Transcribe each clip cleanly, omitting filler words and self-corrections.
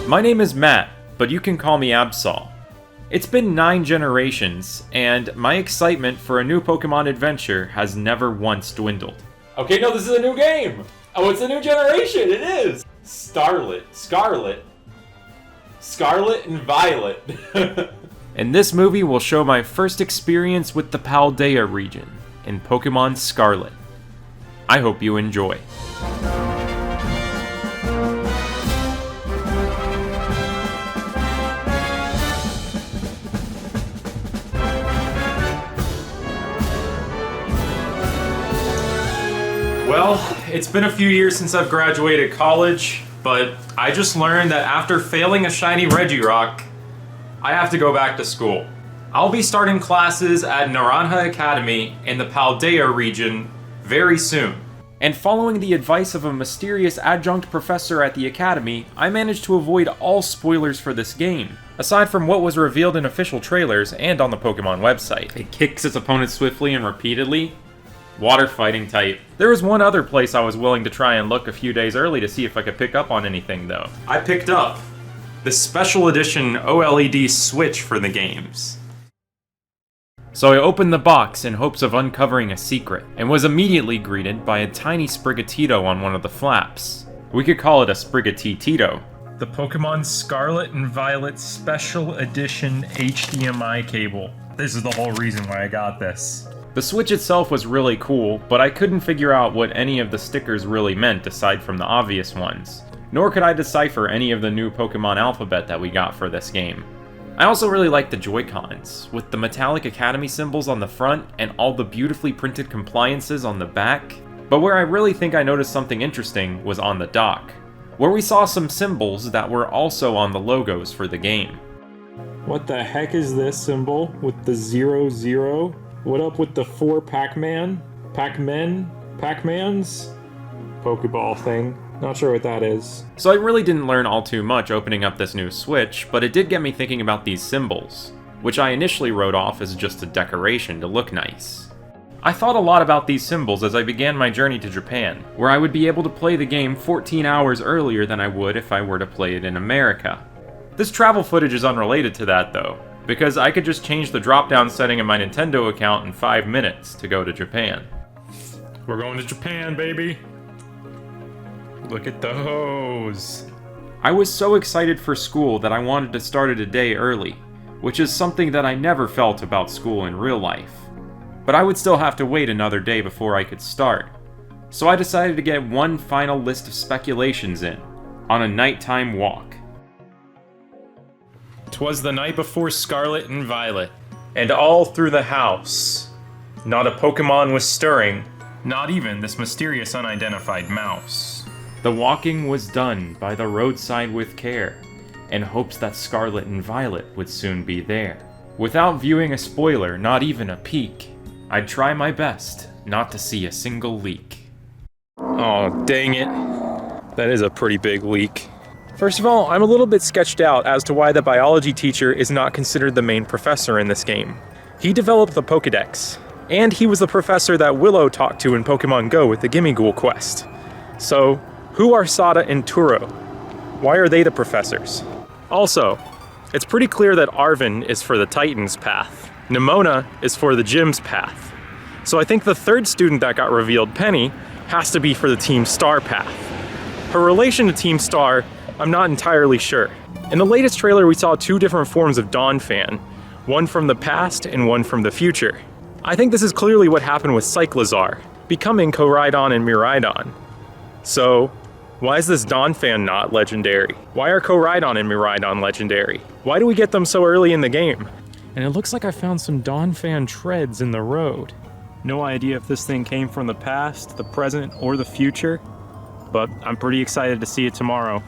My name is Matt, but you can call me Absol. It's been 9 generations, and my excitement for a new Pokemon adventure has never once dwindled. Okay, no, this is a new game! Oh, it's a new generation, it is! Scarlet and Violet. And this movie will show my first experience with the Paldea region in Pokemon Scarlet. I hope you enjoy. Well, it's been a few years since I've graduated college, but I just learned that after failing a shiny Regirock, I have to go back to school. I'll be starting classes at Naranja Academy in the Paldea region very soon. And following the advice of a mysterious adjunct professor at the academy, I managed to avoid all spoilers for this game, aside from what was revealed in official trailers and on the Pokemon website. It kicks its opponent swiftly and repeatedly. Water fighting type. There was one other place I was willing to try and look a few days early to see if I could pick up on anything though. I picked up the special edition OLED Switch for the games. So I opened the box in hopes of uncovering a secret, and was immediately greeted by a tiny Sprigatito on one of the flaps. We could call it a Sprigatito. The Pokemon Scarlet and Violet Special Edition HDMI cable. This is the whole reason why I got this. The Switch itself was really cool, but I couldn't figure out what any of the stickers really meant aside from the obvious ones. Nor could I decipher any of the new Pokemon alphabet that we got for this game. I also really liked the Joy-Cons, with the metallic Academy symbols on the front and all the beautifully printed compliances on the back. But where I really think I noticed something interesting was on the dock, where we saw some symbols that were also on the logos for the game. What the heck is this symbol with the 00? What up with the 4 Pac-Man? Pac-Mans? Pokeball thing. Not sure what that is. So I really didn't learn all too much opening up this new Switch, but it did get me thinking about these symbols, which I initially wrote off as just a decoration to look nice. I thought a lot about these symbols as I began my journey to Japan, where I would be able to play the game 14 hours earlier than I would if I were to play it in America. This travel footage is unrelated to that though, because I could just change the drop-down setting in my Nintendo account in 5 minutes to go to Japan. We're going to Japan, baby! Look at those! I was so excited for school that I wanted to start it a day early, which is something that I never felt about school in real life. But I would still have to wait another day before I could start. So I decided to get one final list of speculations in, on a nighttime walk. 'Twas the night before Scarlet and Violet, and all through the house, not a Pokemon was stirring, not even this mysterious unidentified mouse. The walking was done by the roadside with care, in hopes that Scarlet and Violet would soon be there. Without viewing a spoiler, not even a peek, I'd try my best not to see a single leak. Oh, dang it. That is a pretty big leak. First of all, I'm a little bit sketched out as to why the biology teacher is not considered the main professor in this game. He developed the Pokedex, and he was the professor that Willow talked to in Pokemon Go with the Gimmighoul quest. So, who are Sada and Turo? Why are they the professors? Also, it's pretty clear that Arven is for the Titan's path. Nemona is for the Gym's path. So I think the third student that got revealed, Penny, has to be for the Team Star path. Her relation to Team Star, I'm not entirely sure. In the latest trailer, we saw 2 different forms of Donphan, one from the past and one from the future. I think this is clearly what happened with Cyclizar, becoming Koraidon and Miraidon. So, why is this Donphan not legendary? Why are Koraidon and Miraidon legendary? Why do we get them so early in the game? And it looks like I found some Donphan treads in the road. No idea if this thing came from the past, the present, or the future, but I'm pretty excited to see it tomorrow.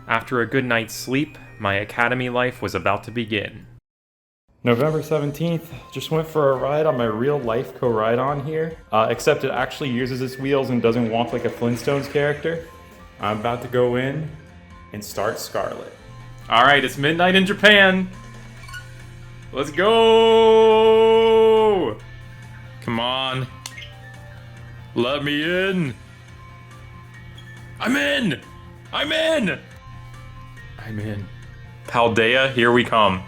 After a good night's sleep, my academy life was about to begin. November 17th, just went for a ride on my real life Koraidon here, except it actually uses its wheels and doesn't walk like a Flintstones character. I'm about to go in and start Scarlet. Alright, it's midnight in Japan! Let's go! Come on. Let me in! I'm in! I'm in! I I'm in. Paldea, here we come.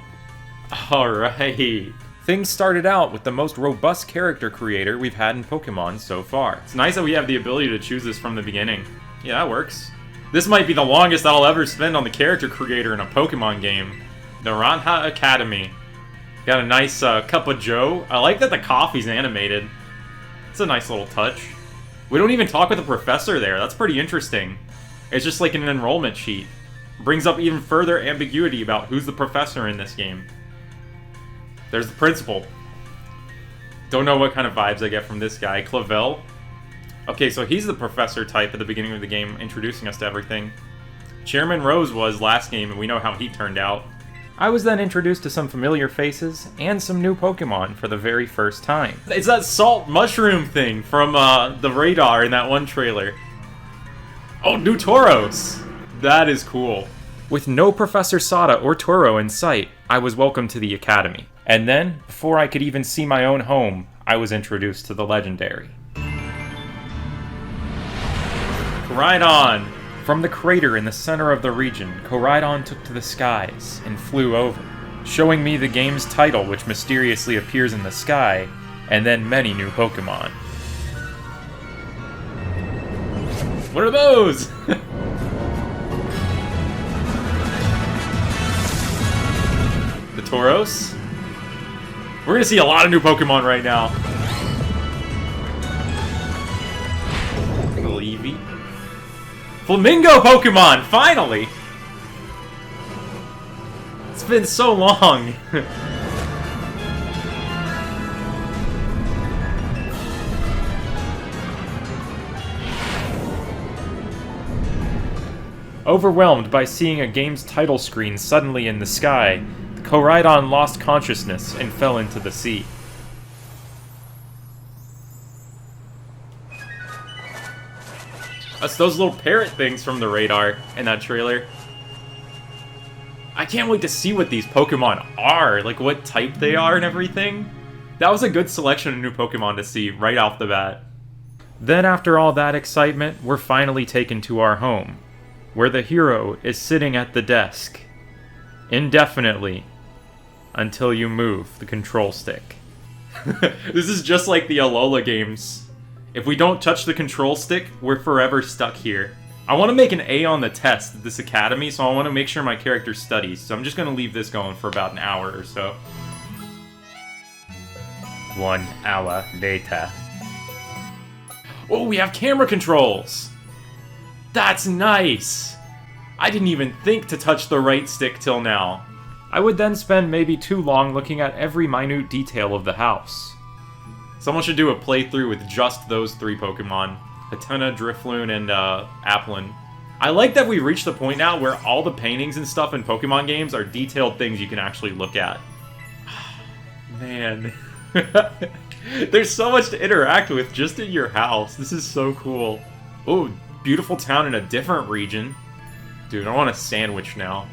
Alright. Things started out with the most robust character creator we've had in Pokemon so far. It's nice that we have the ability to choose this from the beginning. Yeah, that works. This might be the longest I'll ever spend on the character creator in a Pokemon game. Naranja Academy. Got a nice cup of joe. I like that the coffee's animated. It's a nice little touch. We don't even talk with the professor there. That's pretty interesting. It's just like an enrollment sheet. Brings up even further ambiguity about who's the professor in this game. There's the principal. Don't know what kind of vibes I get from this guy. Clavel. Okay, so he's the professor type at the beginning of the game, introducing us to everything. Chairman Rose was last game, and we know how he turned out. I was then introduced to some familiar faces and some new Pokemon for the very first time. It's that salt mushroom thing from the radar in that one trailer. Oh, new Tauros! That is cool. With no Professor Sada or Turo in sight, I was welcomed to the Academy. And then, before I could even see my own home, I was introduced to the legendary. Koraidon! From the crater in the center of the region, Koraidon took to the skies and flew over, showing me the game's title which mysteriously appears in the sky, and then many new Pokemon. What are those? The Tauros? We're gonna see a lot of new Pokemon right now. Little Eevee. Flamingo Pokemon, finally! It's been so long. Overwhelmed by seeing a game's title screen suddenly in the sky, Koraidon lost consciousness and fell into the sea. That's those little parrot things from the radar in that trailer. I can't wait to see what these Pokemon are, like what type they are and everything. That was a good selection of new Pokemon to see right off the bat. Then after all that excitement, we're finally taken to our home, where the hero is sitting at the desk, indefinitely, until you move the control stick. This is just like the Alola games. If we don't touch the control stick, we're forever stuck here. I want to make an A on the test at this academy, so I want to make sure my character studies, so I'm just going to leave this going for about an hour or so. 1 hour later. Oh, we have camera controls! That's nice! I didn't even think to touch the right stick till now. I would then spend maybe too long looking at every minute detail of the house. Someone should do a playthrough with just those 3 Pokemon. Hatena, Drifloon, and Applin. I like that we reached the point now where all the paintings and stuff in Pokemon games are detailed things you can actually look at. Man. There's so much to interact with just in your house. This is so cool. Oh, beautiful town in a different region. Dude, I want a sandwich now.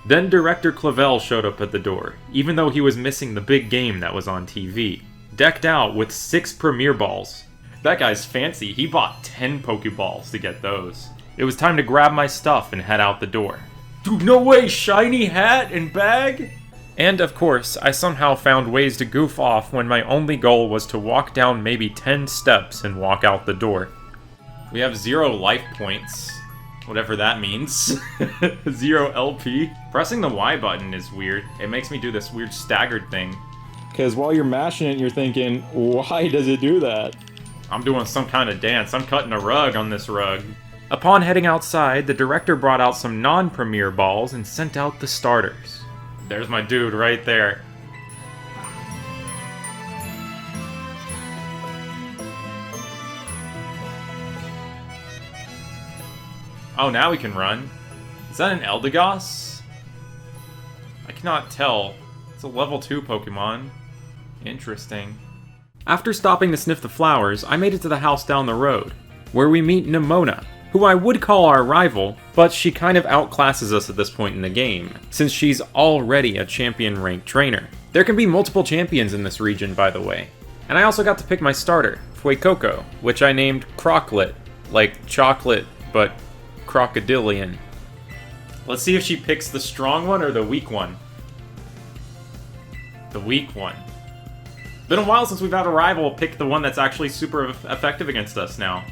Then Director Clavel showed up at the door, even though he was missing the big game that was on TV. Decked out with 6 Premier Balls. That guy's fancy, he bought 10 Pokeballs to get those. It was time to grab my stuff and head out the door. Dude, no way, shiny hat and bag? And of course, I somehow found ways to goof off when my only goal was to walk down maybe 10 steps and walk out the door. We have 0 life points. Whatever that means. 0 LP. Pressing the Y button is weird. It makes me do this weird staggered thing. Because while you're mashing it, you're thinking, why does it do that? I'm doing some kind of dance. I'm cutting a rug on this rug. Upon heading outside, the director brought out some non-Premier balls and sent out the starters. There's my dude right there. Oh, now we can run. Is that an Eldegoss? I cannot tell. It's a level 2 Pokemon. Interesting. After stopping to sniff the flowers, I made it to the house down the road, where we meet Nemona, who I would call our rival, but she kind of outclasses us at this point in the game, since she's already a champion-ranked trainer. There can be multiple champions in this region, by the way. And I also got to pick my starter, Fuecoco, which I named Croclet, like chocolate, but crocodilian. Let's see if she picks the strong one or the weak one. The weak one. Been a while since we've had a rival pick the one that's actually super effective against us now.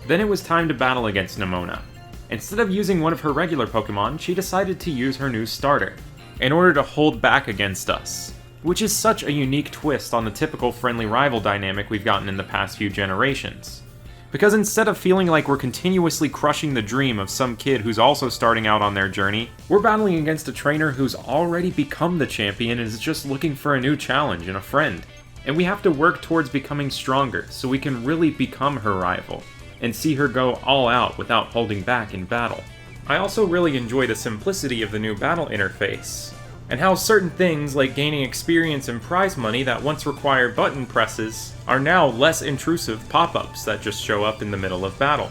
Then it was time to battle against Nemona. Instead of using one of her regular Pokemon, she decided to use her new starter, in order to hold back against us. Which is such a unique twist on the typical friendly rival dynamic we've gotten in the past few generations. Because instead of feeling like we're continuously crushing the dream of some kid who's also starting out on their journey, we're battling against a trainer who's already become the champion and is just looking for a new challenge and a friend. And we have to work towards becoming stronger so we can really become her rival, and see her go all out without holding back in battle. I also really enjoy the simplicity of the new battle interface, and how certain things like gaining experience and prize money that once required button presses are now less intrusive pop-ups that just show up in the middle of battle.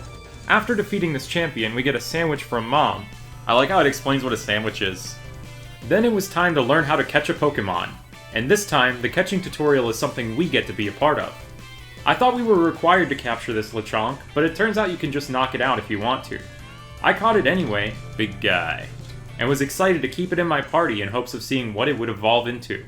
After defeating this champion, we get a sandwich from Mom. I like how it explains what a sandwich is. Then it was time to learn how to catch a Pokemon, and this time the catching tutorial is something we get to be a part of. I thought we were required to capture this Lechonk, but it turns out you can just knock it out if you want to. I caught it anyway, big guy, and was excited to keep it in my party in hopes of seeing what it would evolve into.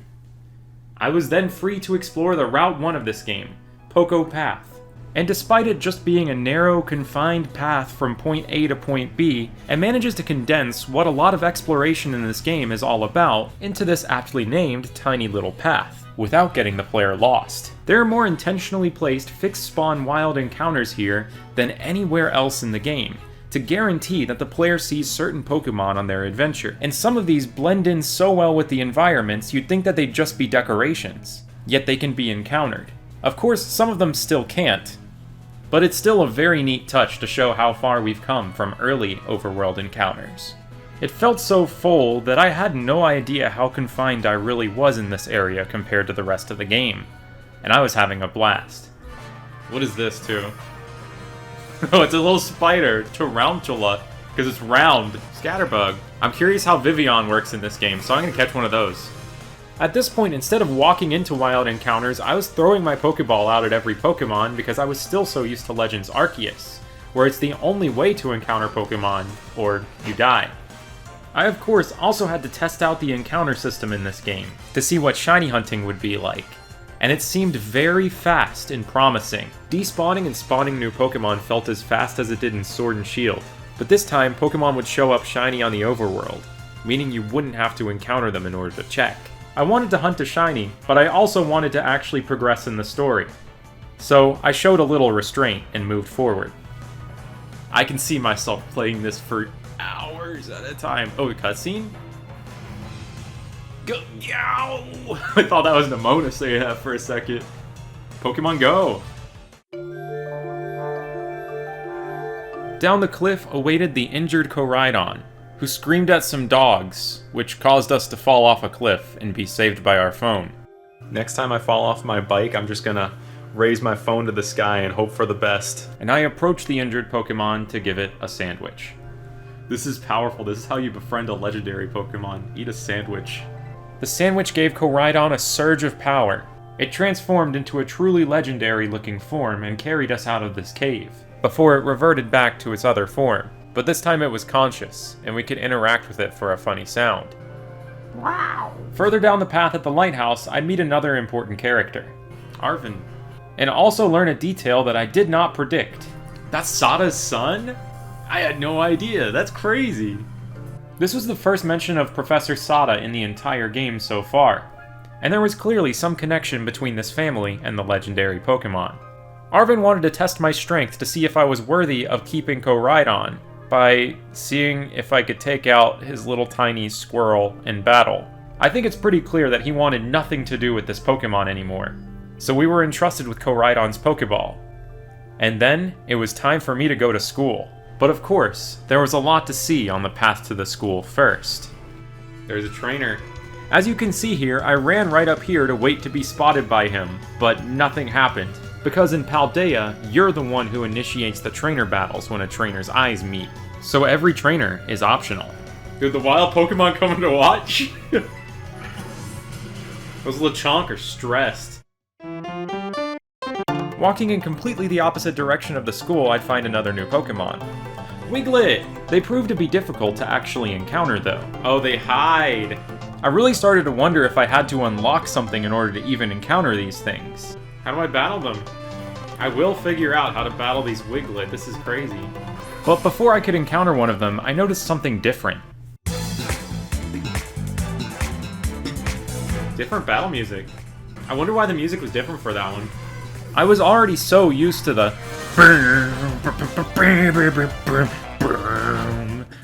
I was then free to explore the Route 1 of this game, Poco Path. And despite it just being a narrow, confined path from point A to point B, it manages to condense what a lot of exploration in this game is all about into this aptly named tiny little path, without getting the player lost. There are more intentionally placed fixed spawn wild encounters here than anywhere else in the game, to guarantee that the player sees certain Pokemon on their adventure, and some of these blend in so well with the environments you'd think that they'd just be decorations, yet they can be encountered. Of course, some of them still can't, but it's still a very neat touch to show how far we've come from early overworld encounters. It felt so full that I had no idea how confined I really was in this area compared to the rest of the game, and I was having a blast. What is this, too? Oh, it's a little spider, Tarantula, because it's round. Scatterbug. I'm curious how Vivillon works in this game, so I'm going to catch one of those. At this point, instead of walking into wild encounters, I was throwing my Pokeball out at every Pokemon because I was still so used to Legends Arceus, where it's the only way to encounter Pokemon, or you die. I of course also had to test out the encounter system in this game, to see what shiny hunting would be like. And it seemed very fast and promising. Despawning and spawning new Pokemon felt as fast as it did in Sword and Shield, but this time Pokemon would show up shiny on the overworld, meaning you wouldn't have to encounter them in order to check. I wanted to hunt a shiny, but I also wanted to actually progress in the story. So I showed a little restraint and moved forward. I can see myself playing this for hours at a time. Oh, a cutscene? Go! Yow! I thought that was Nemona saying that for a second. Pokemon Go! Down the cliff awaited the injured Koraidon, who screamed at some dogs, which caused us to fall off a cliff and be saved by our phone. Next time I fall off my bike, I'm just gonna raise my phone to the sky and hope for the best. And I approached the injured Pokemon to give it a sandwich. This is powerful. This is how you befriend a legendary Pokemon. Eat a sandwich. The sandwich gave Koraidon a surge of power. It transformed into a truly legendary-looking form and carried us out of this cave, before it reverted back to its other form. But this time it was conscious, and we could interact with it for a funny sound. Wow! Further down the path at the lighthouse, I'd meet another important character, Arven, and also learn a detail that I did not predict. That's Sada's son? I had no idea. That's crazy. This was the first mention of Professor Sada in the entire game so far, and there was clearly some connection between this family and the legendary Pokemon. Arven wanted to test my strength to see if I was worthy of keeping Koraidon by seeing if I could take out his little tiny squirrel in battle. I think it's pretty clear that he wanted nothing to do with this Pokemon anymore, so we were entrusted with Koraidon's Pokeball. And then it was time for me to go to school. But of course, there was a lot to see on the path to the school first. There's a trainer. As you can see here, I ran right up here to wait to be spotted by him, but nothing happened. Because in Paldea, you're the one who initiates the trainer battles when a trainer's eyes meet. So every trainer is optional. Dude, the wild Pokemon coming to watch? Those Lechonk are stressed. Walking in completely the opposite direction of the school, I'd find another new Pokemon. Wiglet! They prove to be difficult to actually encounter though. Oh, they hide! I really started to wonder if I had to unlock something in order to even encounter these things. How do I battle them? I will figure out how to battle these Wiglet, this is crazy. But before I could encounter one of them, I noticed something different. Different battle music. I wonder why the music was different for that one. I was already so used to the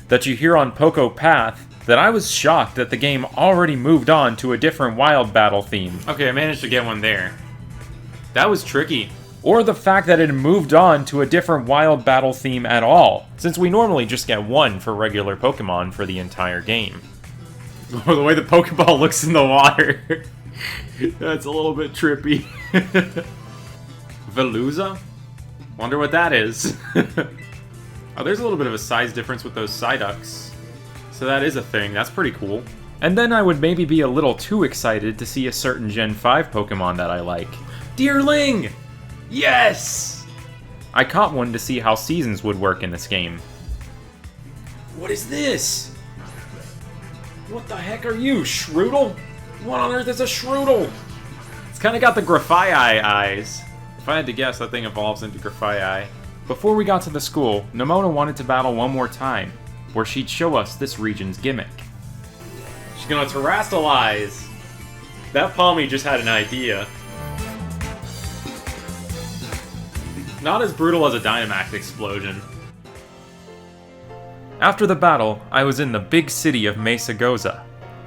that you hear on Poco Path that I was shocked that the game already moved on to a different wild battle theme. Okay, I managed to get one there. That was tricky. Or the fact that it moved on to a different wild battle theme at all, since we normally just get one for regular Pokemon for the entire game. Oh, the way the Pokeball looks in the water. That's a little bit trippy. Veluza? Wonder what that is. Oh, there's a little bit of a size difference with those Psyducks. So that is a thing, that's pretty cool. And then I would maybe be a little too excited to see a certain Gen 5 Pokemon that I like. Deerling! Yes! I caught one to see how seasons would work in this game. What is this? What the heck are you, Shroodle? What on earth is a Shroodle? It's kind of got the Grafaiai eyes. If I had to guess, that thing evolves into Grafaiai. Before we got to the school, Nemona wanted to battle one more time, where she'd show us this region's gimmick. She's gonna terrastalize! That Palmy just had an idea. Not as brutal as a Dynamax explosion. After the battle, I was in the big city of Mesagoza,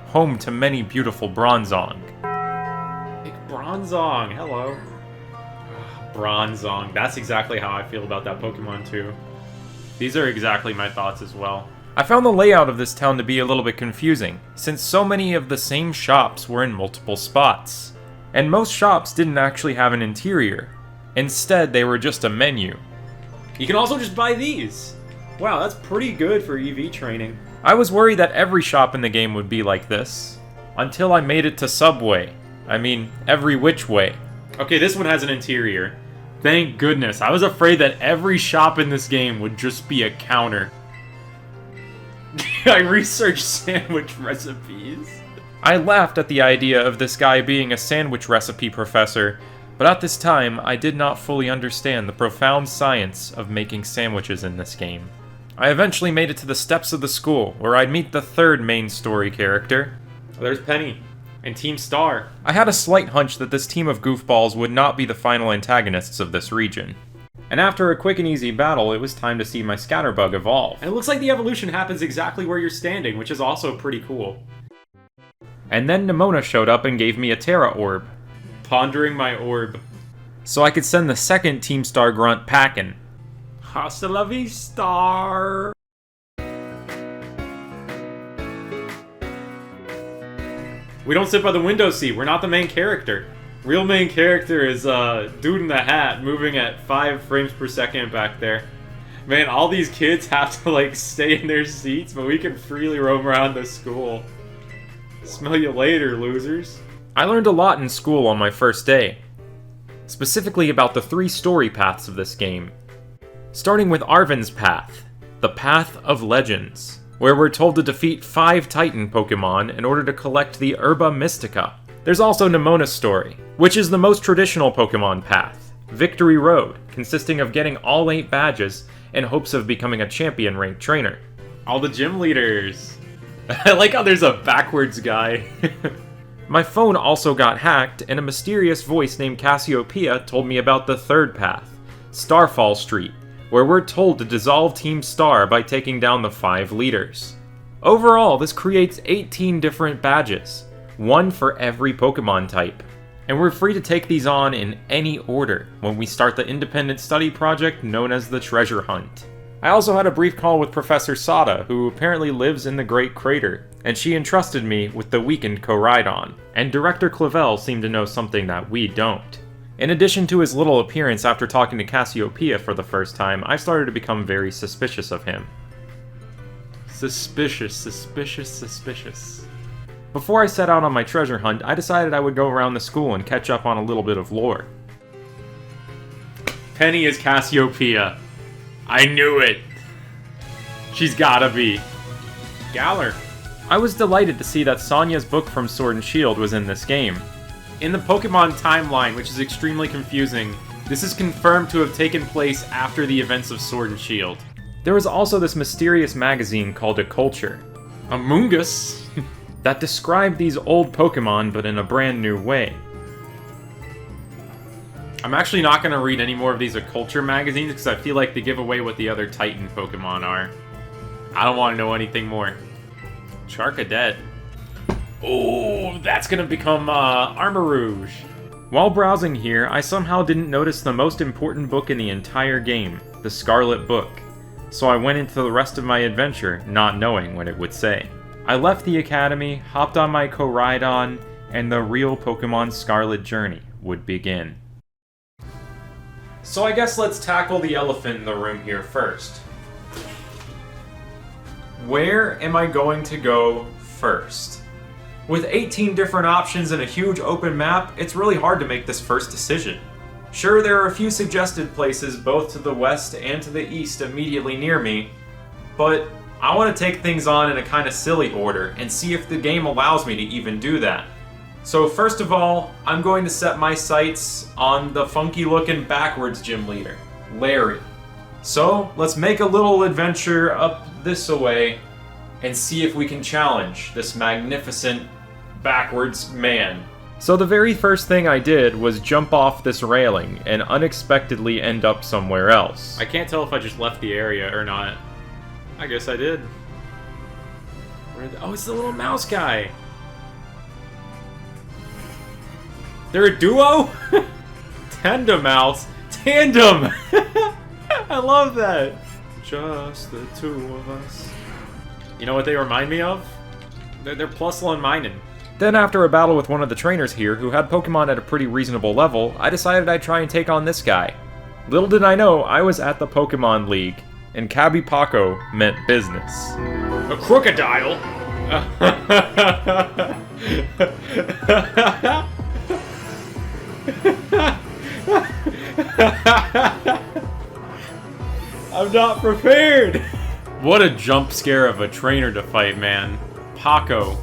home to many beautiful Bronzong. Big Bronzong, hello. Bronzong, that's exactly how I feel about that Pokemon too. These are exactly my thoughts as well. I found the layout of this town to be a little bit confusing, since so many of the same shops were in multiple spots. And most shops didn't actually have an interior. Instead, they were just a menu. You can also just buy these! Wow, that's pretty good for EV training. I was worried that every shop in the game would be like this, until I made it to Subway. I mean, every which way. Okay, this one has an interior. Thank goodness, I was afraid that every shop in this game would just be a counter. I researched sandwich recipes. I laughed at the idea of this guy being a sandwich recipe professor, but at this time, I did not fully understand the profound science of making sandwiches in this game. I eventually made it to the steps of the school, where I'd meet the third main story character. Oh, there's Penny, and Team Star. I had a slight hunch that this team of goofballs would not be the final antagonists of this region. And after a quick and easy battle, it was time to see my Scatterbug evolve. And it looks like the evolution happens exactly where you're standing, which is also pretty cool. And then Nemona showed up and gave me a Terra Orb. Pondering my orb. So I could send the second Team Star grunt packin'. Hasta la vista! We don't sit by the window seat, we're not the main character. Real main character is dude in the hat moving at 5 frames per second back there. Man, all these kids have to like stay in their seats, but we can freely roam around the school. Smell you later, losers. I learned a lot in school on my first day, specifically about the 3 story paths of this game. Starting with Arven's path, the Path of Legends, where we're told to defeat 5 Titan Pokemon in order to collect the Herba Mystica. There's also Nemona's story, which is the most traditional Pokemon path, Victory Road, consisting of getting all 8 badges in hopes of becoming a champion-ranked trainer. All the gym leaders! I like how there's a backwards guy. My phone also got hacked, and a mysterious voice named Cassiopeia told me about the third path, Starfall Street, where we're told to dissolve Team Star by taking down the 5 leaders. Overall, this creates 18 different badges, 1 for every Pokemon type. And we're free to take these on in any order when we start the independent study project known as the Treasure Hunt. I also had a brief call with Professor Sada, who apparently lives in the Great Crater, and she entrusted me with the weekend Koraidon, and Director Clavel seemed to know something that we don't. In addition to his little appearance after talking to Cassiopeia for the first time, I started to become very suspicious of him. Suspicious, suspicious, suspicious. Before I set out on my treasure hunt, I decided I would go around the school and catch up on a little bit of lore. Penny is Cassiopeia. I knew it! She's gotta be. Galar. I was delighted to see that Sonya's book from Sword and Shield was in this game. In the Pokemon timeline, which is extremely confusing, this is confirmed to have taken place after the events of Sword and Shield. There was also this mysterious magazine called A Culture, Amoongus, that described these old Pokemon but in a brand new way. I'm actually not going to read any more of these A Culture magazines because I feel like they give away what the other Titan Pokemon are. I don't want to know anything more. Charcadet. Oh, that's going to become Armarouge. While browsing here, I somehow didn't notice the most important book in the entire game, the Scarlet Book. So I went into the rest of my adventure not knowing what it would say. I left the academy, hopped on my Koraidon, and the real Pokemon Scarlet journey would begin. So I guess let's tackle the elephant in the room here first. Where am I going to go first? With 18 different options and a huge open map, it's really hard to make this first decision. Sure, there are a few suggested places both to the west and to the east immediately near me, but I want to take things on in a kind of silly order and see if the game allows me to even do that. So first of all, I'm going to set my sights on the funky looking backwards gym leader, Larry. So let's make a little adventure up this way and see if we can challenge this magnificent backwards man. So the very first thing I did was jump off this railing and unexpectedly end up somewhere else. I can't tell if I just left the area or not. I guess I did. Oh, it's the little mouse guy. They're a duo? Tandem-mouse. Tandem! I love that. Just the two of us. You know what they remind me of? They're Plusle and Minun. Then after a battle with one of the trainers here, who had Pokemon at a pretty reasonable level, I decided I'd try and take on this guy. Little did I know, I was at the Pokemon League, and Kabipako meant business. A crocodile? I'm not prepared! What a jump scare of a trainer to fight, man. Paco.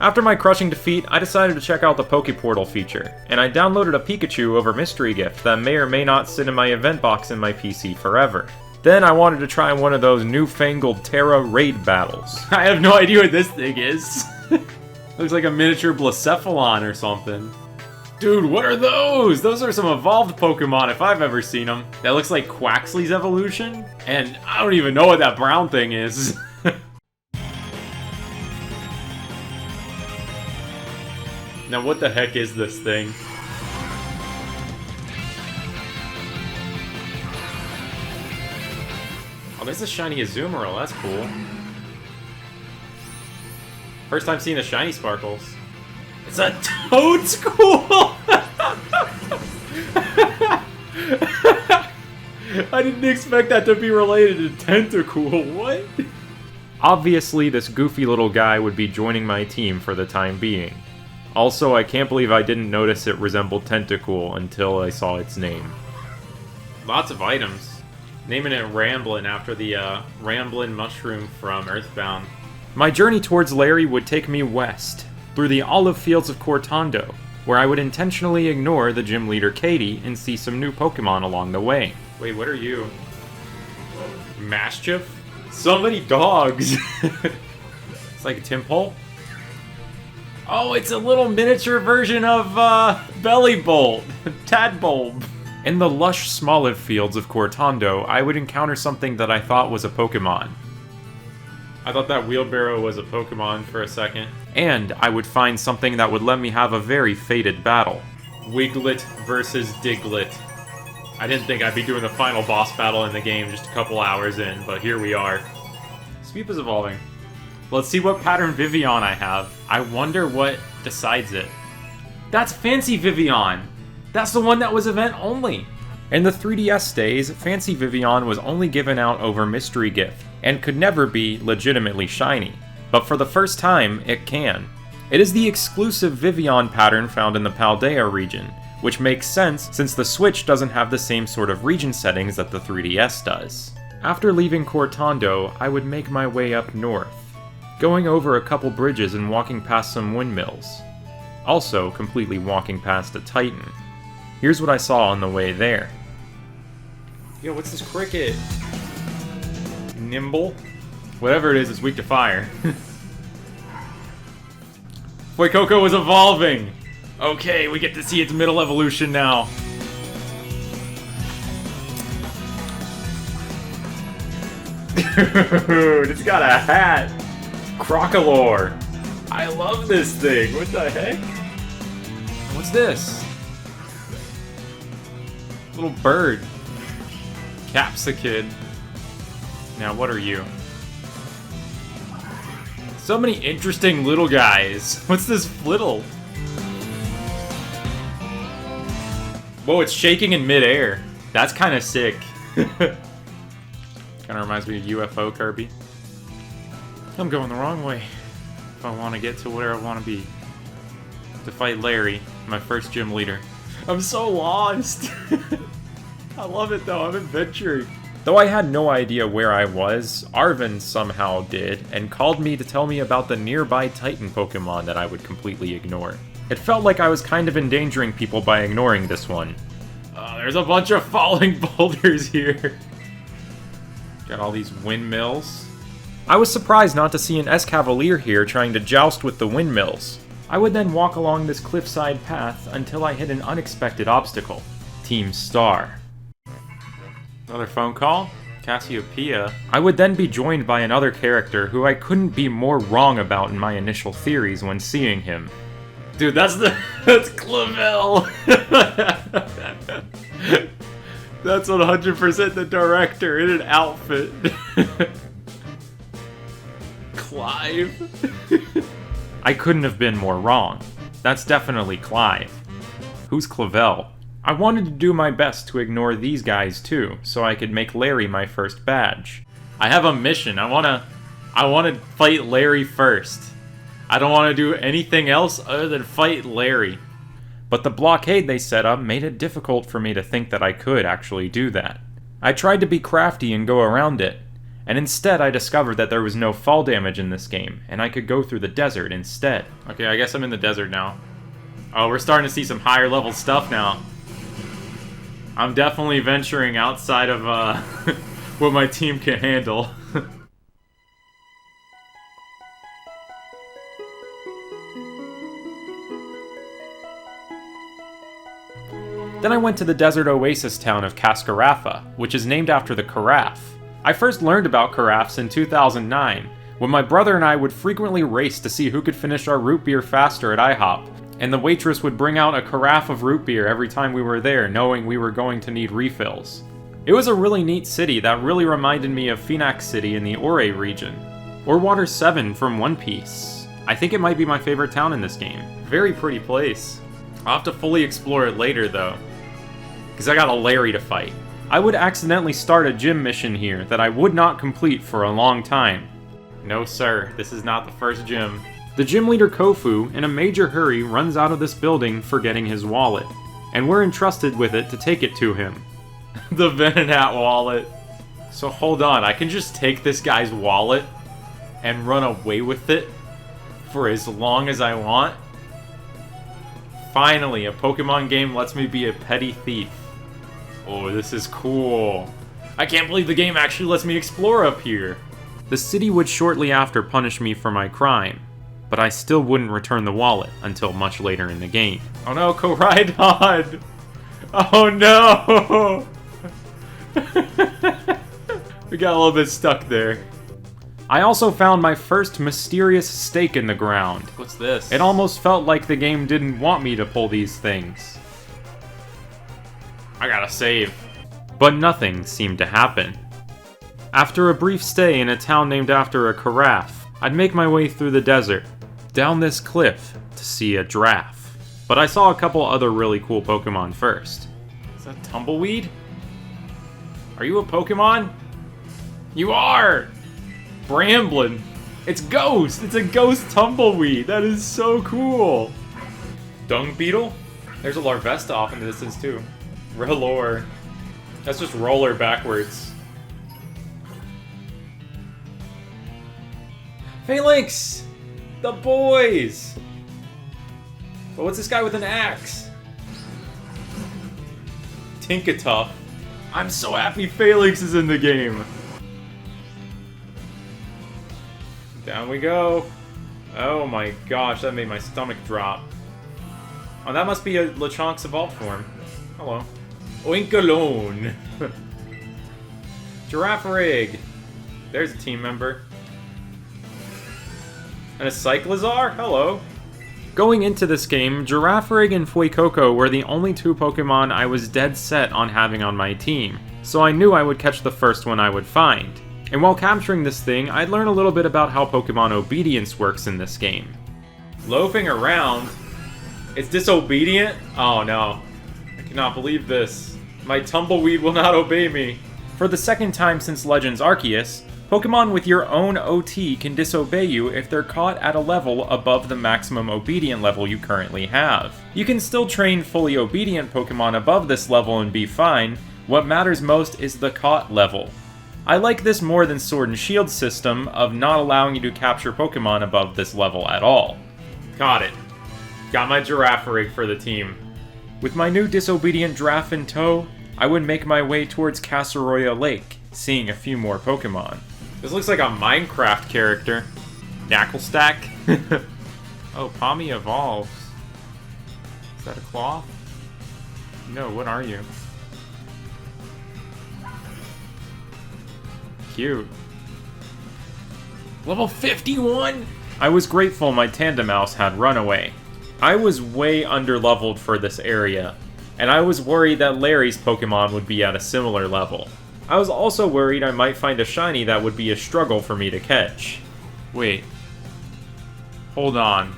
After my crushing defeat, I decided to check out the Pokeportal feature, and I downloaded a Pikachu over Mystery Gift that may or may not sit in my event box in my PC forever. Then I wanted to try one of those newfangled Terra raid battles. I have no idea what this thing is. Looks like a miniature Blacephalon or something. Dude, what are those? Those are some evolved Pokemon if I've ever seen them. That looks like Quaxly's evolution, and I don't even know what that brown thing is. Now what the heck is this thing? Oh, there's a shiny Azumarill, that's cool. First time seeing a shiny Sparkles. It's a Toedscool! I didn't expect that to be related to Tentacool, what? Obviously, this goofy little guy would be joining my team for the time being. Also, I can't believe I didn't notice it resembled Tentacool until I saw its name. Lots of items. Naming it Ramblin' after the Ramblin' mushroom from Earthbound. My journey towards Larry would take me west, through the olive fields of Cortondo, where I would intentionally ignore the gym leader Katie and see some new Pokemon along the way. Wait, what are you? Maschiff? So many dogs! It's like a Tympole? Oh, it's a little miniature version of, Bellibolt! Tadbulb! In the lush Smoliv fields of Cortondo, I would encounter something that I thought was a Pokemon. I thought that wheelbarrow was a Pokemon for a second. And I would find something that would let me have a very fated battle. Wiglet versus Diglett. I didn't think I'd be doing the final boss battle in the game just a couple hours in, but here we are. Sweep is evolving. Let's see what pattern Vivian I have. I wonder what decides it. That's Fancy Vivian! That's the one that was event only! In the 3DS days, Fancy Vivian was only given out over Mystery Gift, and could never be legitimately shiny. But for the first time, it can. It is the exclusive Vivian pattern found in the Paldea region, which makes sense since the Switch doesn't have the same sort of region settings that the 3DS does. After leaving Cortando, I would make my way up north, going over a couple bridges and walking past some windmills. Also, completely walking past a Titan. Here's what I saw on the way there. Yo, what's this cricket? Nimble? Whatever it is, it's weak to fire. Fuecoco is evolving! Okay, we get to see its middle evolution now. Dude, it's got a hat! Crocolore! I love this thing! What the heck? What's this? Little bird. Capsicid. Now, what are you? So many interesting little guys. What's this flittle? Whoa, it's shaking in midair. That's kind of sick. Kind of reminds me of UFO Kirby. I'm going the wrong way if I want to get to where I want to be. To fight Larry, my first gym leader. I'm so lost! I love it though, I'm adventuring. Though I had no idea where I was, Arven somehow did, and called me to tell me about the nearby Titan Pokemon that I would completely ignore. It felt like I was kind of endangering people by ignoring this one. There's a bunch of falling boulders here. Got all these windmills. I was surprised not to see an Escavalier here trying to joust with the windmills. I would then walk along this cliffside path until I hit an unexpected obstacle. Team Star. Another phone call? Cassiopeia. I would then be joined by another character who I couldn't be more wrong about in my initial theories when seeing him. Dude, that's Clavel! That's 100% the director in an outfit. Clive? I couldn't have been more wrong. That's definitely Clive. Who's Clavel? I wanted to do my best to ignore these guys too, so I could make Larry my first badge. I have a mission. I wanna fight Larry first. I don't want to do anything else other than fight Larry. But the blockade they set up made it difficult for me to think that I could actually do that. I tried to be crafty and go around it, and instead I discovered that there was no fall damage in this game, and I could go through the desert instead. Okay, I guess I'm in the desert now. Oh, we're starting to see some higher level stuff now. I'm definitely venturing outside of what my team can handle. Then I went to the desert oasis town of Cascarafa, which is named after the carafe. I first learned about carafes in 2009, when my brother and I would frequently race to see who could finish our root beer faster at IHOP, and the waitress would bring out a carafe of root beer every time we were there, knowing we were going to need refills. It was a really neat city that really reminded me of Phoenix City in the Ore region, or Water 7 from One Piece. I think it might be my favorite town in this game. Very pretty place. I'll have to fully explore it later though, because I got a Larry to fight. I would accidentally start a gym mission here that I would not complete for a long time. No sir, this is not the first gym. The gym leader Kofu, in a major hurry, runs out of this building forgetting his wallet, and we're entrusted with it to take it to him. The Venonat wallet. So hold on, I can just take this guy's wallet and run away with it for as long as I want? Finally, a Pokemon game lets me be a petty thief. Oh, this is cool. I can't believe the game actually lets me explore up here. The city would shortly after punish me for my crime, but I still wouldn't return the wallet until much later in the game. Oh no, Koraidon! Oh no! We got a little bit stuck there. I also found my first mysterious stake in the ground. What's this? It almost felt like the game didn't want me to pull these things. I gotta save. But nothing seemed to happen. After a brief stay in a town named after a carafe, I'd make my way through the desert, down this cliff, to see a giraffe. But I saw a couple other really cool Pokemon first. Is that Tumbleweed? Are you a Pokemon? You are! Bramblin. It's Ghost! It's a Ghost Tumbleweed! That is so cool! Dung Beetle? There's a Larvesta off in the distance too. Rellor. That's just roller backwards. Phalanx! The boys! But what's this guy with an axe? Tinkatuff. I'm so happy Phalanx is in the game. Down we go. Oh my gosh, that made my stomach drop. Oh, that must be a Lechonk's evolved form. Hello. Oinkalone. Girafarig. There's a team member. And a Cyclizar? Hello. Going into this game, Girafarig and Fuecoco were the only two Pokemon I was dead set on having on my team, so I knew I would catch the first one I would find. And while capturing this thing, I'd learn a little bit about how Pokemon obedience works in this game. Loafing around? It's disobedient? Oh no. I cannot believe this. My Tumbleweed will not obey me. For the second time since Legends Arceus, Pokemon with your own OT can disobey you if they're caught at a level above the maximum obedient level you currently have. You can still train fully obedient Pokemon above this level and be fine. What matters most is the caught level. I like this more than Sword and Shield system of not allowing you to capture Pokemon above this level at all. Got it. Got my Girafarig for the team. With my new disobedient Giraffe in tow, I would make my way towards Casseroya Lake, seeing a few more Pokemon. This looks like a Minecraft character. Knucklestack. Oh, Pawmi evolves. Is that a claw? No, what are you? Cute. Level 51? I was grateful my Tandemaus had Runaway. I was way under-leveled for this area, and I was worried that Larry's Pokemon would be at a similar level. I was also worried I might find a shiny that would be a struggle for me to catch. Wait. Hold on.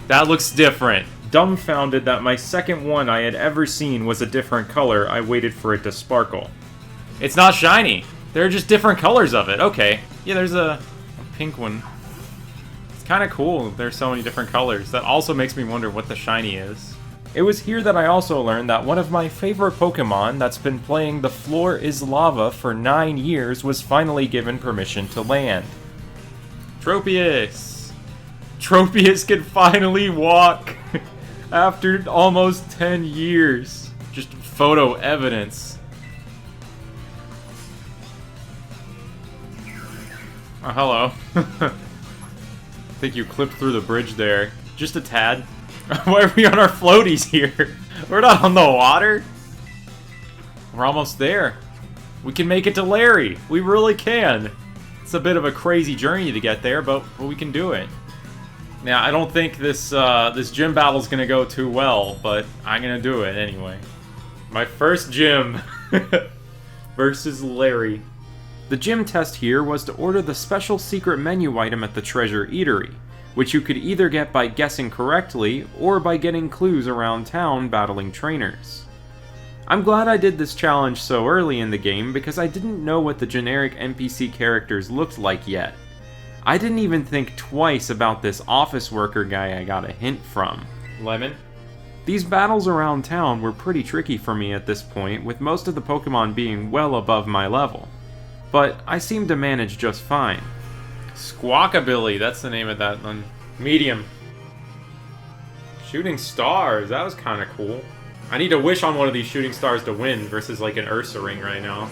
That looks different. Dumbfounded that my second one I had ever seen was a different color, I waited for it to sparkle. It's not shiny! There are just different colors of it, okay. Yeah, there's a pink one. It's kinda cool, there's so many different colors. That also makes me wonder what the shiny is. It was here that I also learned that one of my favorite Pokemon that's been playing The Floor is Lava for 9 years was finally given permission to land. Tropius! Tropius can finally walk! After almost 10 years. Just photo evidence. Oh, hello. I think you clipped through the bridge there. Just a tad. Why are we on our floaties here? We're not on the water. We're almost there. We can make it to Larry. We really can. It's a bit of a crazy journey to get there, but we can do it. Now, I don't think this gym battle's gonna go too well, but I'm gonna do it anyway. My first gym versus Larry. The gym test here was to order the special secret menu item at the Treasure Eatery, which you could either get by guessing correctly, or by getting clues around town battling trainers. I'm glad I did this challenge so early in the game because I didn't know what the generic NPC characters looked like yet. I didn't even think twice about this office worker guy I got a hint from. Lemon? These battles around town were pretty tricky for me at this point, with most of the Pokemon being well above my level. But I seemed to manage just fine. Squawkabilly, that's the name of that one. Medium. Shooting stars, that was kind of cool. I need to wish on one of these shooting stars to win versus like an Ursaring right now.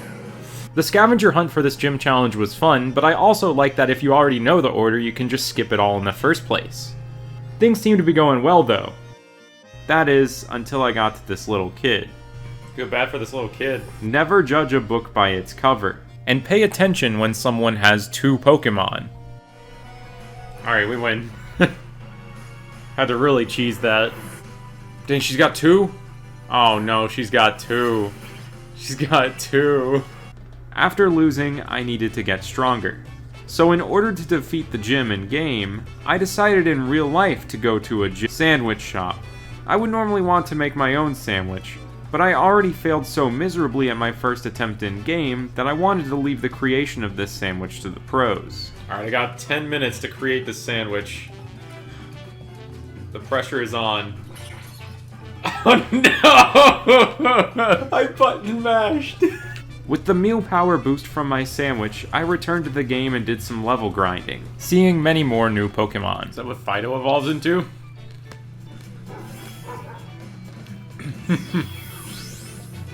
The scavenger hunt for this gym challenge was fun, but I also like that if you already know the order, you can just skip it all in the first place. Things seem to be going well though. That is, until I got to this little kid. Feel bad for this little kid. Never judge a book by its cover. And pay attention when someone has 2 Pokemon. Alright, we win. Had to really cheese that. Dang, she's got 2? Oh no, she's got 2. She's got 2. After losing, I needed to get stronger. So in order to defeat the gym in-game, I decided in real life to go to a sandwich shop. I would normally want to make my own sandwich, but I already failed so miserably at my first attempt in-game that I wanted to leave the creation of this sandwich to the pros. Alright, I got 10 minutes to create this sandwich. The pressure is on. Oh no! I button mashed! With the meal power boost from my sandwich, I returned to the game and did some level grinding, seeing many more new Pokemon. Is that what Fido evolves into?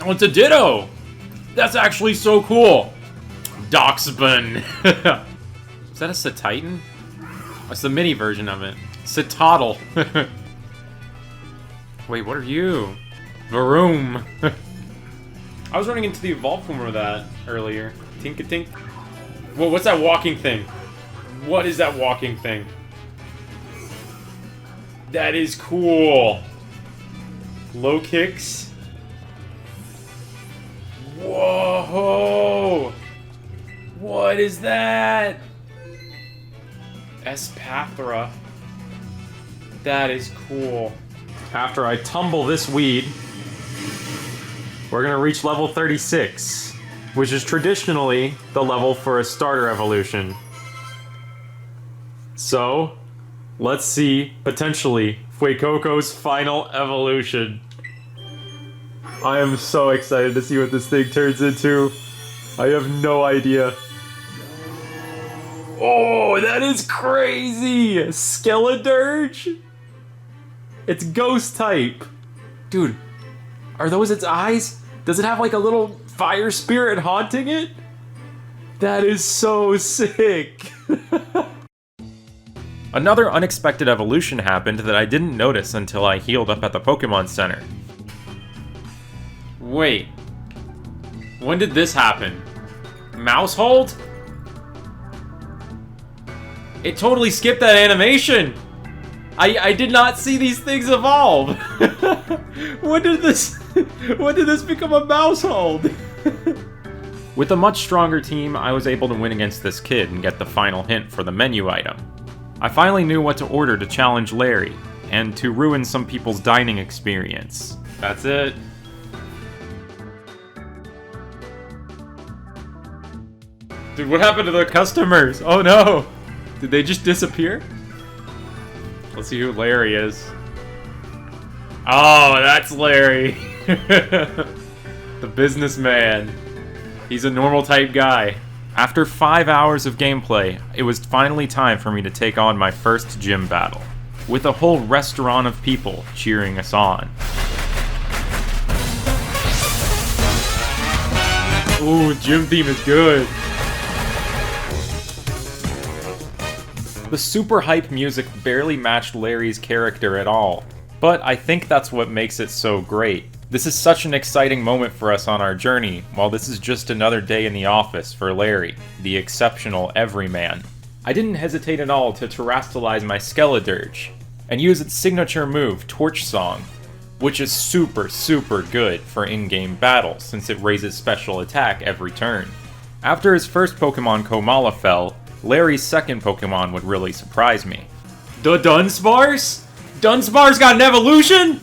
Oh, it's a Ditto! That's actually so cool! Doxbin! Is that a Cetitan? That's the mini version of it. Citotl. Wait, what are you? Varoom. I was running into the evolved form of that earlier. Tink-a-tink. Whoa, what's that walking thing? What is that walking thing? That is cool. Low kicks. Whoa! What is that? Espathra. That is cool. After I tumble this weed, we're gonna reach level 36, which is traditionally the level for a starter evolution. So, let's see, potentially, Fuecoco's final evolution. I am so excited to see what this thing turns into. I have no idea. Oh, that is crazy! Skeledirge? It's ghost type. Dude, are those its eyes? Does it have like a little fire spirit haunting it? That is so sick. Another unexpected evolution happened that I didn't notice until I healed up at the Pokemon Center. Wait. When did this happen? Mousehold? It totally skipped that animation! I did not see these things evolve! When did this become a Mousehold? With a much stronger team, I was able to win against this kid and get the final hint for the menu item. I finally knew what to order to challenge Larry, and to ruin some people's dining experience. That's it. Dude, what happened to the customers? Oh no! Did they just disappear? Let's see who Larry is. Oh, that's Larry! The businessman. He's a normal type guy. After 5 hours of gameplay, it was finally time for me to take on my first gym battle, with a whole restaurant of people cheering us on. Ooh, gym theme is good. The super hype music barely matched Larry's character at all, but I think that's what makes it so great. This is such an exciting moment for us on our journey, while this is just another day in the office for Larry, the exceptional everyman. I didn't hesitate at all to terrastalize my Skeledirge, and use its signature move, Torch Song, which is super good for in-game battles since it raises special attack every turn. After his first Pokemon Komala fell, Larry's second Pokemon would really surprise me. The Dunsparce? Dunsparce got an evolution?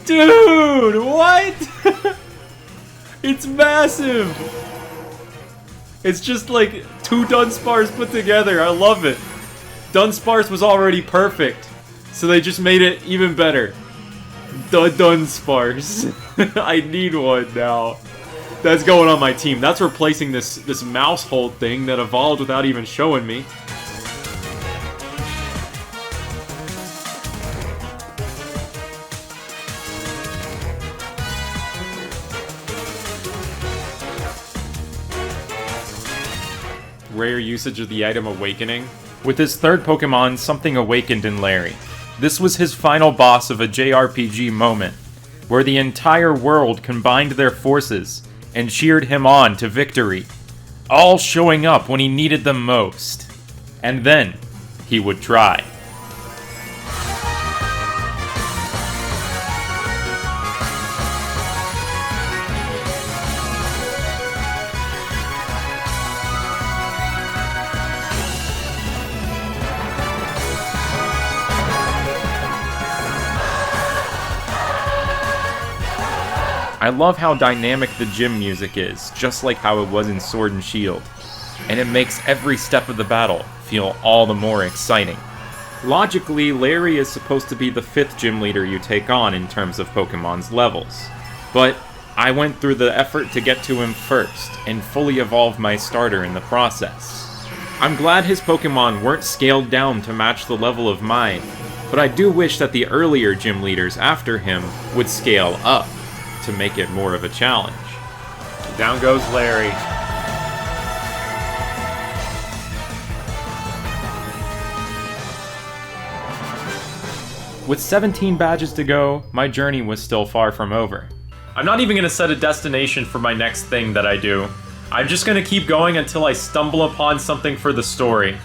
Dude, what? It's massive! It's just like 2 Dunsparce put together, I love it. Dunsparce was already perfect, so they just made it even better. The Dunsparce. I need one now. That's going on my team. That's replacing this Mousehold thing that evolved without even showing me. Rare usage of the item Awakening. With his third Pokemon, something awakened in Larry. This was his final boss of a JRPG moment, where the entire world combined their forces and cheered him on to victory, all showing up when he needed them most. And then, he would try. I love how dynamic the gym music is, just like how it was in Sword and Shield, and it makes every step of the battle feel all the more exciting. Logically, Larry is supposed to be the 5th gym leader you take on in terms of Pokemon's levels, but I went through the effort to get to him first, and fully evolved my starter in the process. I'm glad his Pokemon weren't scaled down to match the level of mine, but I do wish that the earlier gym leaders after him would scale up to make it more of a challenge. Down goes Larry. With 17 badges to go, my journey was still far from over. I'm not even going to set a destination for my next thing that I do. I'm just going to keep going until I stumble upon something for the story.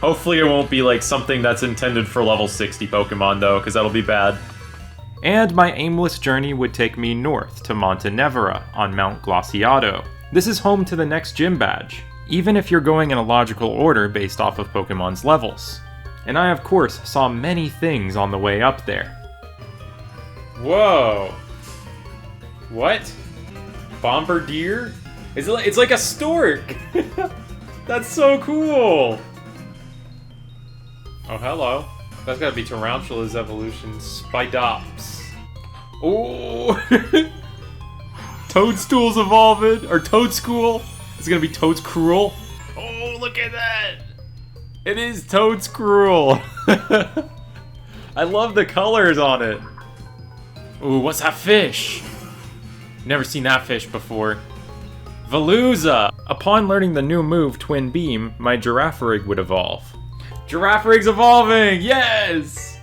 Hopefully it won't be like something that's intended for level 60 Pokemon though, because that'll be bad. And my aimless journey would take me north to Montenevera on Mount Glaciado. This is home to the next gym badge, even if you're going in a logical order based off of Pokemon's levels. And I of course saw many things on the way up there. Whoa! What? Bombardier? It's like a stork! That's so cool! Oh, hello. That's gotta be Tarantula's evolution. Spidops. Oh! Toadstool's evolving! Or Toadschool! It's gonna be Toadscruel. Oh, look at that! It is Toadscruel! I love the colors on it. Ooh, what's that fish? Never seen that fish before. Veluza! Upon learning the new move, Twin Beam, my Girafarig would evolve. Girafarig's evolving! Yes!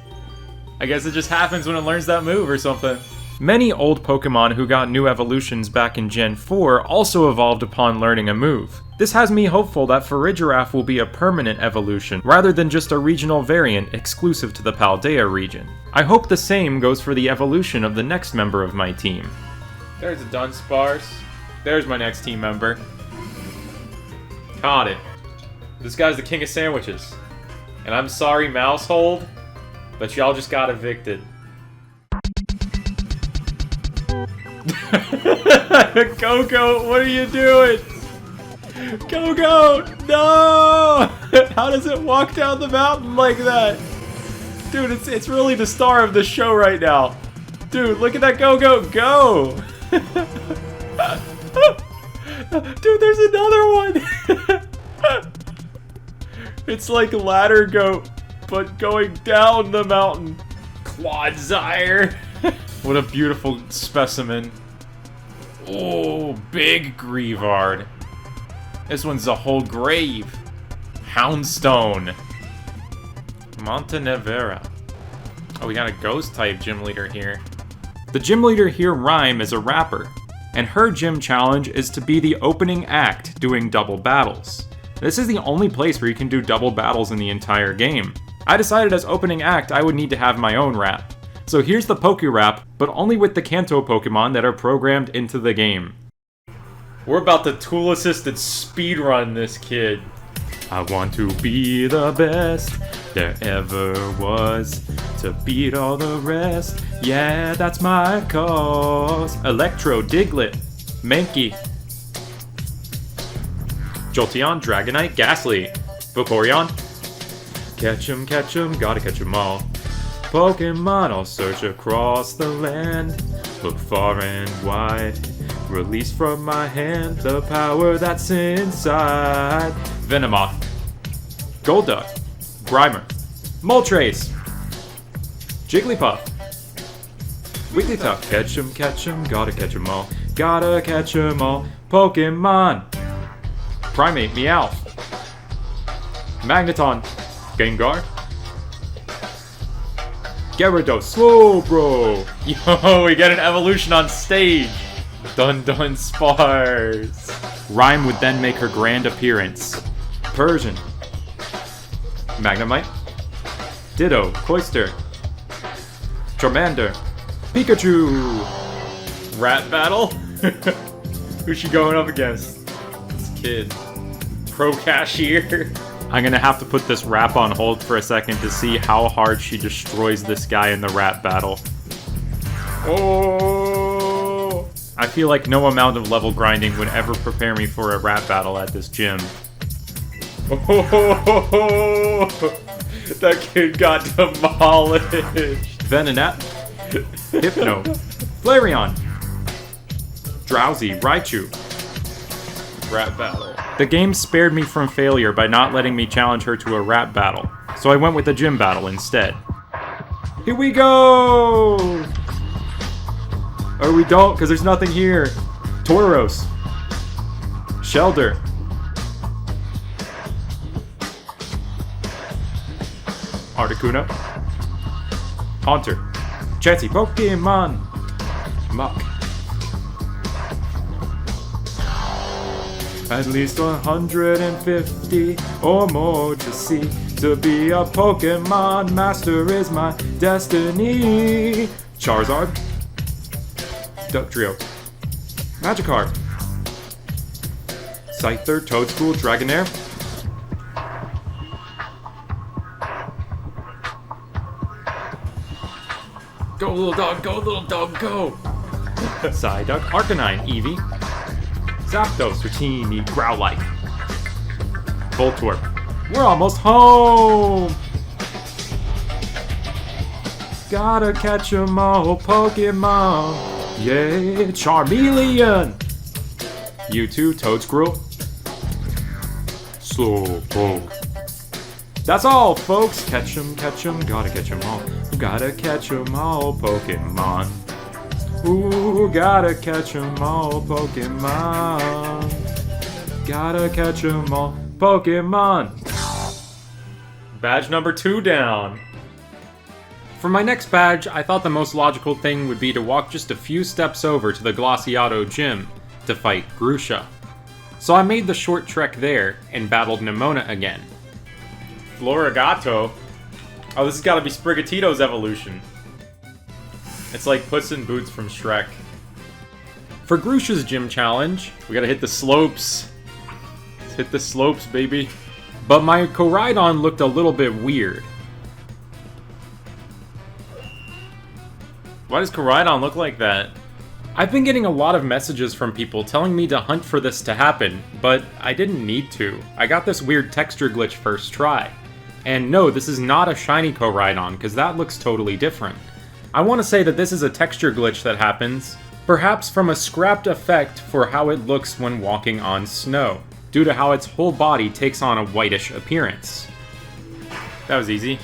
I guess it just happens when it learns that move or something. Many old Pokemon who got new evolutions back in Gen 4 also evolved upon learning a move. This has me hopeful that Farigiraf will be a permanent evolution, rather than just a regional variant exclusive to the Paldea region. I hope the same goes for the evolution of the next member of my team. There's a Dunsparce. There's my next team member. Caught it. This guy's the king of sandwiches. And I'm sorry, Mousehold, but y'all just got evicted. Go-Go, what are you doing? Go-Go, no! How does it walk down the mountain like that? Dude, it's really the star of the show right now. Dude, look at that Go-Go go! Dude, there's another one! It's like Ladder Goat, but going down the mountain. Clodsire! What a beautiful specimen. Oh, big Greavard. This one's a whole grave. Houndstone. Montenevera. Oh, we got a ghost-type gym leader here. The gym leader here, Rhyme, is a rapper, and her gym challenge is to be the opening act doing double battles. This is the only place where you can do double battles in the entire game. I decided as opening act I would need to have my own rap. So here's the Pokerap, but only with the Kanto Pokemon that are programmed into the game. We're about to tool-assisted speedrun this kid. I want to be the best there ever was, to beat all the rest. Yeah, that's my cause. Electro, Diglett, Mankey, Jolteon, Dragonite, Ghastly, Vaporeon. Catch 'em, gotta catch 'em all. Pokemon, I'll search across the land, look far and wide. Release from my hand the power that's inside. Venomoth, Golduck, Grimer, Moltres, Jigglypuff, Wigglytuff. Catch 'em, gotta catch 'em all. Gotta catch 'em all. Pokemon, Primate, Meowth, Magneton, Gengar, Gyarados, Slowbro. Yo, we get an evolution on stage. Dunsparce. Rhyme would then make her grand appearance. Persian, Magnemite, Ditto, Cloyster, Charmander, Pikachu. Rat battle? Who's she going up against? This kid. Pro Cashier. I'm gonna have to put this rap on hold for a second to see how hard she destroys this guy in the rap battle. Oh! I feel like no amount of level grinding would ever prepare me for a rap battle at this gym. Oh! That kid got demolished. Venonat, Hypno, Flareon, Drowsy, Raichu. Rap battle. The game spared me from failure by not letting me challenge her to a rap battle, so I went with a gym battle instead. Here we go! Or we don't, because there's nothing here. Tauros. Shelder. Articuno. Haunter. Chansey. Pokemon. Muck. At least 150 or more to see. To be a Pokemon master is my destiny. Charizard. Dugtrio. Magikarp. Scyther, Toedscool, Dragonair. Go, little dog, go, little dog, go! Psyduck, Arcanine, Eevee. Zapdos, Dratini, Growlithe. Voltorb. We're almost home! Gotta catch 'em all, Pokemon. Yeah, Charmeleon. Mewtwo, Toedscool. Slowpoke. That's all, folks. Catch 'em, gotta catch 'em all. Gotta catch 'em all, Pokemon. Ooh, gotta catch 'em all, Pokemon. Gotta catch 'em all, Pokemon. Badge number 2 down. For my next badge, I thought the most logical thing would be to walk just a few steps over to the Glossiado gym to fight Grusha. So I made the short trek there and battled Nemona again. Florigato? Oh, this has got to be Sprigatito's evolution. It's like Puss in Boots from Shrek. For Grusha's gym challenge, we gotta hit the slopes. Let's hit the slopes, baby. But my Koraidon looked a little bit weird. Why does Koraidon look like that? I've been getting a lot of messages from people telling me to hunt for this to happen, but I didn't need to. I got this weird texture glitch first try. And no, this is not a shiny Koraidon, because that looks totally different. I want to say that this is a texture glitch that happens, perhaps from a scrapped effect for how it looks when walking on snow, due to how its whole body takes on a whitish appearance. That was easy.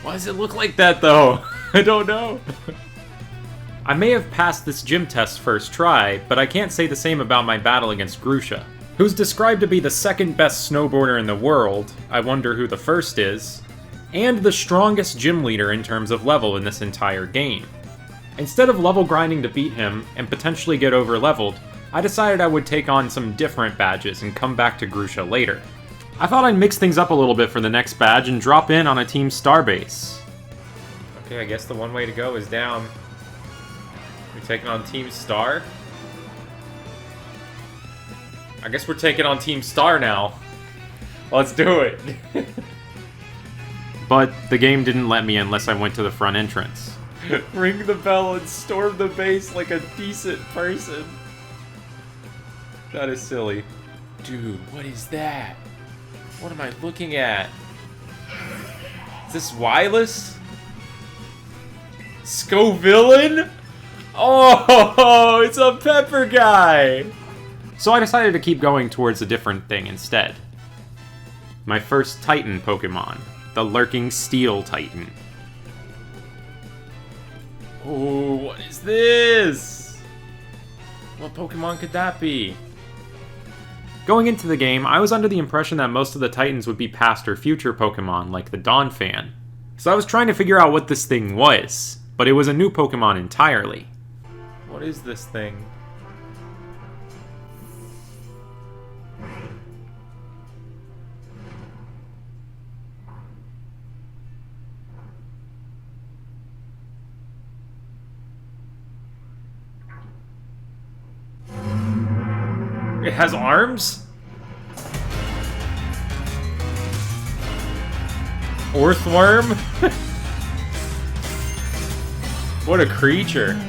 Why does it look like that, though? I don't know. I may have passed this gym test first try, but I can't say the same about my battle against Grusha, who's described to be the second best snowboarder in the world, I wonder who the first is, and the strongest gym leader in terms of level in this entire game. Instead of level grinding to beat him and potentially get over leveled, I decided I would take on some different badges and come back to Grusha later. I thought I'd mix things up a little bit for the next badge and drop in on a Team Starbase. Okay, I guess the one way to go is down. We're taking on Team Star? I guess we're taking on Team Star now. Let's do it. But the game didn't let me unless I went to the front entrance. Ring the bell and storm the base like a decent person. That is silly. Dude, what is that? What am I looking at? Is this Wireless? Scovillain? Oh, it's a pepper guy! So I decided to keep going towards a different thing instead. My first Titan Pokemon, the Lurking Steel Titan. Oh, what is this? What Pokemon could that be? Going into the game, I was under the impression that most of the Titans would be past or future Pokemon, like the Donphan. So I was trying to figure out what this thing was, but it was a new Pokemon entirely. What is this thing? It has arms? Orthworm? What a creature.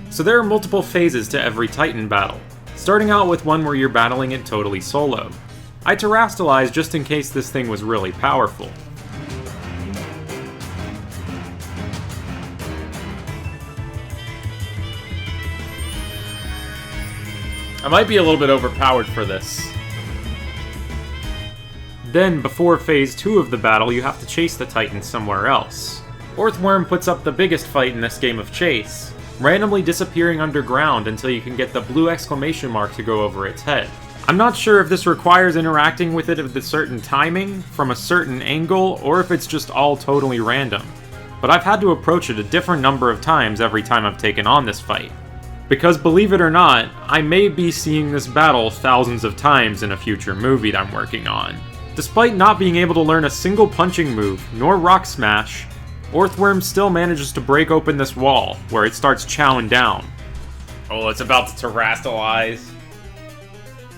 So there are multiple phases to every Titan battle, starting out with one where you're battling it totally solo. I terastallized just in case this thing was really powerful. I might be a little bit overpowered for this. Then, before phase 2 of the battle, you have to chase the Titan somewhere else. Orthworm puts up the biggest fight in this game of chase, randomly disappearing underground until you can get the blue exclamation mark to go over its head. I'm not sure if this requires interacting with it with a certain timing, from a certain angle, or if it's just all totally random. But I've had to approach it a different number of times every time I've taken on this fight. Because believe it or not, I may be seeing this battle thousands of times in a future movie that I'm working on. Despite not being able to learn a single punching move, nor rock smash, Orthworm still manages to break open this wall, where it starts chowing down. Oh, it's about to terrastalize.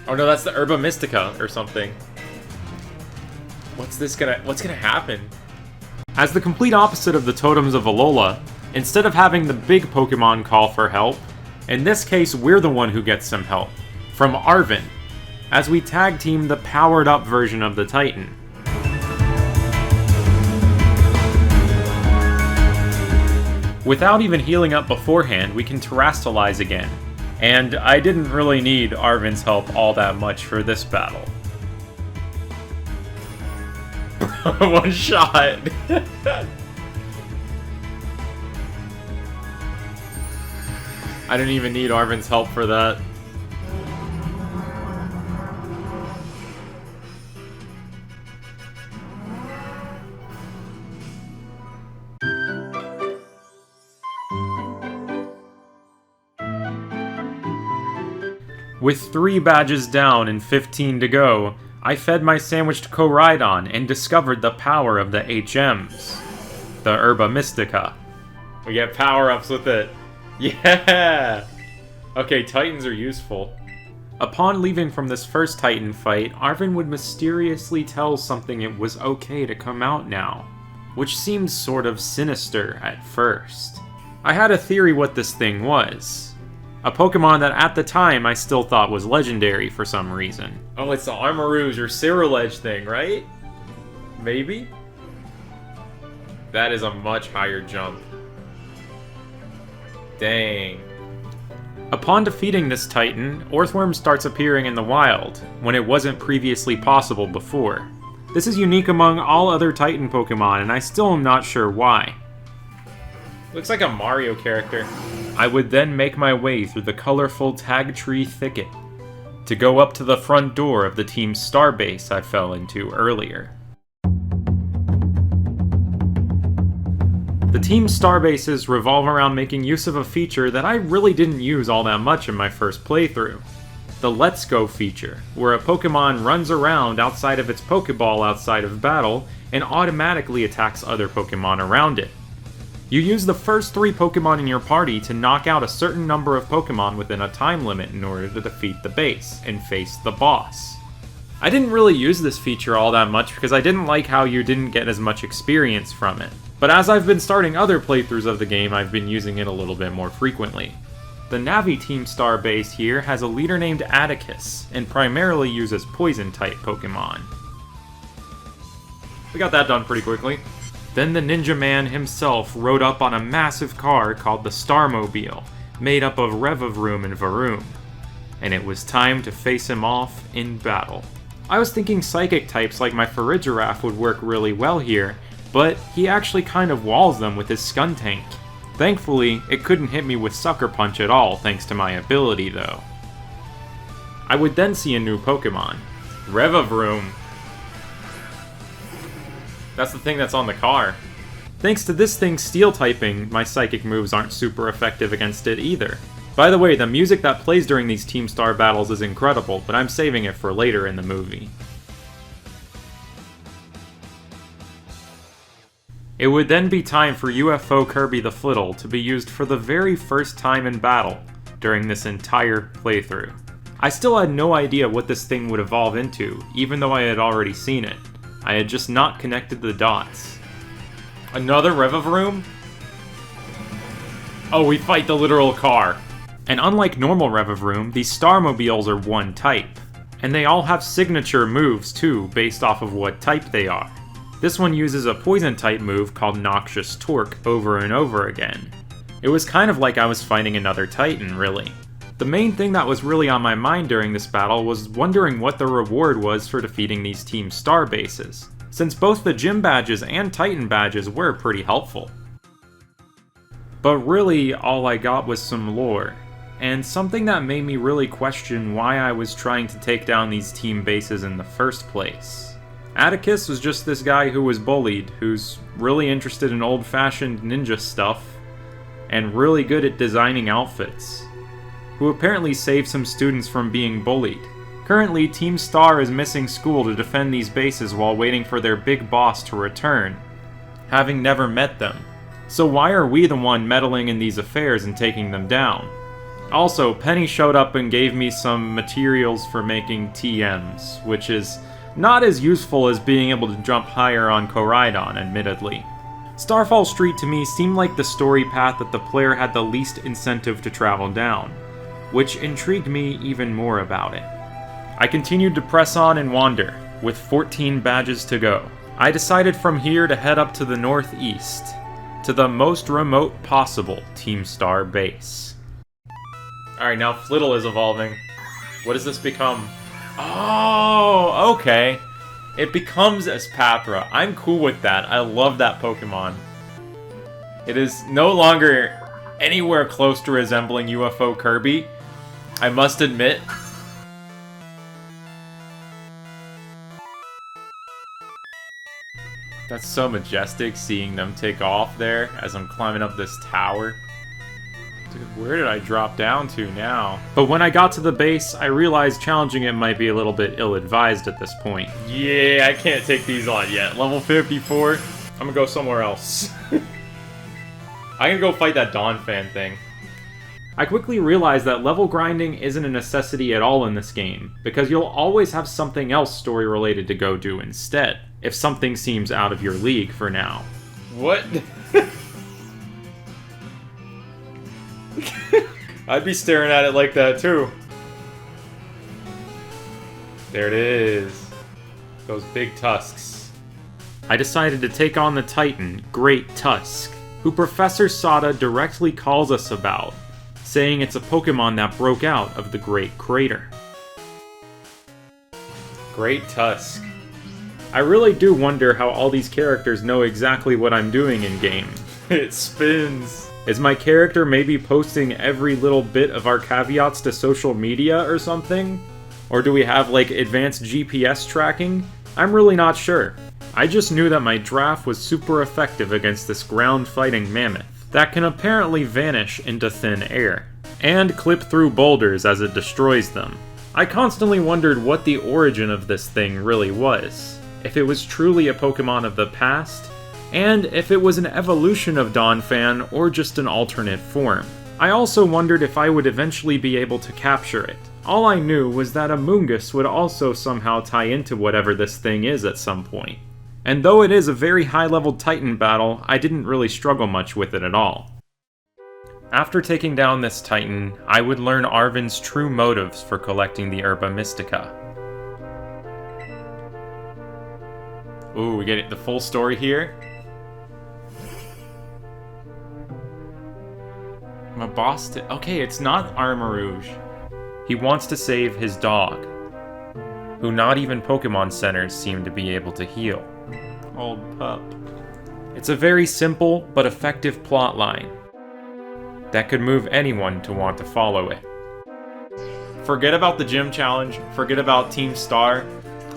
Oh no, that's the Herba Mystica or something. What's gonna happen? As the complete opposite of the Totems of Alola, instead of having the big Pokemon call for help, in this case we're the one who gets some help. From Arven, as we tag team the powered up version of the Titan. Without even healing up beforehand, we can terrastalize again. And I didn't really need Arven's help all that much for this battle. One shot! I didn't even need Arven's help for that. With 3 badges down and 15 to go, I fed my sandwich to Koraidon and discovered the power of the HMs. The Herba Mystica. We get power-ups with it. Yeah! Okay, Titans are useful. Upon leaving from this first Titan fight, Arven would mysteriously tell something it was okay to come out now, which seemed sort of sinister at first. I had a theory what this thing was. A Pokemon that at the time I still thought was legendary for some reason. Oh, it's the Armarouge or Cyrilege thing, right? Maybe? That is a much higher jump. Dang. Upon defeating this Titan, Orthworm starts appearing in the wild, when it wasn't previously possible before. This is unique among all other Titan Pokemon, and I still am not sure why. Looks like a Mario character. I would then make my way through the colorful tag tree thicket to go up to the front door of the Team Starbase I fell into earlier. The Team Starbases revolve around making use of a feature that I really didn't use all that much in my first playthrough. The Let's Go feature, where a Pokemon runs around outside of its Pokeball outside of battle and automatically attacks other Pokemon around it. You use the first 3 Pokemon in your party to knock out a certain number of Pokemon within a time limit in order to defeat the base and face the boss. I didn't really use this feature all that much because I didn't like how you didn't get as much experience from it. But as I've been starting other playthroughs of the game, I've been using it a little bit more frequently. The Navi Team Star base here has a leader named Atticus, and primarily uses Poison-type Pokemon. We got that done pretty quickly. Then the Ninja Man himself rode up on a massive car called the Starmobile, made up of Revavroom and Varoom. And it was time to face him off in battle. I was thinking Psychic types like my Farigiraf would work really well here, but he actually kind of walls them with his Skuntank. Thankfully, it couldn't hit me with Sucker Punch at all thanks to my ability though. I would then see a new Pokemon. Revavroom. That's the thing that's on the car. Thanks to this thing's steel typing, my psychic moves aren't super effective against it either. By the way, the music that plays during these Team Star battles is incredible, but I'm saving it for later in the movie. It would then be time for UFO Kirby the Flittle to be used for the very first time in battle during this entire playthrough. I still had no idea what this thing would evolve into, even though I had already seen it. I had just not connected the dots. Another Revavroom? Oh, we fight the literal car. And unlike normal Revavroom, these Starmobiles are one type. And they all have signature moves too, based off of what type they are. This one uses a poison type move called Noxious Torque over and over again. It was kind of like I was fighting another Titan, really. The main thing that was really on my mind during this battle was wondering what the reward was for defeating these Team Star bases, since both the gym badges and Titan badges were pretty helpful. But really, all I got was some lore, and something that made me really question why I was trying to take down these team bases in the first place. Atticus was just this guy who was bullied, who's really interested in old-fashioned ninja stuff, and really good at designing outfits, who apparently saved some students from being bullied. Currently, Team Star is missing school to defend these bases while waiting for their big boss to return, having never met them. So why are we the one meddling in these affairs and taking them down? Also, Penny showed up and gave me some materials for making TMs, which is not as useful as being able to jump higher on Koraidon, admittedly. Starfall Street to me seemed like the story path that the player had the least incentive to travel down, which intrigued me even more about it. I continued to press on and wander, with 14 badges to go. I decided from here to head up to the northeast, to the most remote possible Team Star base. Alright, now Flittle is evolving. What does this become? Oh, okay. It becomes Espatra. I'm cool with that. I love that Pokemon. It is no longer anywhere close to resembling UFO Kirby, I must admit. That's so majestic seeing them take off there as I'm climbing up this tower. Dude, where did I drop down to now? But when I got to the base, I realized challenging it might be a little bit ill-advised at this point. Yeah, I can't take these on yet. Level 54? I'm gonna go somewhere else. I'm gonna go fight that Donphan thing. I quickly realized that level grinding isn't a necessity at all in this game, because you'll always have something else story-related to go do instead, if something seems out of your league for now. What? I'd be staring at it like that too. There it is. Those big tusks. I decided to take on the Titan, Great Tusk, who Professor Sada directly calls us about, saying it's a Pokemon that broke out of the Great Crater. Great Tusk. I really do wonder how all these characters know exactly what I'm doing in-game. It spins. Is my character maybe posting every little bit of our caveats to social media or something? Or do we have, like, advanced GPS tracking? I'm really not sure. I just knew that my draft was super effective against this ground-fighting mammoth that can apparently vanish into thin air, and clip through boulders as it destroys them. I constantly wondered what the origin of this thing really was, if it was truly a Pokemon of the past, and if it was an evolution of Donphan or just an alternate form. I also wondered if I would eventually be able to capture it. All I knew was that Amoonguss would also somehow tie into whatever this thing is at some point. And though it is a very high-level Titan battle, I didn't really struggle much with it at all. After taking down this Titan, I would learn Arven's true motives for collecting the Herba Mystica. Ooh, we get the full story here. My boss okay, it's not Armarouge. He wants to save his dog, who not even Pokemon centers seem to be able to heal. Old pup. It's a very simple but effective plotline that could move anyone to want to follow it. Forget about the gym challenge, forget about Team Star.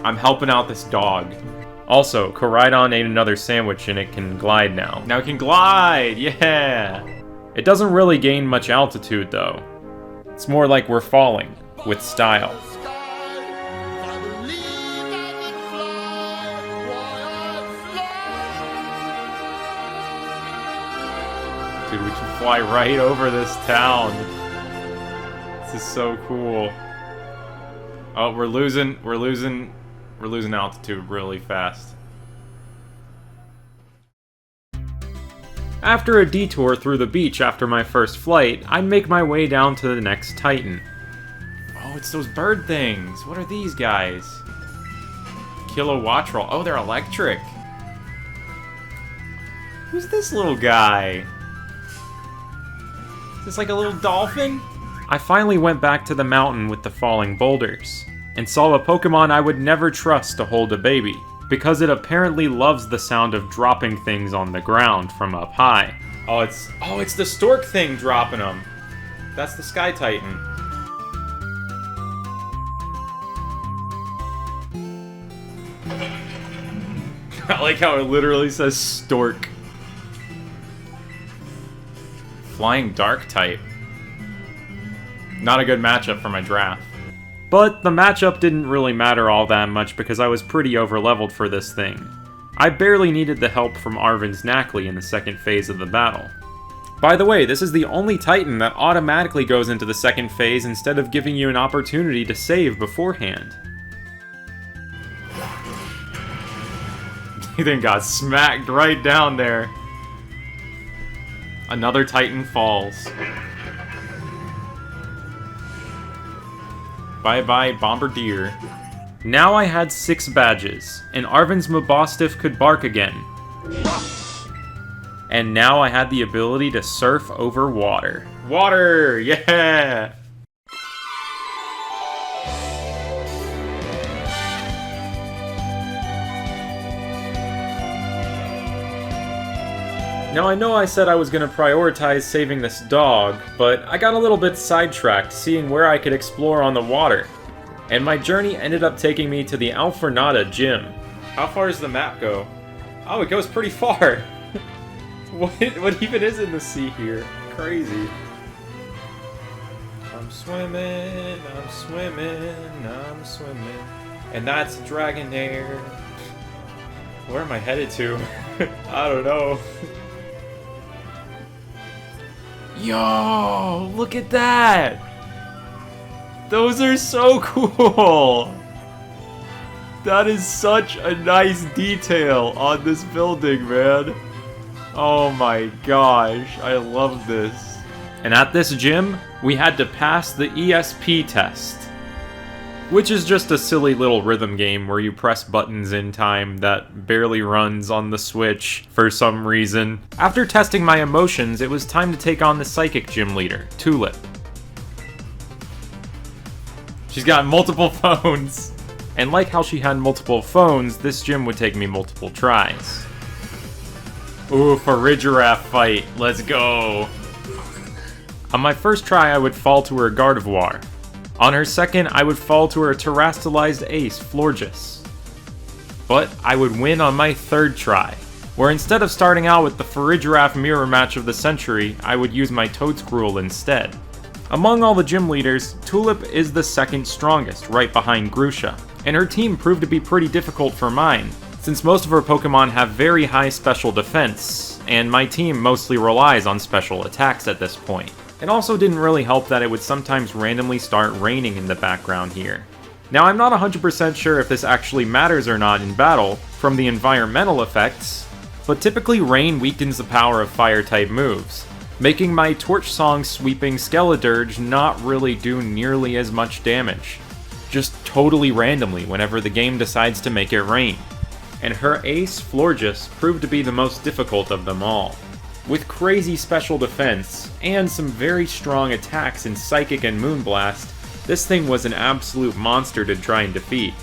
I'm helping out this dog. Also, Koraidon ate another sandwich and it can glide now. Now it can glide! Yeah! It doesn't really gain much altitude though. It's more like we're falling, with style. Dude, we should fly right over this town. This is so cool. Oh, we're losing altitude really fast. After a detour through the beach after my first flight, I make my way down to the next Titan. Oh, it's those bird things. What are these guys? Kilowattrel. Oh, they're electric. Who's this little guy? Is this like a little dolphin? I finally went back to the mountain with the falling boulders, and saw a Pokemon I would never trust to hold a baby, because it apparently loves the sound of dropping things on the ground from up high. Oh, it's the stork thing dropping them. That's the Sky Titan. I like how it literally says stork. Flying Dark type. Not a good matchup for my draft. But the matchup didn't really matter all that much because I was pretty overleveled for this thing. I barely needed the help from Arven's Knackley in the second phase of the battle. By the way, this is the only Titan that automatically goes into the second phase instead of giving you an opportunity to save beforehand. He then got smacked right down there. Another Titan falls. Bye-bye, Bombardier. Now I had 6 badges, and Arven's Mabostiff could bark again. And now I had the ability to surf over water. Water! Yeah! Now I know I said I was going to prioritize saving this dog, but I got a little bit sidetracked seeing where I could explore on the water. And my journey ended up taking me to the Alfornada gym. How far does the map go? Oh, it goes pretty far! What even is in the sea here? Crazy. I'm swimming. And that's Dragonair. Where am I headed to? I don't know. Yo, look at that! Those are so cool! That is such a nice detail on this building, man. Oh my gosh, I love this. And at this gym, we had to pass the ESP test, which is just a silly little rhythm game where you press buttons in time that barely runs on the Switch for some reason. After testing my emotions, it was time to take on the Psychic Gym Leader, Tulip. She's got multiple phones. And like how she had multiple phones, this gym would take me multiple tries. Ooh, Farigiraf fight, let's go! On my first try, I would fall to her Gardevoir. On her second, I would fall to her terastallized ace, Florges. But I would win on my third try, where instead of starting out with the Farigiraf mirror match of the century, I would use my Toedscruel instead. Among all the gym leaders, Tulip is the second strongest, right behind Grusha, and her team proved to be pretty difficult for mine, since most of her Pokemon have very high special defense, and my team mostly relies on special attacks at this point. It also didn't really help that it would sometimes randomly start raining in the background here. Now I'm not 100% sure if this actually matters or not in battle from the environmental effects, but typically rain weakens the power of fire-type moves, making my Torch Song sweeping Skeledirge not really do nearly as much damage, just totally randomly whenever the game decides to make it rain. And her ace, Florges, proved to be the most difficult of them all. With crazy special defense, and some very strong attacks in Psychic and Moonblast, this thing was an absolute monster to try and defeat.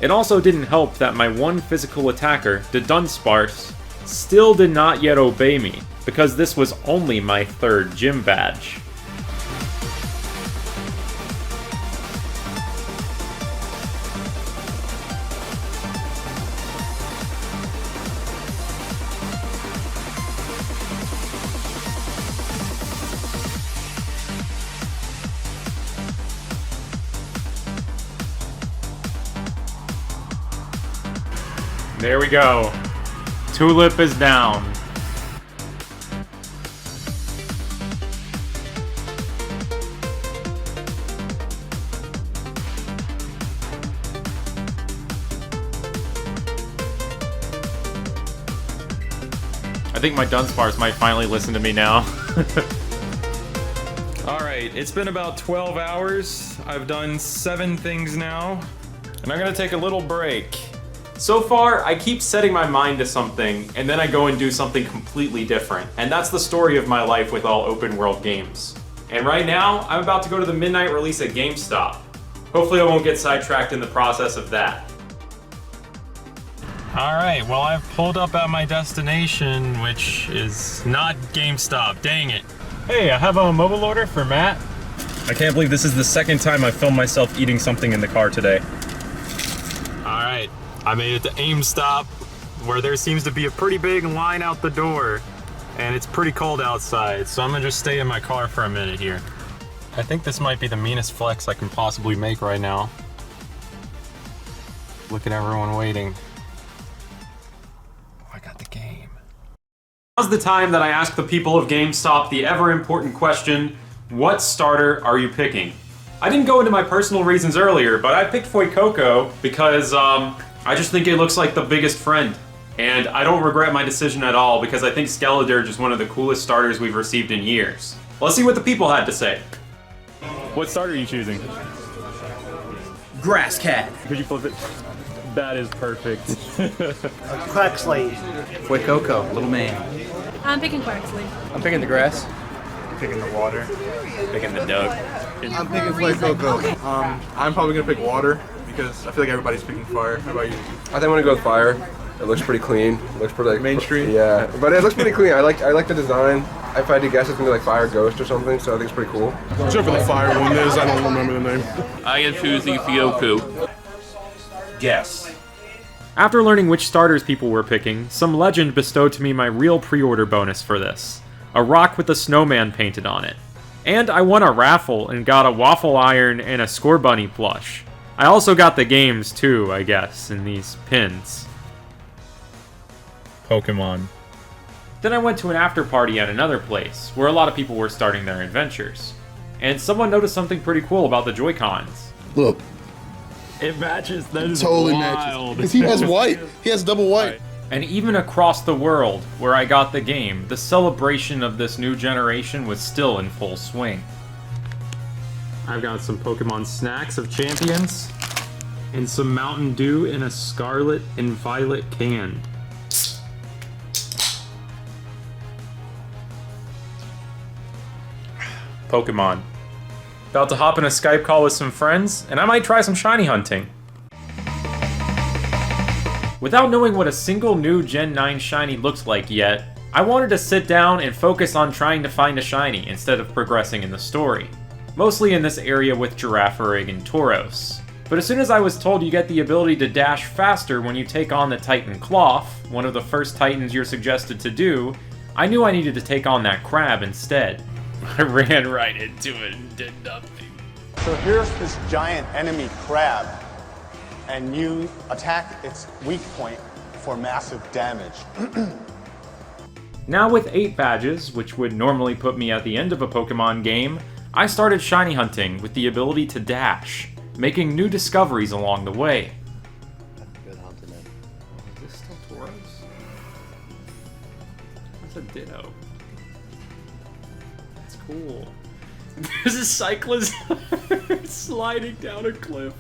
It also didn't help that my one physical attacker, the Dunsparce, still did not yet obey me, because this was only my third gym badge. There we go. Tulip is down. I think my Dunsparce might finally listen to me now. Alright, it's been about 12 hours. I've done 7 things now. And I'm gonna take a little break. So far, I keep setting my mind to something, and then I go and do something completely different. And that's the story of my life with all open world games. And right now, I'm about to go to the midnight release at GameStop. Hopefully I won't get sidetracked in the process of that. Alright, well I've pulled up at my destination, which is not GameStop, dang it. Hey, I have a mobile order for Matt. I can't believe this is the second time I filmed myself eating something in the car today. Alright, I made it to GameStop, where there seems to be a pretty big line out the door. And it's pretty cold outside, so I'm gonna just stay in my car for a minute here. I think this might be the meanest flex I can possibly make right now. Look at everyone waiting. Oh, I got the game. Now's the time that I ask the people of GameStop the ever important question, what starter are you picking? I didn't go into my personal reasons earlier, but I picked Fuecoco because I just think it looks like the biggest friend. And I don't regret my decision at all because I think Skeledirge is one of the coolest starters we've received in years. Let's see what the people had to say. What starter are you choosing? Grass Cat. Could you flip it? That is perfect. Quaxley. Fuecoco, little man. I'm picking Quaxley. I'm picking the grass. Picking the water. Picking the Doug. I'm picking Fuecoco. I'm probably gonna pick water because I feel like everybody's picking fire. How about you? I think I'm gonna go with fire. It looks pretty clean. It looks pretty like Mainstream? Yeah, but it looks pretty clean. I like the design. If I had to guess, it's gonna be like Fire Ghost or something. So I think it's pretty cool. Whichever the fire one is, I don't remember the name. I am choosing Fuecoco. Guess. After learning which starters people were picking, some legend bestowed to me my real pre-order bonus for this. A rock with a snowman painted on it. And I won a raffle and got a waffle iron and a Score Bunny plush. I also got the games too, I guess, in these pins. Pokemon. Then I went to an after party at another place, where a lot of people were starting their adventures. And someone noticed something pretty cool about the Joy-Cons. Look, It matches, that is totally wild. matches. Because he has white. He has double white. And even across the world, where I got the game, the celebration of this new generation was still in full swing. I've got some Pokemon Snacks of Champions, and some Mountain Dew in a Scarlet and Violet can. Pokemon. About to hop in a Skype call with some friends, and I might try some shiny hunting. Without knowing what a single new Gen 9 shiny looks like yet, I wanted to sit down and focus on trying to find a shiny instead of progressing in the story. Mostly in this area with Girafarig and Tauros. But as soon as I was told you get the ability to dash faster when you take on the Titan Cloth, one of the first Titans you're suggested to do, I knew I needed to take on that crab instead. I ran right into it and did nothing. So here's this giant enemy crab, and you attack its weak point for massive damage. Now with 8 badges, which would normally put me at the end of a Pokemon game, I started shiny hunting with the ability to dash, making new discoveries along the way. Good hunting it. Is this still Tauros? That's a Ditto. That's cool. There's a cyclist sliding down a cliff.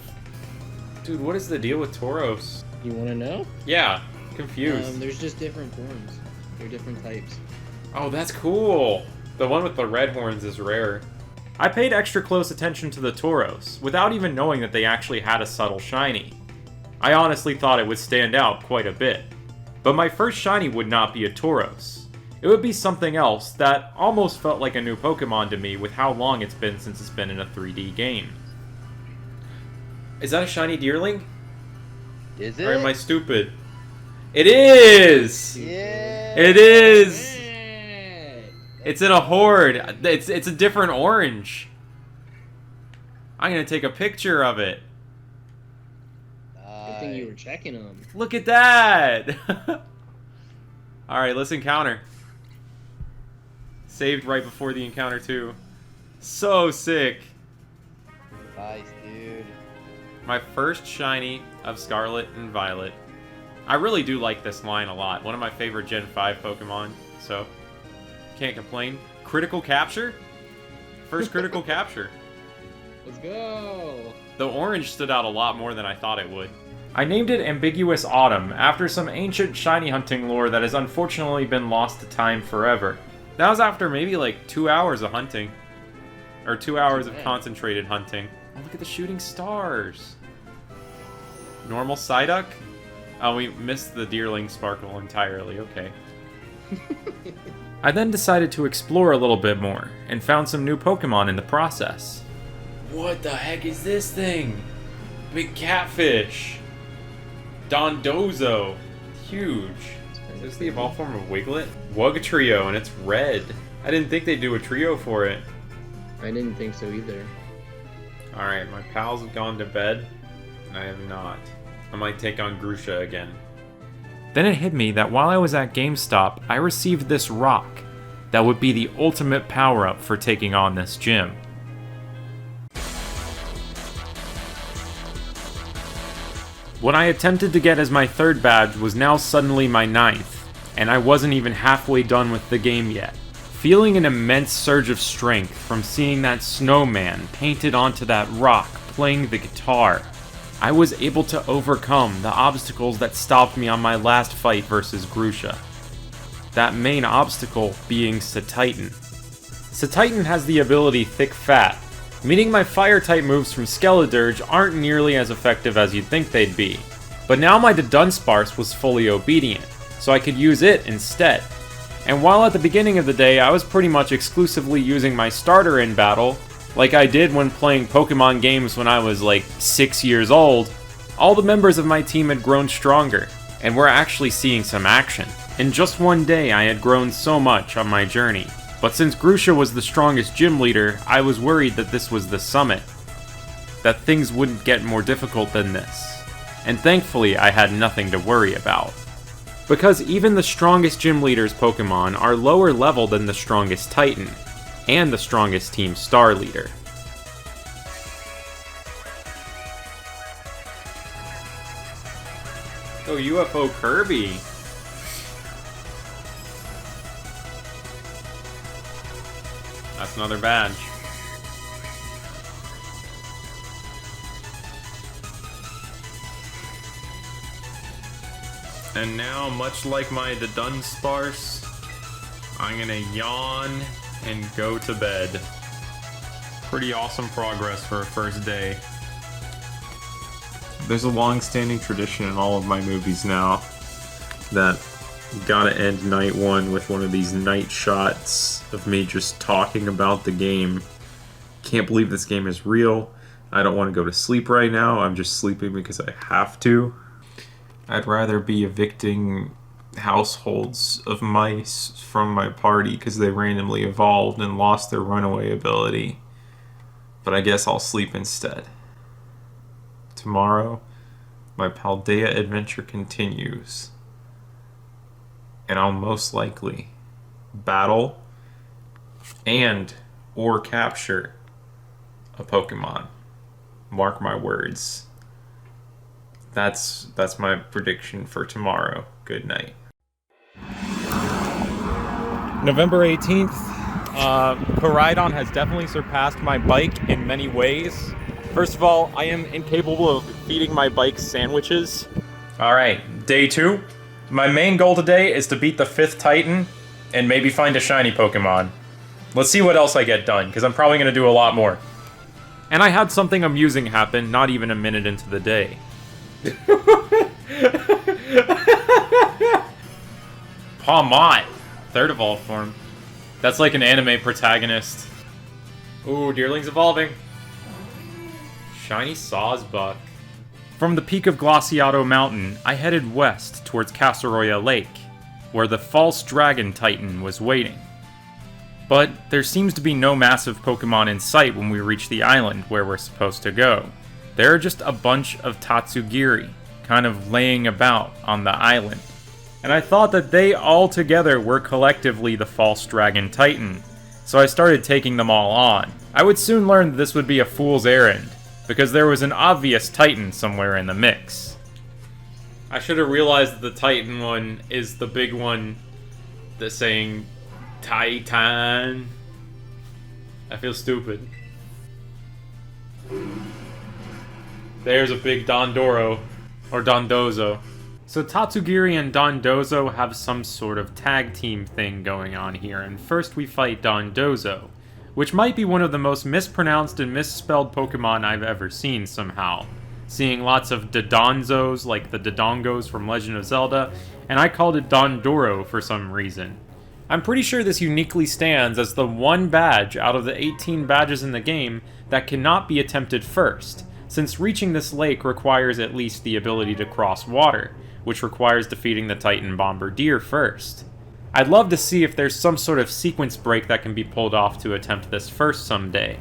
Dude, what is the deal with Tauros? You want to know? Yeah, confused. There's just different forms. They're different types. Oh, that's cool. The one with the red horns is rare. I paid extra close attention to the Tauros, without even knowing that they actually had a subtle shiny. I honestly thought it would stand out quite a bit. But my first shiny would not be a Tauros. It would be something else that almost felt like a new Pokemon to me with how long it's been since it's been in a 3D game. Is that a shiny Deerling? Is it? Or am I stupid? It is! Yeah. It is! It's in a horde. It's a different orange. I'm gonna take a picture of it. Good thing you were checking them. Look at that! Alright, let's encounter. Saved right before the encounter too. So sick. Nice, dude. My first shiny of Scarlet and Violet. I really do like this line a lot. One of my favorite Gen 5 Pokemon, so can't complain. Critical capture? First critical capture. Let's go! The orange stood out a lot more than I thought it would. I named it Ambiguous Autumn, after some ancient shiny hunting lore that has unfortunately been lost to time forever. That was after maybe like 2 hours of hunting. or 2 hours of concentrated hunting. Oh, look at the shooting stars. Normal Psyduck? Oh, we missed the Deerling Sparkle entirely, okay. I then decided to explore a little bit more, and found some new Pokemon in the process. What the heck is this thing? Big catfish! Dondozo! Huge. Is this the evolved form of Wiglet? Wugatrio, and it's red. I didn't think they'd do a trio for it. I didn't think so either. Alright, my pals have gone to bed. I have not. I might take on Grusha again. Then it hit me that while I was at GameStop, I received this rock that would be the ultimate power-up for taking on this gym. What I attempted to get as my 3rd badge was now suddenly my 9th, and I wasn't even halfway done with the game yet. Feeling an immense surge of strength from seeing that snowman painted onto that rock playing the guitar, I was able to overcome the obstacles that stopped me on my last fight versus Grusha. That main obstacle being Satitan. Satitan has the ability Thick Fat, meaning my fire-type moves from Skeledirge aren't nearly as effective as you'd think they'd be. But now my Dunsparce was fully obedient, so I could use it instead. And while at the beginning of the day I was pretty much exclusively using my starter in battle, like I did when playing Pokemon games when I was like 6 years old, all the members of my team had grown stronger, and we're actually seeing some action. In just one day I had grown so much on my journey. But since Grusha was the strongest gym leader, I was worried that this was the summit, that things wouldn't get more difficult than this. And thankfully I had nothing to worry about. Because even the strongest gym leader's Pokemon are lower level than the strongest Titan, and the strongest Team Star leader. Oh, UFO Kirby! That's another badge. And now, much like my Dunsparce, I'm gonna yawn and go to bed. Pretty awesome progress for a first day. There's a long-standing tradition in all of my movies now that gotta end night one with one of these night shots of me just talking about the game. Can't believe this game is real. I don't want to go to sleep right now. I'm just sleeping because I have to. I'd rather be evicting households of mice from my party because they randomly evolved and lost their runaway ability. But I guess I'll sleep instead. Tomorrow, my Paldea adventure continues. And I'll most likely battle and or capture a Pokemon. Mark my words. That's my prediction for tomorrow. Good night. November 18th. Koraidon has definitely surpassed my bike in many ways. First of all, I am incapable of feeding my bike sandwiches. Alright, day 2. My main goal today is to beat the 5th Titan and maybe find a shiny Pokemon. Let's see what else I get done, because I'm probably going to do a lot more. And I had something amusing happen not even a minute into the day. Pawmot! 3rd evolved form. That's like an anime protagonist. Ooh, Deerling's evolving. Shiny Sawsbuck. From the peak of Glaciato Mountain, I headed west towards Casaroya Lake, where the false dragon Titan was waiting. But there seems to be no massive Pokemon in sight when we reach the island where we're supposed to go. There are just a bunch of Tatsugiri, kind of laying about on the island. And I thought that they all together were collectively the false dragon Titan, so I started taking them all on. I would soon learn that this would be a fool's errand, because there was an obvious Titan somewhere in the mix. I should have realized that the Titan one is the big one that's saying Titan. I feel stupid. There's a big Dondoro, or Dondozo. So Tatsugiri and Dondozo have some sort of tag team thing going on here, and first we fight Dondozo, which might be one of the most mispronounced and misspelled Pokemon I've ever seen somehow. Seeing lots of Dodonzos like the Dodongos from Legend of Zelda, and I called it Dondoro for some reason. I'm pretty sure this uniquely stands as the one badge out of the 18 badges in the game that cannot be attempted first, since reaching this lake requires at least the ability to cross water, which requires defeating the Titan Bombardier first. I'd love to see if there's some sort of sequence break that can be pulled off to attempt this first someday.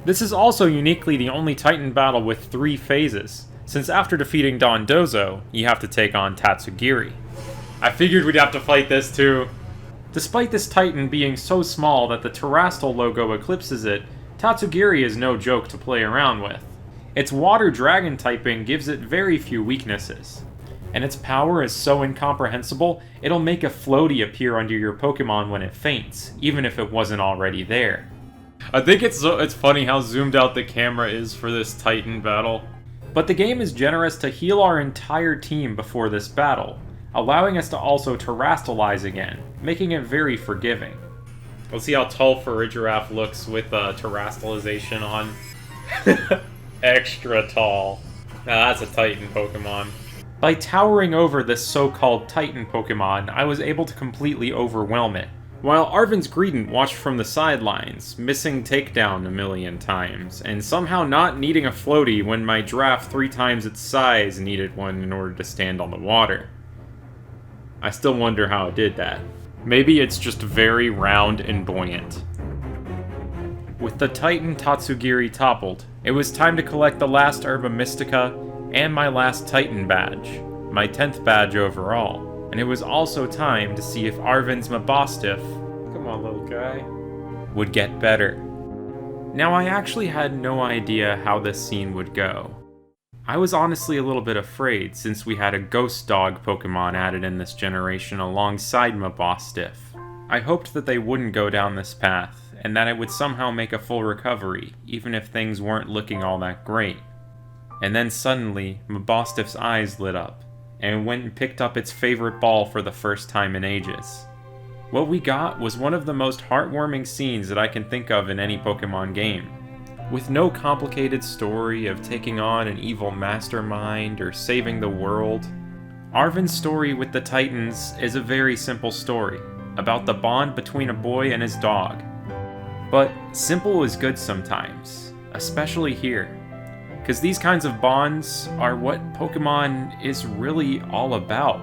This is also uniquely the only Titan battle with 3 phases, since after defeating Dondozo, you have to take on Tatsugiri. I figured we'd have to fight this too. Despite this Titan being so small that the Terastal logo eclipses it, Tatsugiri is no joke to play around with. Its water dragon typing gives it very few weaknesses, and its power is so incomprehensible, it'll make a floaty appear under your Pokemon when it faints, even if it wasn't already there. I think it's funny how zoomed out the camera is for this Titan battle. But the game is generous to heal our entire team before this battle, allowing us to also terrastalize again, making it very forgiving. Let's see how tall Farigiraf looks with terrastalization on. Extra tall. Now that's a Titan Pokemon. By towering over this so-called Titan Pokemon, I was able to completely overwhelm it, while Arven's Greedent watched from the sidelines, missing takedown a million times, and somehow not needing a floaty when my giraffe 3 times its size needed one in order to stand on the water. I still wonder how it did that. Maybe it's just very round and buoyant. With the Titan Tatsugiri toppled, it was time to collect the last Herba Mystica and my last Titan badge, my 10th badge overall. And it was also time to see if Arven's Mabostiff, come on little guy, would get better. Now I actually had no idea how this scene would go. I was honestly a little bit afraid since we had a Ghost Dog Pokemon added in this generation alongside Mabostiff. I hoped that they wouldn't go down this path, and that it would somehow make a full recovery, even if things weren't looking all that great. And then suddenly, Mabostiff's eyes lit up, and went and picked up its favorite ball for the first time in ages. What we got was one of the most heartwarming scenes that I can think of in any Pokemon game. With no complicated story of taking on an evil mastermind or saving the world, Arven's story with the Titans is a very simple story, about the bond between a boy and his dog. But simple is good sometimes, especially here. Because these kinds of bonds are what Pokemon is really all about.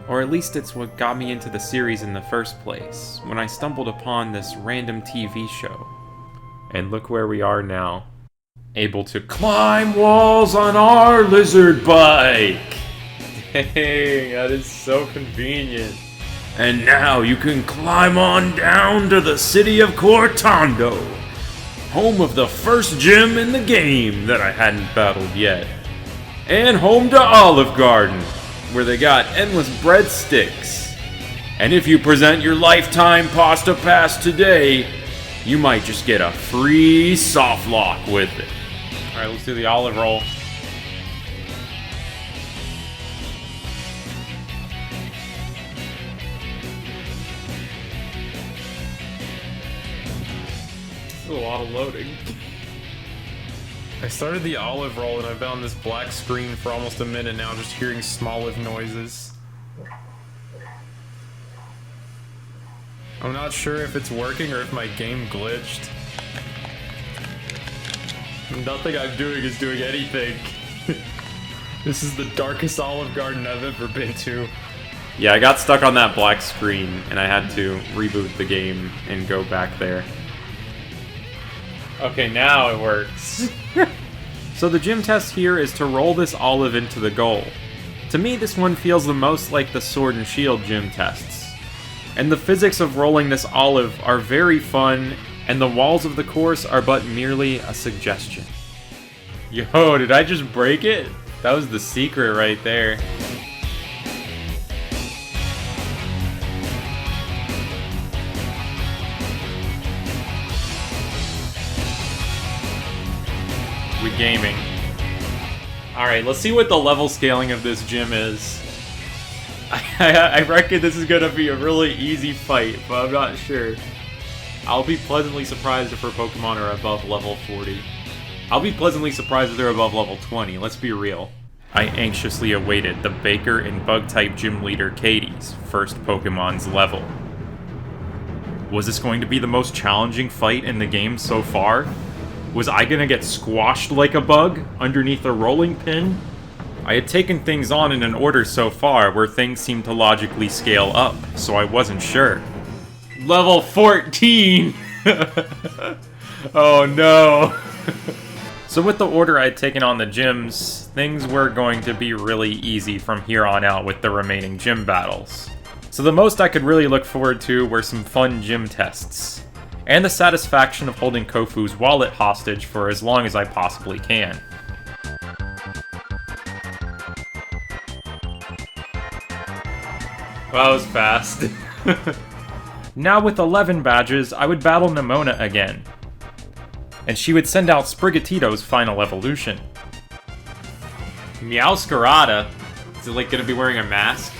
Or at least it's what got me into the series in the first place, when I stumbled upon this random TV show. And look where we are now. Able to climb walls on our lizard bike! Dang, that is so convenient. And now you can climb on down to the city of Cortando, home of the first gym in the game that I hadn't battled yet. And home to Olive Garden, where they got endless breadsticks. And if you present your lifetime pasta pass today, you might just get a free soft lock with it. Alright, let's do the olive roll. A lot of loading. I started the olive roll and I've been on this black screen for almost a minute now, just hearing Smoliv noises. I'm not sure if it's working or if my game glitched. Nothing I'm doing is doing anything. This is the darkest Olive Garden I've ever been to. Yeah, I got stuck on that black screen and I had to reboot the game and go back there. Okay, now it works. So the gym test here is to roll this olive into the goal. To me, this one feels the most like the Sword and Shield gym tests. And the physics of rolling this olive are very fun, and the walls of the course are but merely a suggestion. Yo, did I just break it? That was the secret right there. Gaming. Alright, let's see what the level scaling of this gym is. I reckon this is gonna be a really easy fight, but I'm not sure. I'll be pleasantly surprised if her Pokemon are above level 40. I'll be pleasantly surprised if they're above level 20, let's be real. I anxiously awaited the Baker and Bug-type gym leader Katie's first Pokemon's level. Was this going to be the most challenging fight in the game so far? Was I gonna get squashed like a bug underneath a rolling pin? I had taken things on in an order so far where things seemed to logically scale up, so I wasn't sure. Level 14! Oh no! So with the order I'd taken on the gyms, things were going to be really easy from here on out with the remaining gym battles. So the most I could really look forward to were some fun gym tests, and the satisfaction of holding Kofu's wallet hostage for as long as I possibly can. Well, that was fast. Now with 11 badges, I would battle Nemona again, and she would send out Sprigatito's final evolution. Meowscarada? Is it like gonna be wearing a mask?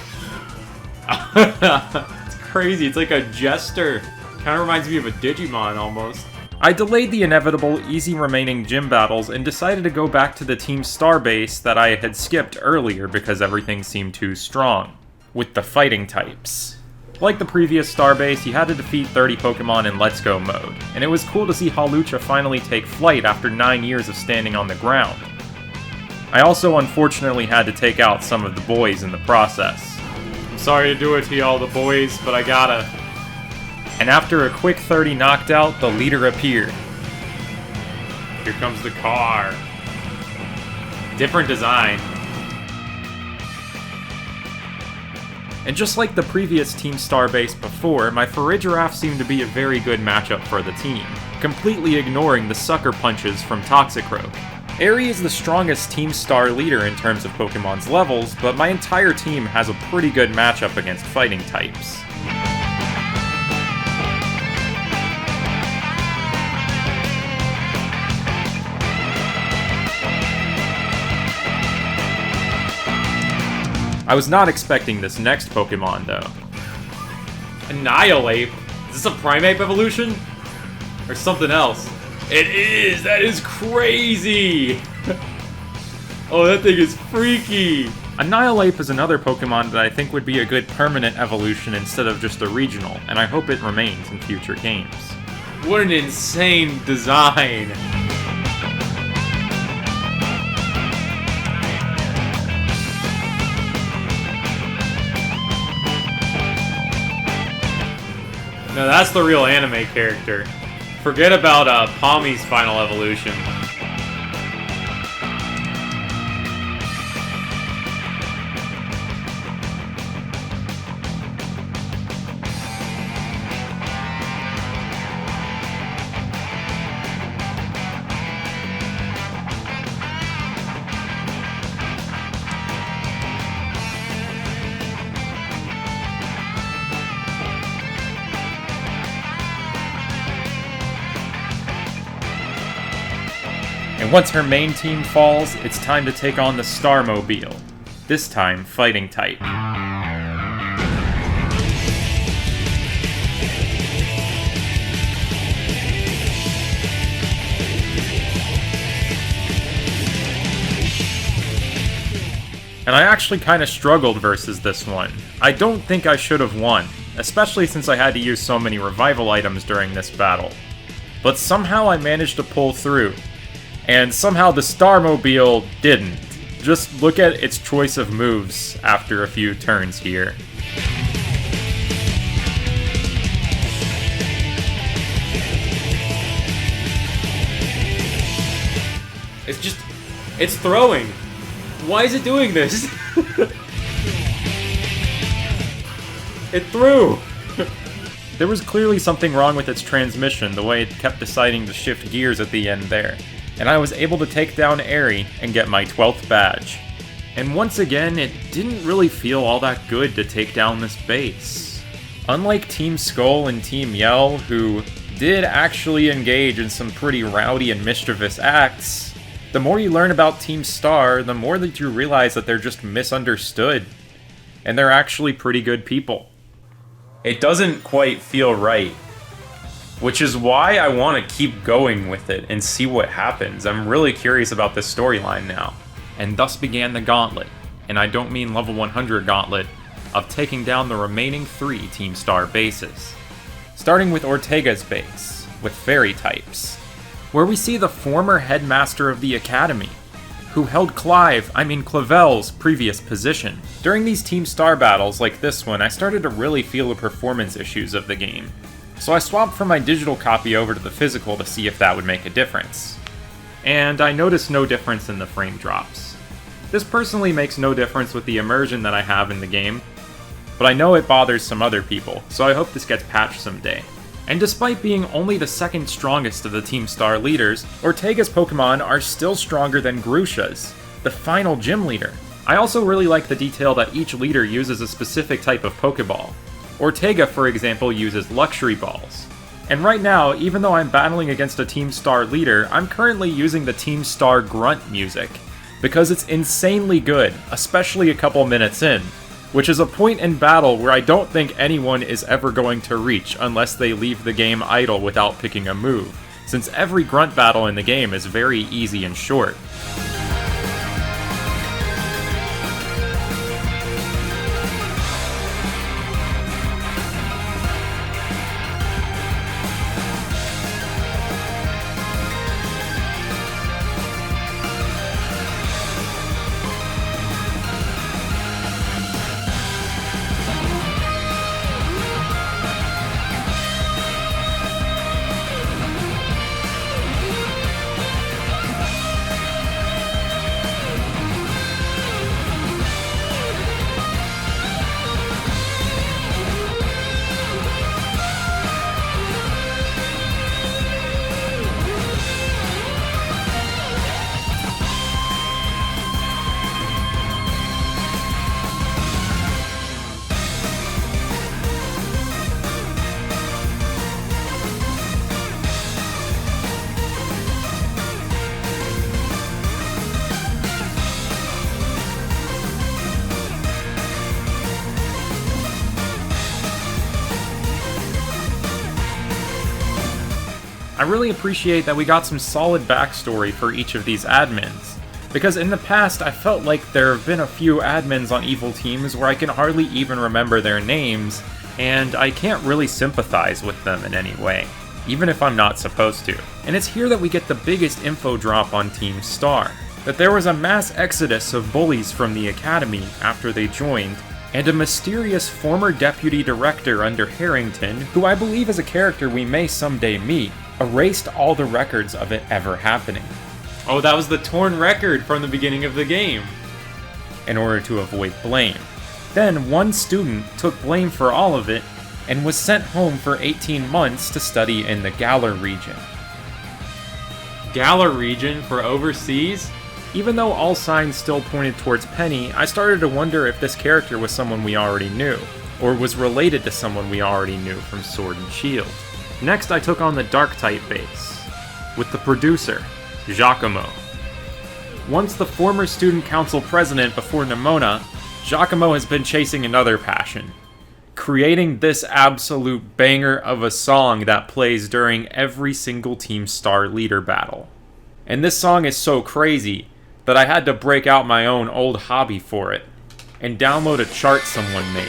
It's crazy, it's like a jester. Kinda reminds me of a Digimon almost. I delayed the inevitable easy remaining gym battles and decided to go back to the Team Star base that I had skipped earlier because everything seemed too strong, with the fighting types. Like the previous Starbase, you had to defeat 30 Pokemon in Let's Go mode, and it was cool to see Hawlucha finally take flight after 9 years of standing on the ground. I also unfortunately had to take out some of the boys in the process. I'm sorry to do it to y'all the boys, but I gotta. And after a quick 30 knocked out, the leader appeared. Here comes the car. Different design. And just like the previous Team Starbase before, my Farigiraf seemed to be a very good matchup for the team, completely ignoring the sucker punches from Toxicroak. Aerie is the strongest Team Star leader in terms of Pokemon's levels, but my entire team has a pretty good matchup against fighting types. I was not expecting this next Pokemon, though. Annihilate? Is this a Primeape evolution? Or something else? It is! That is crazy! Oh, that thing is freaky! Annihilate is another Pokemon that I think would be a good permanent evolution instead of just a regional, and I hope it remains in future games. What an insane design! Now that's the real anime character. Forget about Palmy's final evolution. And once her main team falls, it's time to take on the Starmobile. This time, fighting type. And I actually kinda struggled versus this one. I don't think I should have won, especially since I had to use so many revival items during this battle. But somehow I managed to pull through. And somehow the Starmobile didn't. Just look at its choice of moves after a few turns here. It's throwing. Why is it doing this? It threw! There was clearly something wrong with its transmission, the way it kept deciding to shift gears at the end there. And I was able to take down Aerie and get my 12th badge. And once again, it didn't really feel all that good to take down this base. Unlike Team Skull and Team Yell, who did actually engage in some pretty rowdy and mischievous acts, the more you learn about Team Star, the more that you realize that they're just misunderstood. And they're actually pretty good people. It doesn't quite feel right which is why I want to keep going with it and see what happens. I'm really curious about this storyline now. And thus began the gauntlet, and I don't mean level 100 gauntlet, of taking down the remaining 3 Team Star bases. Starting with Ortega's base, with fairy types, where we see the former headmaster of the academy, who held Clavel's previous position. During these Team Star battles like this one, I started to really feel the performance issues of the game. So I swapped from my digital copy over to the physical to see if that would make a difference. And I noticed no difference in the frame drops. This personally makes no difference with the immersion that I have in the game, but I know it bothers some other people, so I hope this gets patched someday. And despite being only the second strongest of the Team Star leaders, Ortega's Pokemon are still stronger than Grusha's, the final gym leader. I also really like the detail that each leader uses a specific type of Pokeball. Ortega, for example, uses Luxury Balls. And right now, even though I'm battling against a Team Star leader, I'm currently using the Team Star grunt music, because it's insanely good, especially a couple minutes in. Which is a point in battle where I don't think anyone is ever going to reach unless they leave the game idle without picking a move, since every grunt battle in the game is very easy and short. I really appreciate that we got some solid backstory for each of these admins, because in the past I felt like there have been a few admins on evil teams where I can hardly even remember their names, and I can't really sympathize with them in any way, even if I'm not supposed to. And it's here that we get the biggest info drop on Team Star, that there was a mass exodus of bullies from the academy after they joined, and a mysterious former deputy director under Harrington, who I believe is a character we may someday meet, erased all the records of it ever happening. Oh, that was the torn record from the beginning of the game, in order to avoid blame. Then one student took blame for all of it and was sent home for 18 months to study in the Galar region. Galar region for overseas? Even though all signs still pointed towards Penny, I started to wonder if this character was someone we already knew, or was related to someone we already knew from Sword and Shield. Next, I took on the Dark-type base, with the producer, Giacomo. Once the former student council president before Nemona, Giacomo has been chasing another passion, creating this absolute banger of a song that plays during every single Team Star leader battle. And this song is so crazy that I had to break out my own old hobby for it, and download a chart someone made,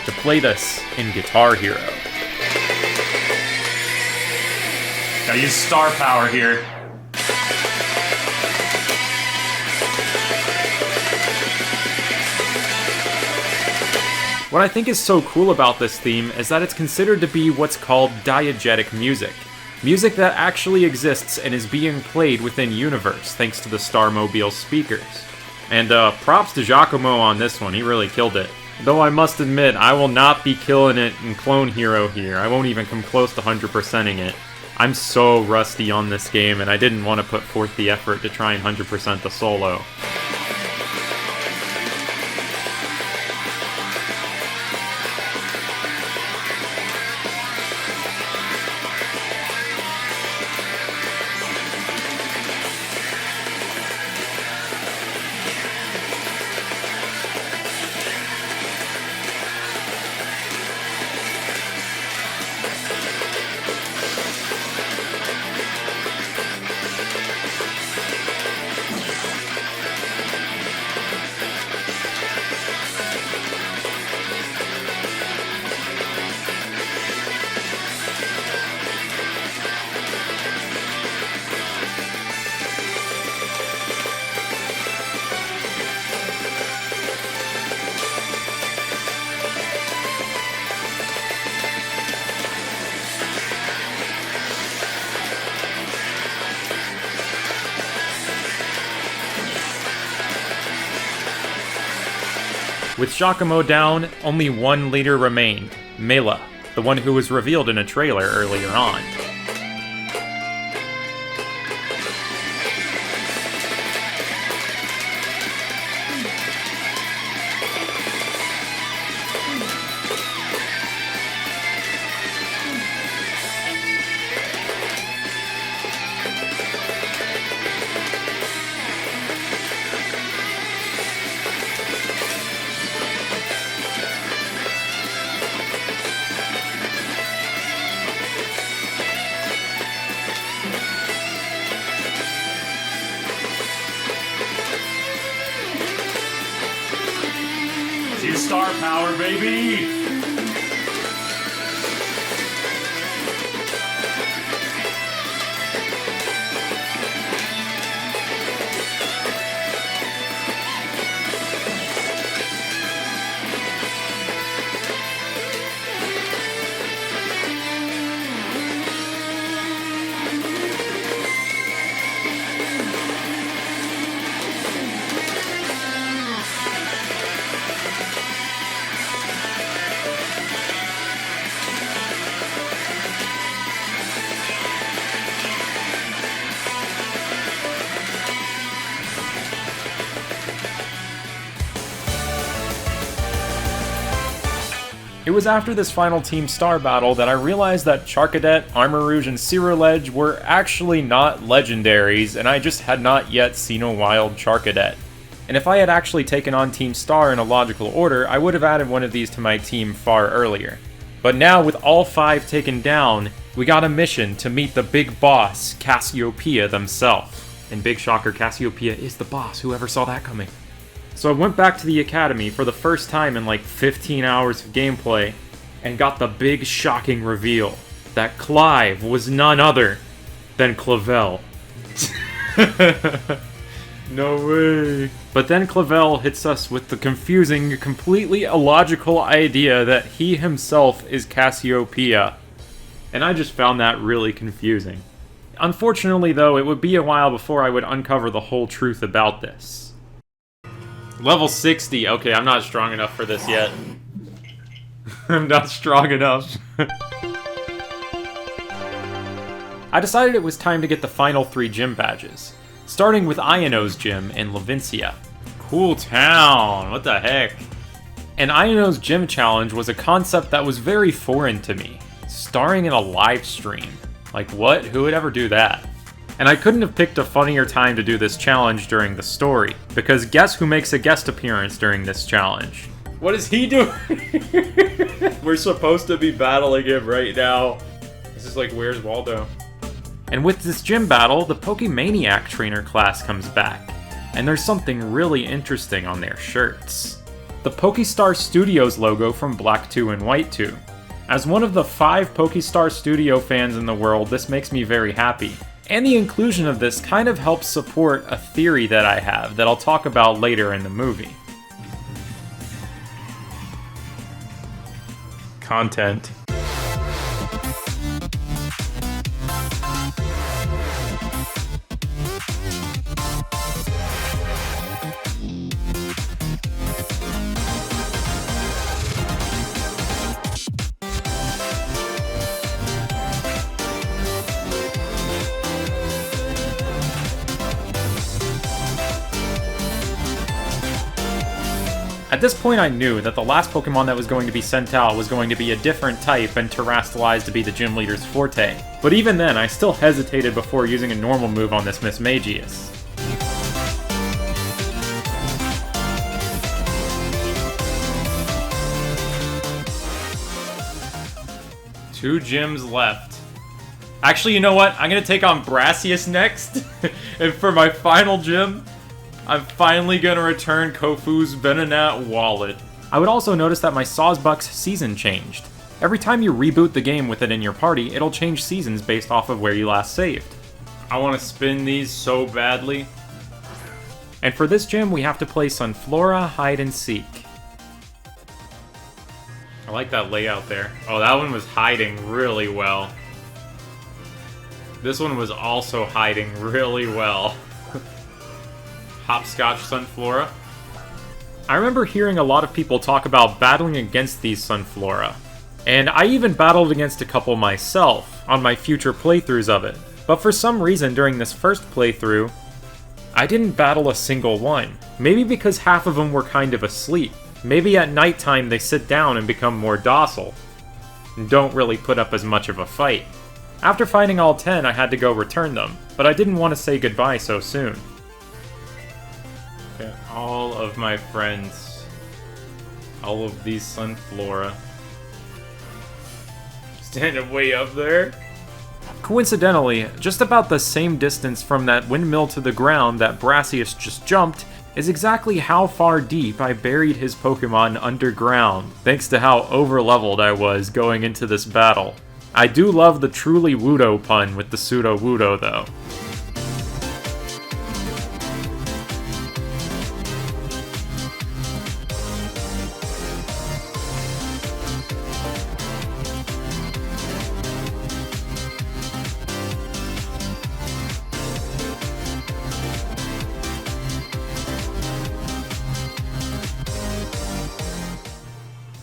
to play this in Guitar Hero. Gotta use star power here. What I think is so cool about this theme is that it's considered to be what's called diegetic music. Music that actually exists and is being played within Universe thanks to the Starmobile speakers. And props to Giacomo on this one, he really killed it. Though I must admit, I will not be killing it in Clone Hero here. I won't even come close to 100%ing it. I'm so rusty on this game, and I didn't want to put forth the effort to try and 100% the solo. With Shakamo down, only one leader remained, Mela, the one who was revealed in a trailer earlier on. Star power, baby! It was after this final Team Star battle that I realized that Charcadet, Armarouge, and Ceruledge were actually not legendaries, and I just had not yet seen a wild Charcadet. And if I had actually taken on Team Star in a logical order, I would have added one of these to my team far earlier. But now, with all 5 taken down, we got a mission to meet the big boss, Cassiopeia themselves. And big shocker, Cassiopeia is the boss, whoever saw that coming. So I went back to the academy for the first time in like 15 hours of gameplay, and got the big shocking reveal that Clive was none other than Clavel. No way. But then Clavel hits us with the confusing, completely illogical idea that he himself is Cassiopeia. And I just found that really confusing. Unfortunately though, it would be a while before I would uncover the whole truth about this. Level 60. Okay, I'm not strong enough for this yet. I'm not strong enough. I decided it was time to get the final 3 gym badges, starting with Iono's gym in Levincia. Cool town, what the heck? And Iono's gym challenge was a concept that was very foreign to me, starring in a live stream. Like what? Who would ever do that? And I couldn't have picked a funnier time to do this challenge during the story, because guess who makes a guest appearance during this challenge? What is he doing? We're supposed to be battling him right now. This is like, where's Waldo? And with this gym battle, the Pokemaniac trainer class comes back, and there's something really interesting on their shirts. The Pokestar Studios logo from Black 2 and White 2. As one of the 5 Pokestar Studio fans in the world, this makes me very happy. And the inclusion of this kind of helps support a theory that I have that I'll talk about later in the movie. Content. At this point I knew that the last Pokemon that was going to be sent out was going to be a different type and terrestrialized to be the gym leader's forte. But even then, I still hesitated before using a normal move on this Mismagius. Two gyms left. Actually, you know what? I'm gonna take on Brassius next, and for my final gym, I'm finally gonna return Kofu's Venonat wallet. I would also notice that my Sawsbuck's season changed. Every time you reboot the game with it in your party, it'll change seasons based off of where you last saved. I want to spin these so badly. And for this gym, we have to play Sunflora Hide and Seek. I like that layout there. Oh, that one was hiding really well. This one was also hiding really well. Hopscotch Sunflora. I remember hearing a lot of people talk about battling against these Sunflora, and I even battled against a couple myself on my future playthroughs of it. But for some reason during this first playthrough, I didn't battle a single one. Maybe because half of them were kind of asleep. Maybe at nighttime they sit down and become more docile, and don't really put up as much of a fight. After fighting all 10, I had to go return them, but I didn't want to say goodbye so soon. Okay, all of my friends, all of these Sunflora, standing way up there. Coincidentally, just about the same distance from that windmill to the ground that Brassius just jumped is exactly how far deep I buried his Pokemon underground, thanks to how overleveled I was going into this battle. I do love the truly Wudo pun with the pseudo-Wudo though.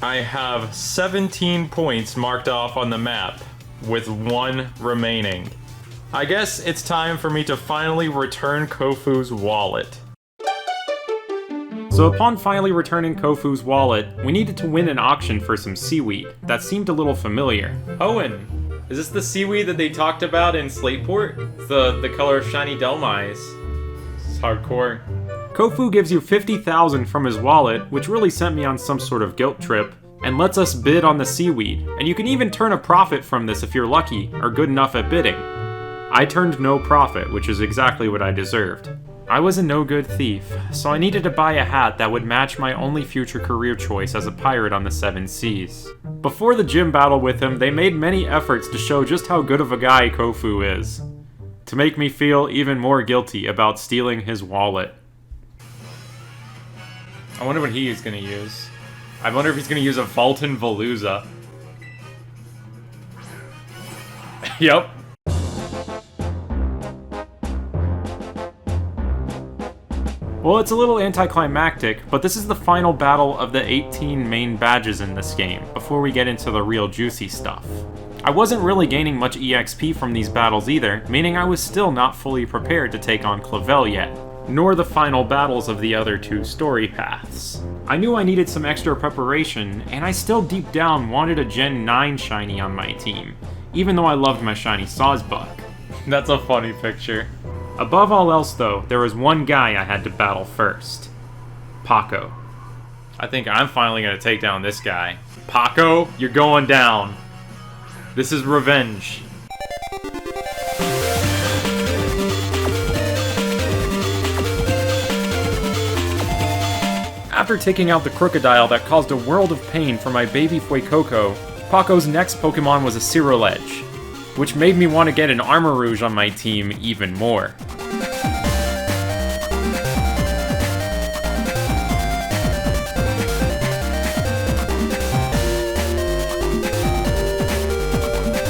I have 17 points marked off on the map, with 1 remaining. I guess it's time for me to finally return Kofu's wallet. So upon finally returning Kofu's wallet, we needed to win an auction for some seaweed. That seemed a little familiar. Owen, is this the seaweed that they talked about in Slateport? The color of shiny Delmise. This is hardcore. Kofu gives you 50,000 from his wallet, which really sent me on some sort of guilt trip, and lets us bid on the seaweed, and you can even turn a profit from this if you're lucky, or good enough at bidding. I turned no profit, which is exactly what I deserved. I was a no-good thief, so I needed to buy a hat that would match my only future career choice as a pirate on the 7 Seas. Before the gym battle with him, they made many efforts to show just how good of a guy Kofu is, to make me feel even more guilty about stealing his wallet. I wonder what he is going to use. I wonder if he's going to use a Fulton Veluza. Yep. Well, it's a little anticlimactic, but this is the final battle of the 18 main badges in this game, before we get into the real juicy stuff. I wasn't really gaining much EXP from these battles either, meaning I was still not fully prepared to take on Clavel yet, nor the final battles of the other 2 story paths. I knew I needed some extra preparation, and I still deep down wanted a Gen 9 shiny on my team, even though I loved my shiny Sawsbuck. That's a funny picture. Above all else though, there was one guy I had to battle first. Paco. I think I'm finally gonna take down this guy. Paco, you're going down. This is revenge. After taking out the Crocodile that caused a world of pain for my baby Fuecoco, Paco's next Pokemon was a Cyrilege, which made me want to get an Armarouge on my team even more.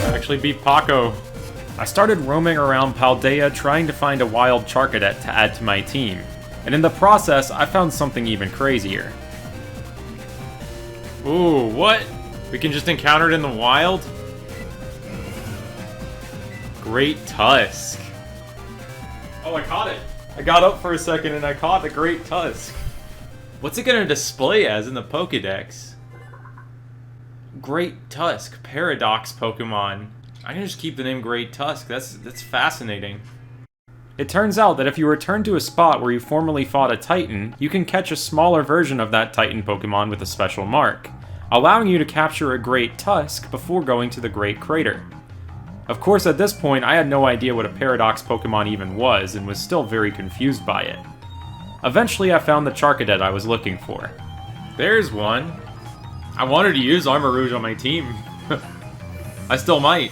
I actually beat Paco. I started roaming around Paldea trying to find a wild Charcadet to add to my team. And in the process, I found something even crazier. Ooh, what? We can just encounter it in the wild? Great Tusk. Oh, I caught it. I got up for a second and I caught the Great Tusk. What's it gonna display as in the Pokédex? Great Tusk, Paradox Pokemon. I'm gonna just keep the name Great Tusk. That's fascinating. It turns out that if you return to a spot where you formerly fought a Titan, you can catch a smaller version of that Titan Pokemon with a special mark, allowing you to capture a Great Tusk before going to the Great Crater. Of course, at this point, I had no idea what a Paradox Pokemon even was, and was still very confused by it. Eventually, I found the Charcadet I was looking for. There's one. I wanted to use Armarouge on my team. I still might.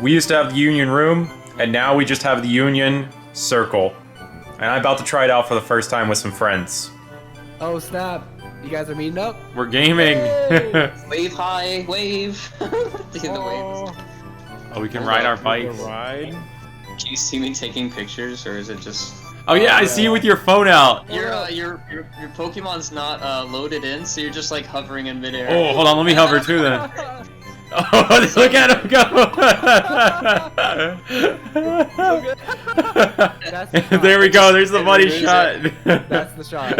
We used to have the Union Room, and now we just have the Union Circle. And I'm about to try it out for the first time with some friends. Oh snap, you guys are meeting up? We're gaming! Wave high, wave! The waves. Oh, we can ride our bikes. Ride? Do you see me taking pictures, or is it just... Oh yeah, I see you with your phone out. Your Pokemon's not loaded in, so you're just like hovering in midair. Oh, hold on, let me hover too then. Oh, look at him go! There we go. There's the money shot. That's the shot.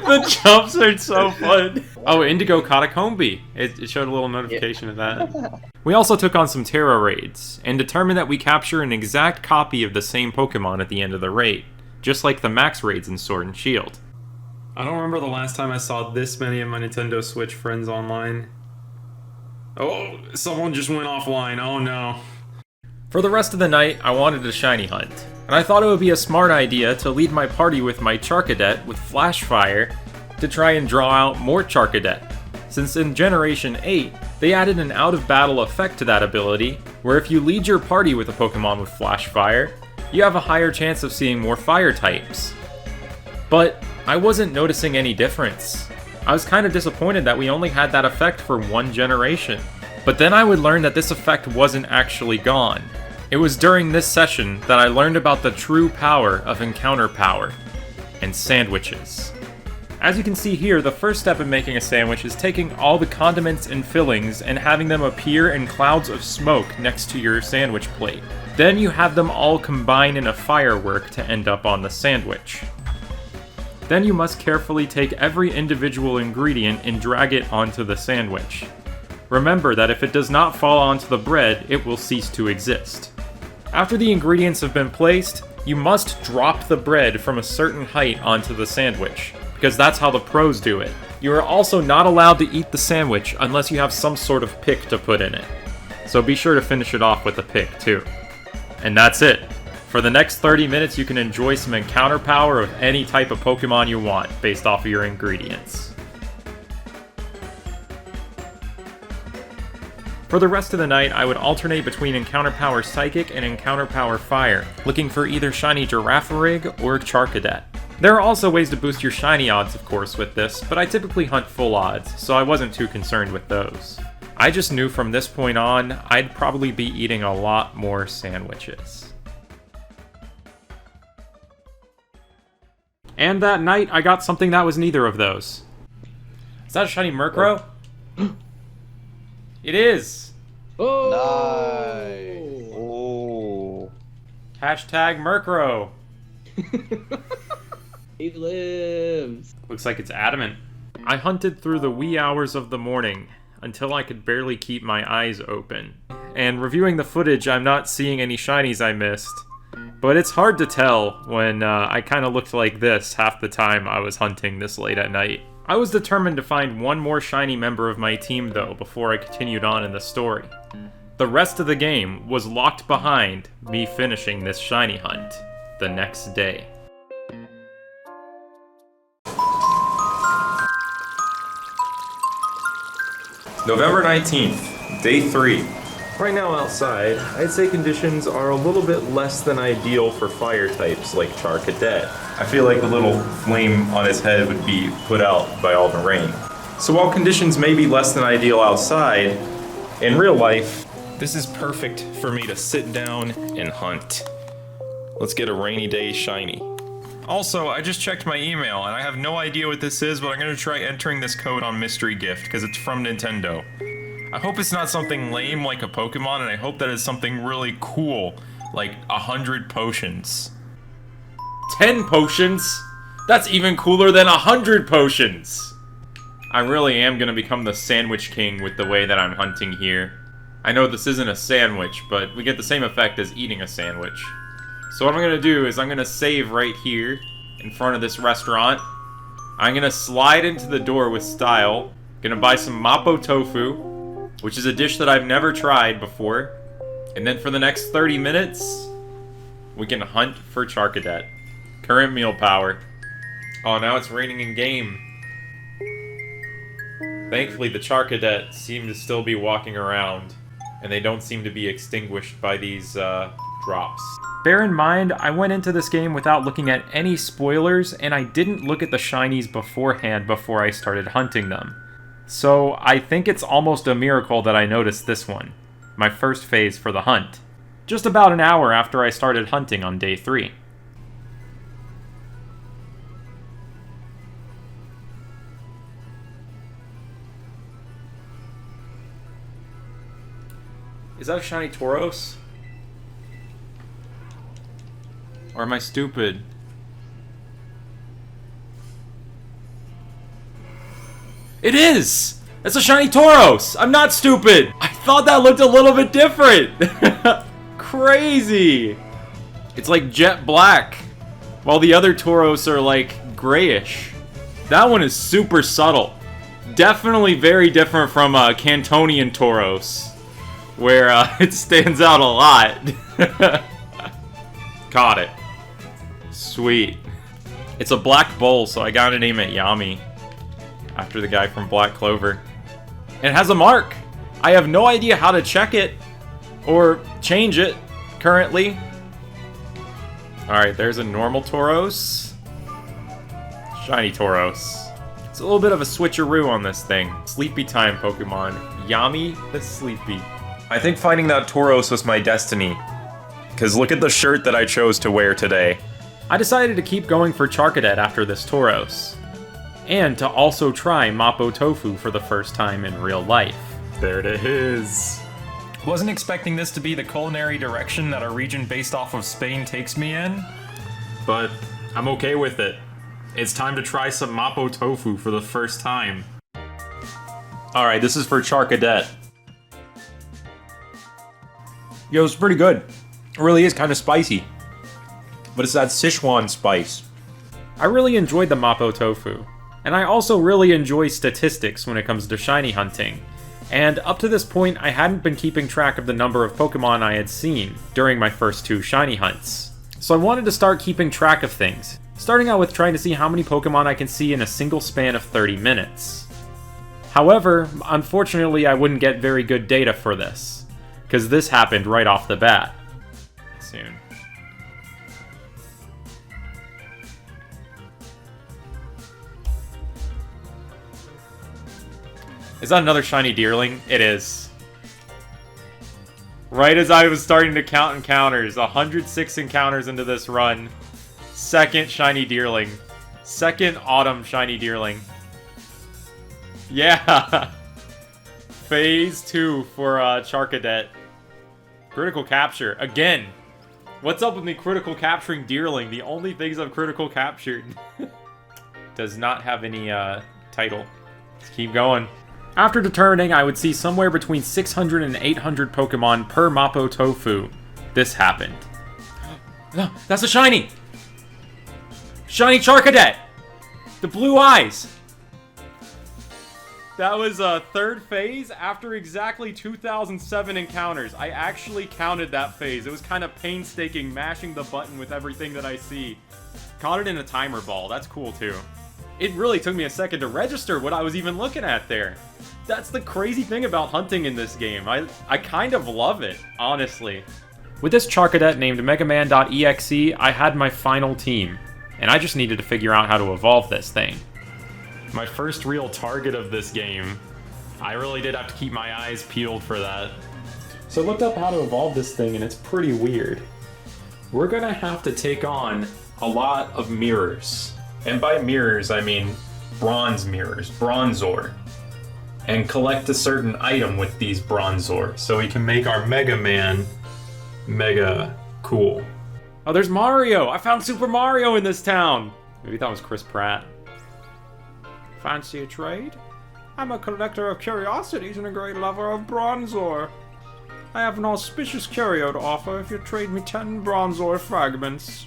The jumps are so fun. Oh, Indigo caught a Combee. It showed a little notification of that. We also took on some Terra raids, and determined that we capture an exact copy of the same Pokemon at the end of the raid, just like the Max raids in Sword and Shield. I don't remember the last time I saw this many of my Nintendo Switch friends online. Oh, someone just went offline. Oh no. For the rest of the night, I wanted a shiny hunt, and I thought it would be a smart idea to lead my party with my Charcadet with Flash Fire to try and draw out more Charcadet, since in Generation 8, they added an out-of-battle effect to that ability, where if you lead your party with a Pokemon with Flash Fire, you have a higher chance of seeing more fire types. But I wasn't noticing any difference. I was kind of disappointed that we only had that effect for one generation. But then I would learn that this effect wasn't actually gone. It was during this session that I learned about the true power of Encounter Power and sandwiches. As you can see here, the first step in making a sandwich is taking all the condiments and fillings and having them appear in clouds of smoke next to your sandwich plate. Then you have them all combine in a firework to end up on the sandwich. Then you must carefully take every individual ingredient and drag it onto the sandwich. Remember that if it does not fall onto the bread, it will cease to exist. After the ingredients have been placed, you must drop the bread from a certain height onto the sandwich, because that's how the pros do it. You are also not allowed to eat the sandwich unless you have some sort of pick to put in it. So be sure to finish it off with a pick too. And that's it. For the next 30 minutes, you can enjoy some Encounter Power of any type of Pokemon you want, based off of your ingredients. For the rest of the night, I would alternate between Encounter Power Psychic and Encounter Power Fire, looking for either shiny Girafarig or Charcadet. There are also ways to boost your shiny odds, of course, with this, but I typically hunt full odds, so I wasn't too concerned with those. I just knew from this point on, I'd probably be eating a lot more sandwiches. And that night, I got something that was neither of those. Is that a shiny Murkrow? It is! Oh! Nice! Oh! Hashtag Murkrow! He lives! Looks like it's adamant. I hunted through the wee hours of the morning, until I could barely keep my eyes open. And reviewing the footage, I'm not seeing any shinies I missed. But it's hard to tell when I kind of looked like this half the time I was hunting this late at night. I was determined to find one more shiny member of my team though before I continued on in the story. The rest of the game was locked behind me finishing this shiny hunt the next day. November 19th, day 3. Right now outside, I'd say conditions are a little bit less than ideal for fire types like Charcadet. I feel like the little flame on his head would be put out by all the rain. So while conditions may be less than ideal outside, in real life, this is perfect for me to sit down and hunt. Let's get a rainy day shiny. Also, I just checked my email and I have no idea what this is, but I'm gonna try entering this code on Mystery Gift because it's from Nintendo. I hope it's not something lame like a Pokemon, and I hope that it's something really cool, like 100 potions. 10 potions? That's even cooler than 100 potions! I really am gonna become the Sandwich King with the way that I'm hunting here. I know this isn't a sandwich, but we get the same effect as eating a sandwich. So what I'm gonna do is I'm gonna save right here, in front of this restaurant. I'm gonna slide into the door with style, gonna buy some Mapo Tofu, which is a dish that I've never tried before. And then for the next 30 minutes, we can hunt for Charcadet. Current meal power. Oh, now it's raining in game. Thankfully, the Charcadet seem to still be walking around, and they don't seem to be extinguished by these drops. Bear in mind, I went into this game without looking at any spoilers, and I didn't look at the shinies beforehand before I started hunting them. So I think it's almost a miracle that I noticed this one, my first phase for the hunt, just about an hour after I started hunting on day 3. Is that a shiny Tauros? Or am I stupid? It is! It's a shiny Tauros! I'm not stupid! I thought that looked a little bit different! Crazy! It's like jet black, while the other Tauros are like grayish. That one is super subtle. Definitely very different from Cantonian Tauros, where it stands out a lot. Caught it. Sweet. It's a black bull, so I gotta name it Yami, after the guy from Black Clover. And it has a mark! I have no idea how to check it, or change it, currently. Alright, there's a normal Tauros. Shiny Tauros. It's a little bit of a switcheroo on this thing. Sleepy time Pokemon. Yami the Sleepy. I think finding that Tauros was my destiny. Because look at the shirt that I chose to wear today. I decided to keep going for Charcadet after this Tauros. And to also try Mapo Tofu for the first time in real life. There it is. Wasn't expecting this to be the culinary direction that a region based off of Spain takes me in, but I'm okay with it. It's time to try some Mapo Tofu for the first time. Alright, this is for Charcadet. Yo, it's pretty good. It really is kind of spicy. But it's that Sichuan spice. I really enjoyed the Mapo Tofu. And I also really enjoy statistics when it comes to shiny hunting. And up to this point, I hadn't been keeping track of the number of Pokemon I had seen during my first 2 shiny hunts. So I wanted to start keeping track of things, starting out with trying to see how many Pokemon I can see in a single span of 30 minutes. However, unfortunately I wouldn't get very good data for this, because this happened right off the bat. Soon. Is that another shiny Deerling? It is. Right as I was starting to count encounters, 106 encounters into this run. Second shiny Deerling. Second autumn shiny Deerling. Yeah! Phase 2 for Charcadet. Critical capture. Again! What's up with me critical capturing Deerling? The only things I've critical captured. Does not have any title. Let's keep going. After determining I would see somewhere between 600 and 800 Pokemon per Mapo Tofu, this happened. No, that's a shiny! Shiny Charcadet! The blue eyes! That was third phase after exactly 2007 encounters. I actually counted that phase. It was kind of painstaking mashing the button with everything that I see. Caught it in a timer ball. That's cool too. It really took me a second to register what I was even looking at there. That's the crazy thing about hunting in this game. I kind of love it, honestly. With this Charcadet named Megaman.exe, I had my final team, and I just needed to figure out how to evolve this thing. My first real target of this game. I really did have to keep my eyes peeled for that. So I looked up how to evolve this thing, and it's pretty weird. We're gonna have to take on a lot of mirrors. And by mirrors, I mean bronze mirrors, Bronzor. And collect a certain item with these Bronzor, so we can make our Mega Man mega cool. Oh, there's Mario! I found Super Mario in this town! Maybe that was Chris Pratt. Fancy a trade? I'm a collector of curiosities and a great lover of Bronzor. I have an auspicious curio to offer if you trade me 10 Bronzor fragments.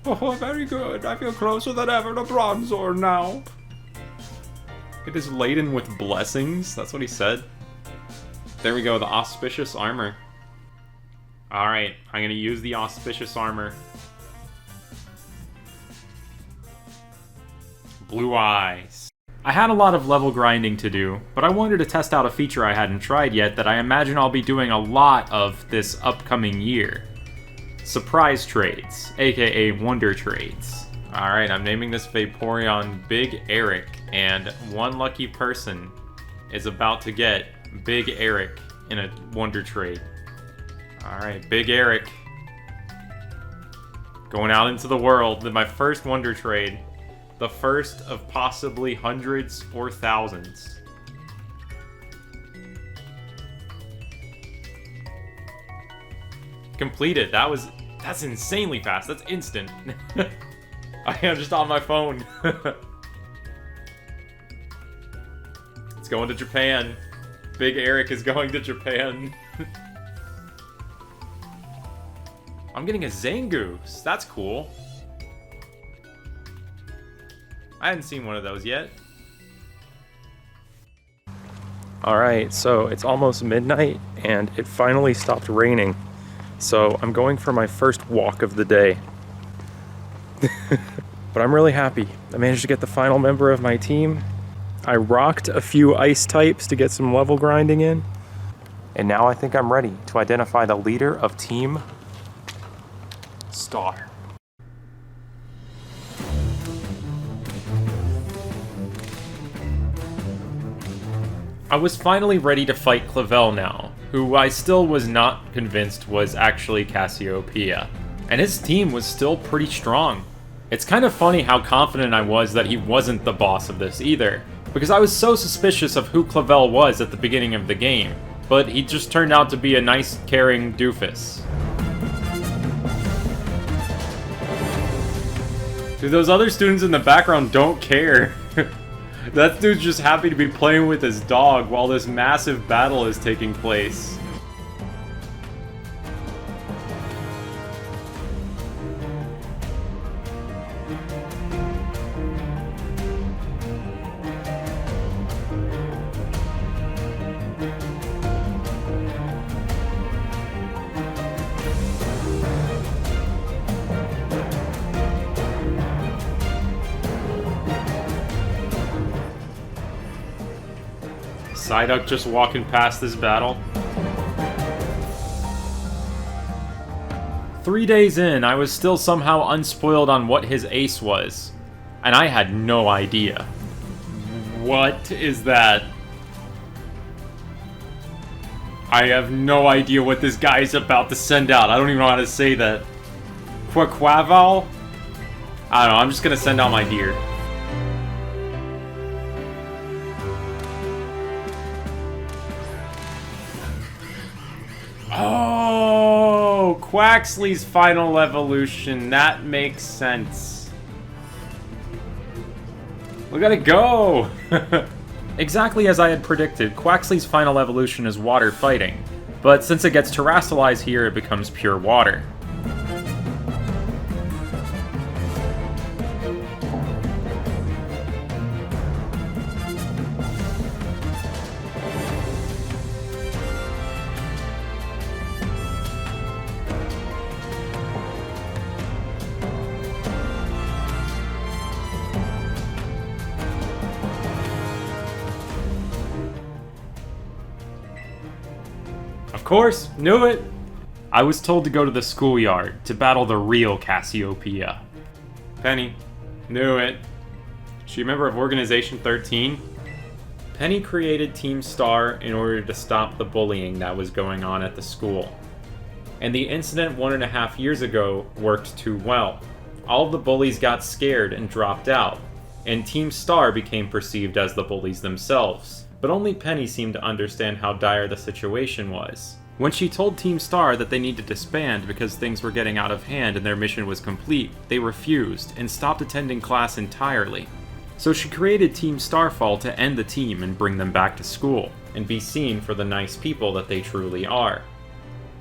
Oh, very good. I feel closer than ever to Bronzor now. It is laden with blessings. That's what he said. There we go, the auspicious armor. Alright, I'm gonna use the auspicious armor. Blue eyes. I had a lot of level grinding to do, but I wanted to test out a feature I hadn't tried yet that I imagine I'll be doing a lot of this upcoming year. Surprise trades, aka wonder trades. Alright, I'm naming this Vaporeon Big Eric, and one lucky person is about to get Big Eric in a wonder trade. Alright, Big Eric. Going out into the world, my first wonder trade. The first of possibly hundreds or thousands. Completed. That's insanely fast. That's instant. I am just on my phone. It's going to Japan. Big Eric is going to Japan. I'm getting a Zangoose. That's cool. I hadn't seen one of those yet. Alright, so it's almost midnight and it finally stopped raining. So I'm going for my first walk of the day. But I'm really happy. I managed to get the final member of my team. I rocked a few ice types to get some level grinding in. And now I think I'm ready to identify the leader of Team Star. I was finally ready to fight Clavel now, who I still was not convinced was actually Cassiopeia. And his team was still pretty strong. It's kind of funny how confident I was that he wasn't the boss of this either, because I was so suspicious of who Clavel was at the beginning of the game, but he just turned out to be a nice, caring doofus. Dude, those other students in the background don't care. That dude's just happy to be playing with his dog while this massive battle is taking place. Psyduck just walking past this battle. 3 days in, I was still somehow unspoiled on what his ace was. And I had no idea. What is that? I have no idea what this guy is about to send out. I don't even know how to say that. Quaquaval? I don't know, I'm just gonna send out my deer. Oh, Quaxly's final evolution. That makes sense. Look at it go! Exactly as I had predicted, Quaxly's final evolution is water fighting. But since it gets terastallized here, it becomes pure water. Of course, knew it! I was told to go to the schoolyard to battle the real Cassiopeia. Penny, knew it. She a member of Organization 13? Penny created Team Star in order to stop the bullying that was going on at the school. And the incident 1.5 years ago worked too well. All of the bullies got scared and dropped out, and Team Star became perceived as the bullies themselves. But only Penny seemed to understand how dire the situation was. When she told Team Star that they needed to disband because things were getting out of hand and their mission was complete, they refused and stopped attending class entirely. So she created Team Starfall to end the team and bring them back to school, and be seen for the nice people that they truly are.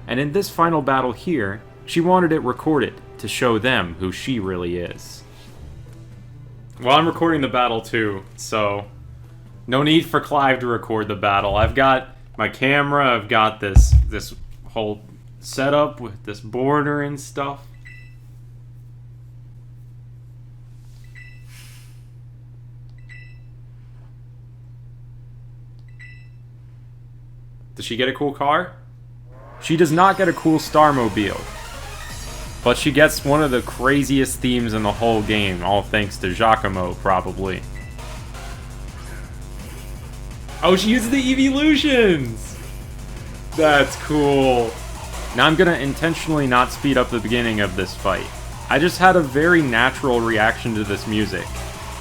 And in this final battle here, she wanted it recorded to show them who she really is. Well, I'm recording the battle too, so no need for Clive to record the battle. I've got my camera, I've got this whole setup with this border and stuff. Does she get a cool car? She does not get a cool Starmobile. But she gets one of the craziest themes in the whole game, all thanks to Giacomo, probably. Oh, she uses the evolutions! That's cool. Now I'm gonna intentionally not speed up the beginning of this fight. I just had a very natural reaction to this music.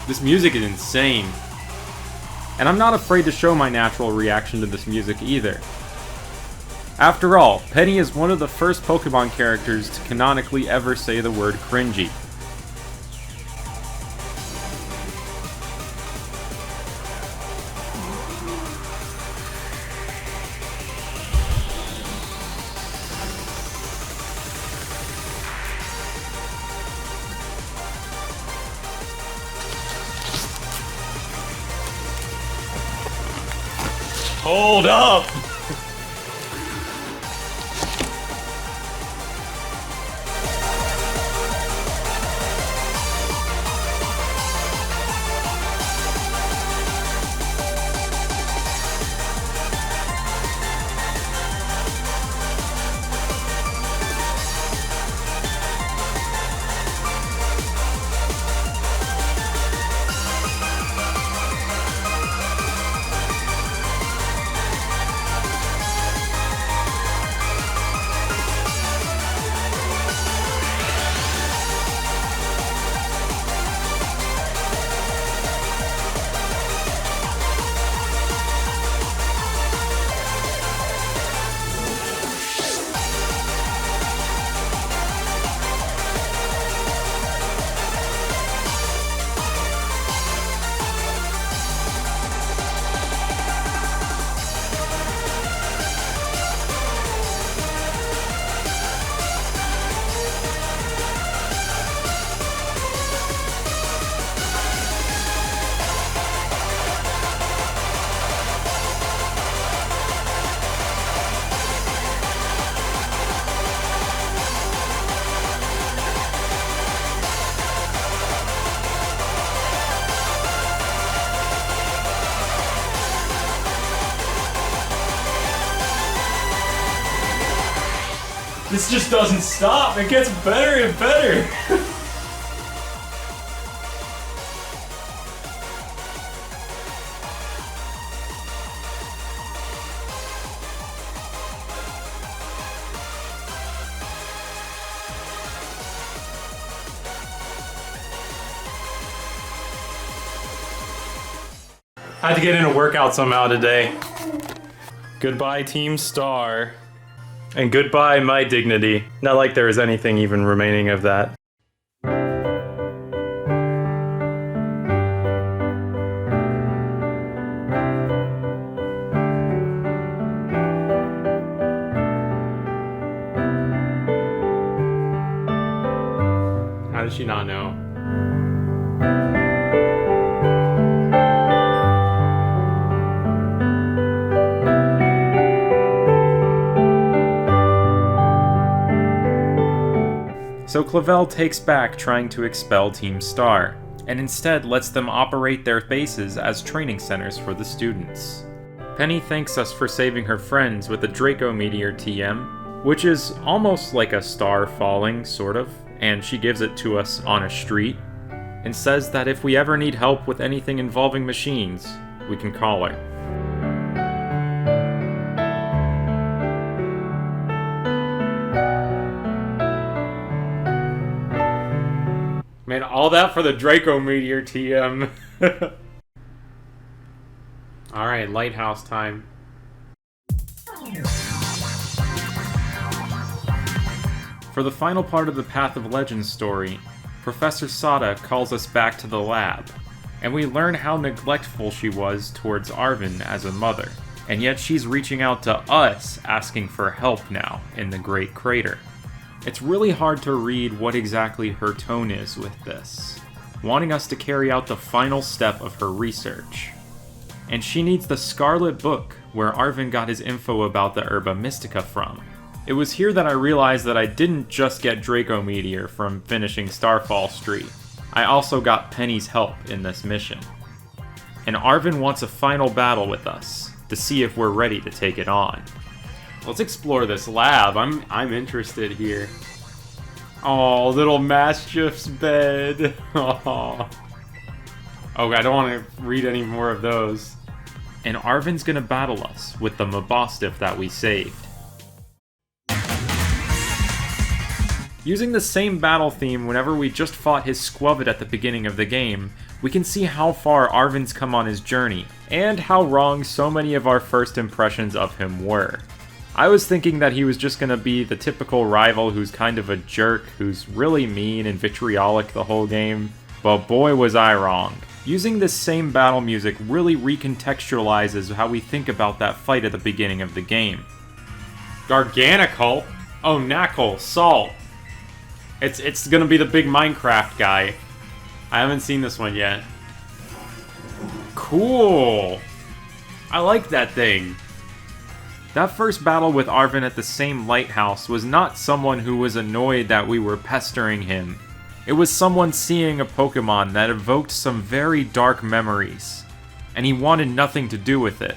This music is insane. And I'm not afraid to show my natural reaction to this music either. After all, Penny is one of the first Pokemon characters to canonically ever say the word cringy. Hold up! This just doesn't stop. It gets better and better. I had to get in a workout somehow today. Goodbye, Team Star. And goodbye, my dignity. Not like there is anything even remaining of that. How did she not know? So Clavel takes back trying to expel Team Star, and instead lets them operate their bases as training centers for the students. Penny thanks us for saving her friends with the Draco Meteor TM, which is almost like a star falling, sort of, and she gives it to us on a street, and says that if we ever need help with anything involving machines, we can call her. Man, all that for the Draco Meteor TM. Alright, lighthouse time. For the final part of the Path of Legends story, Professor Sada calls us back to the lab, and we learn how neglectful she was towards Arven as a mother, and yet she's reaching out to us asking for help now in the Great Crater. It's really hard to read what exactly her tone is with this, wanting us to carry out the final step of her research. And she needs the Scarlet Book, where Arven got his info about the Herba Mystica from. It was here that I realized that I didn't just get Draco Meteor from finishing Starfall Street. I also got Penny's help in this mission. And Arven wants a final battle with us, to see if we're ready to take it on. Let's explore this lab. I'm interested here. Oh, little Mastiff's bed. Oh, I don't want to read any more of those. And Arven's gonna battle us with the Mabostiff that we saved. Using the same battle theme whenever we just fought his Squavit at the beginning of the game, we can see how far Arven's come on his journey, and how wrong so many of our first impressions of him were. I was thinking that he was just gonna be the typical rival who's kind of a jerk, who's really mean and vitriolic the whole game, but boy was I wrong. Using this same battle music really recontextualizes how we think about that fight at the beginning of the game. Garganical? Oh, Knuckle, Salt. It's gonna be the big Minecraft guy. I haven't seen this one yet. Cool! I like that thing. That first battle with Arven at the same lighthouse was not someone who was annoyed that we were pestering him. It was someone seeing a Pokemon that evoked some very dark memories, and he wanted nothing to do with it.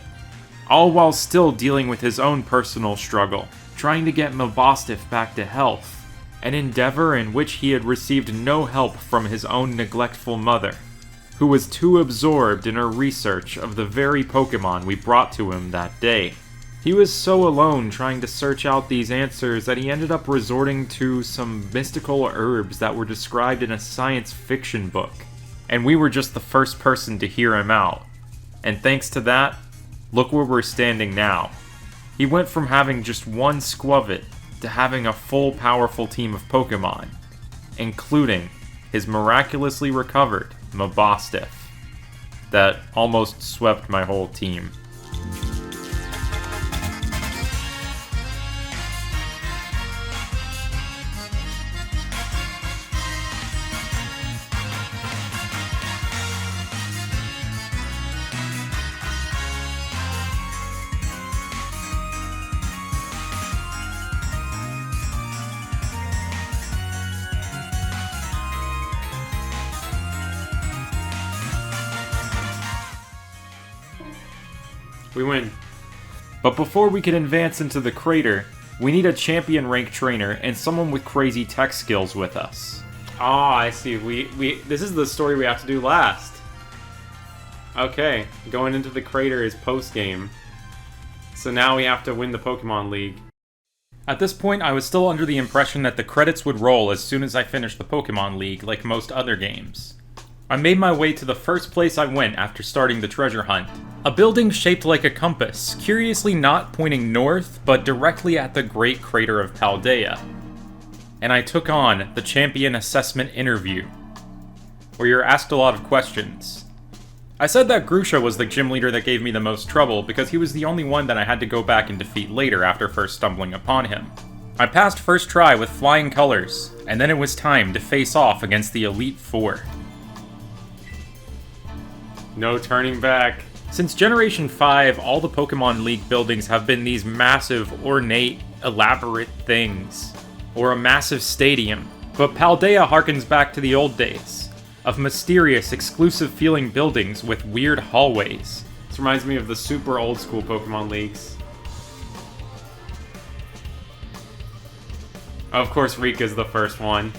All while still dealing with his own personal struggle, trying to get Mabosstiff back to health, an endeavor in which he had received no help from his own neglectful mother, who was too absorbed in her research of the very Pokemon we brought to him that day. He was so alone trying to search out these answers that he ended up resorting to some mystical herbs that were described in a science fiction book, and we were just the first person to hear him out. And thanks to that, look where we're standing now. He went from having just one Squavit to having a full powerful team of Pokemon, including his miraculously recovered Mabosstiff, that almost swept my whole team. We win. But before we can advance into the crater, we need a champion rank trainer and someone with crazy tech skills with us. Ah, I see. This is the story we have to do last. Okay, going into the crater is post-game. So now we have to win the Pokemon League. At this point, I was still under the impression that the credits would roll as soon as I finished the Pokemon League, like most other games. I made my way to the first place I went after starting the treasure hunt. A building shaped like a compass, curiously not pointing north, but directly at the Great Crater of Paldea. And I took on the Champion Assessment Interview, where you're asked a lot of questions. I said that Grusha was the gym leader that gave me the most trouble because he was the only one that I had to go back and defeat later after first stumbling upon him. I passed first try with flying colors, and then it was time to face off against the Elite Four. No turning back. Since Generation 5, all the Pokemon League buildings have been these massive, ornate, elaborate things, or a massive stadium. But Paldea harkens back to the old days, of mysterious, exclusive-feeling buildings with weird hallways. This reminds me of the super old-school Pokemon Leagues. Of course, Rika's the first one.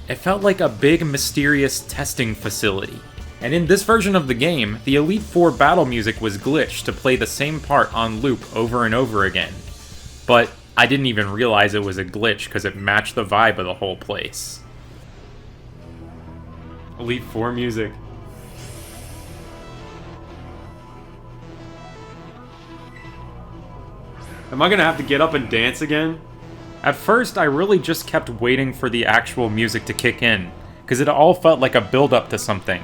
It felt like a big, mysterious testing facility. And in this version of the game, the Elite Four battle music was glitched to play the same part on loop over and over again. But I didn't even realize it was a glitch because it matched the vibe of the whole place. Elite Four music. Am I gonna have to get up and dance again? At first, I really just kept waiting for the actual music to kick in, because it all felt like a build-up to something.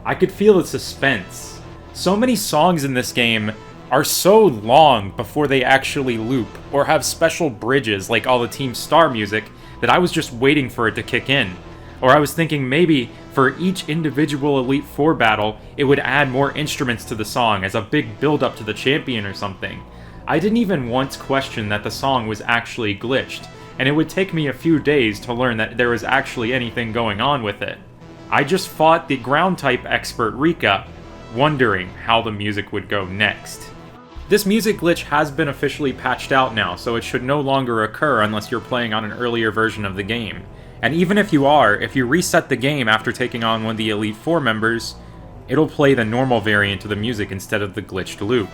I could feel the suspense. So many songs in this game are so long before they actually loop, or have special bridges like all the Team Star music, that I was just waiting for it to kick in. Or I was thinking maybe for each individual Elite Four battle, it would add more instruments to the song as a big build-up to the champion or something. I didn't even once question that the song was actually glitched, and it would take me a few days to learn that there was actually anything going on with it. I just fought the ground-type expert Rika, wondering how the music would go next. This music glitch has been officially patched out now, so it should no longer occur unless you're playing on an earlier version of the game. And even if you are, if you reset the game after taking on one of the Elite Four members, it'll play the normal variant of the music instead of the glitched loop.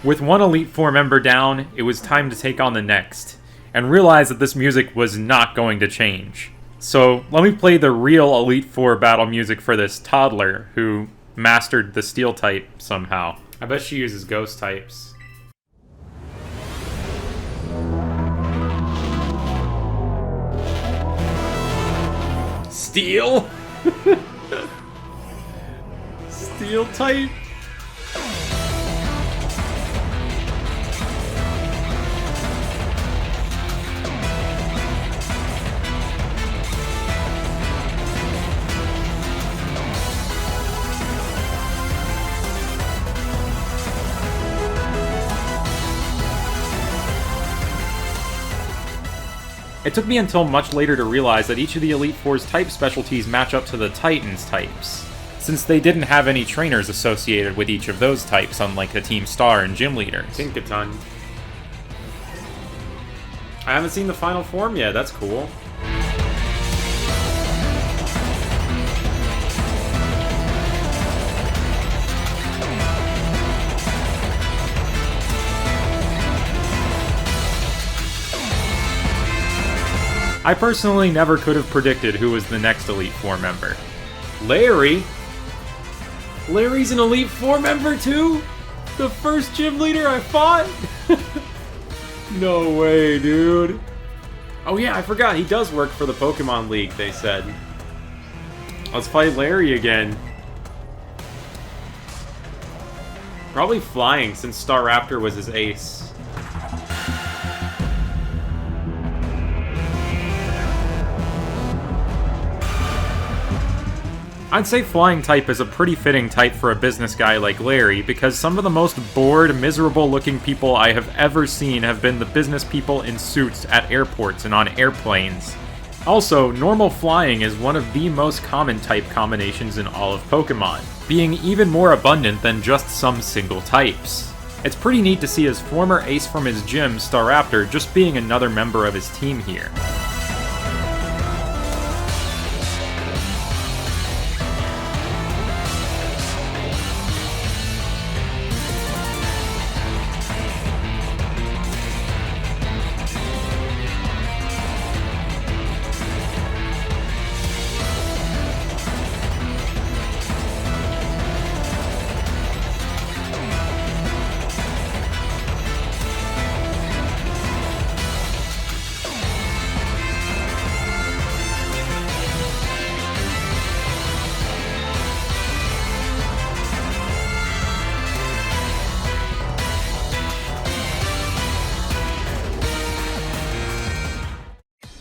With one Elite Four member down, it was time to take on the next, and realize that this music was not going to change. So let me play the real Elite Four battle music for this toddler who mastered the Steel type somehow. I bet she uses Ghost types. Steel? Steel type? It took me until much later to realize that each of the Elite Four's type specialties match up to the Titans types, since they didn't have any trainers associated with each of those types, unlike the Team Star and Gym Leaders. Tinkaton. I haven't seen the final form yet, that's cool. I personally never could have predicted who was the next Elite Four member. Larry? Larry's an Elite Four member too? The first gym leader I fought? No way, dude. Oh yeah, I forgot, he does work for the Pokemon League, they said. Let's fight Larry again. Probably flying, since Staraptor was his ace. I'd say Flying type is a pretty fitting type for a business guy like Larry, because some of the most bored, miserable-looking people I have ever seen have been the business people in suits at airports and on airplanes. Also, normal flying is one of the most common type combinations in all of Pokemon, being even more abundant than just some single types. It's pretty neat to see his former ace from his gym, Staraptor, just being another member of his team here.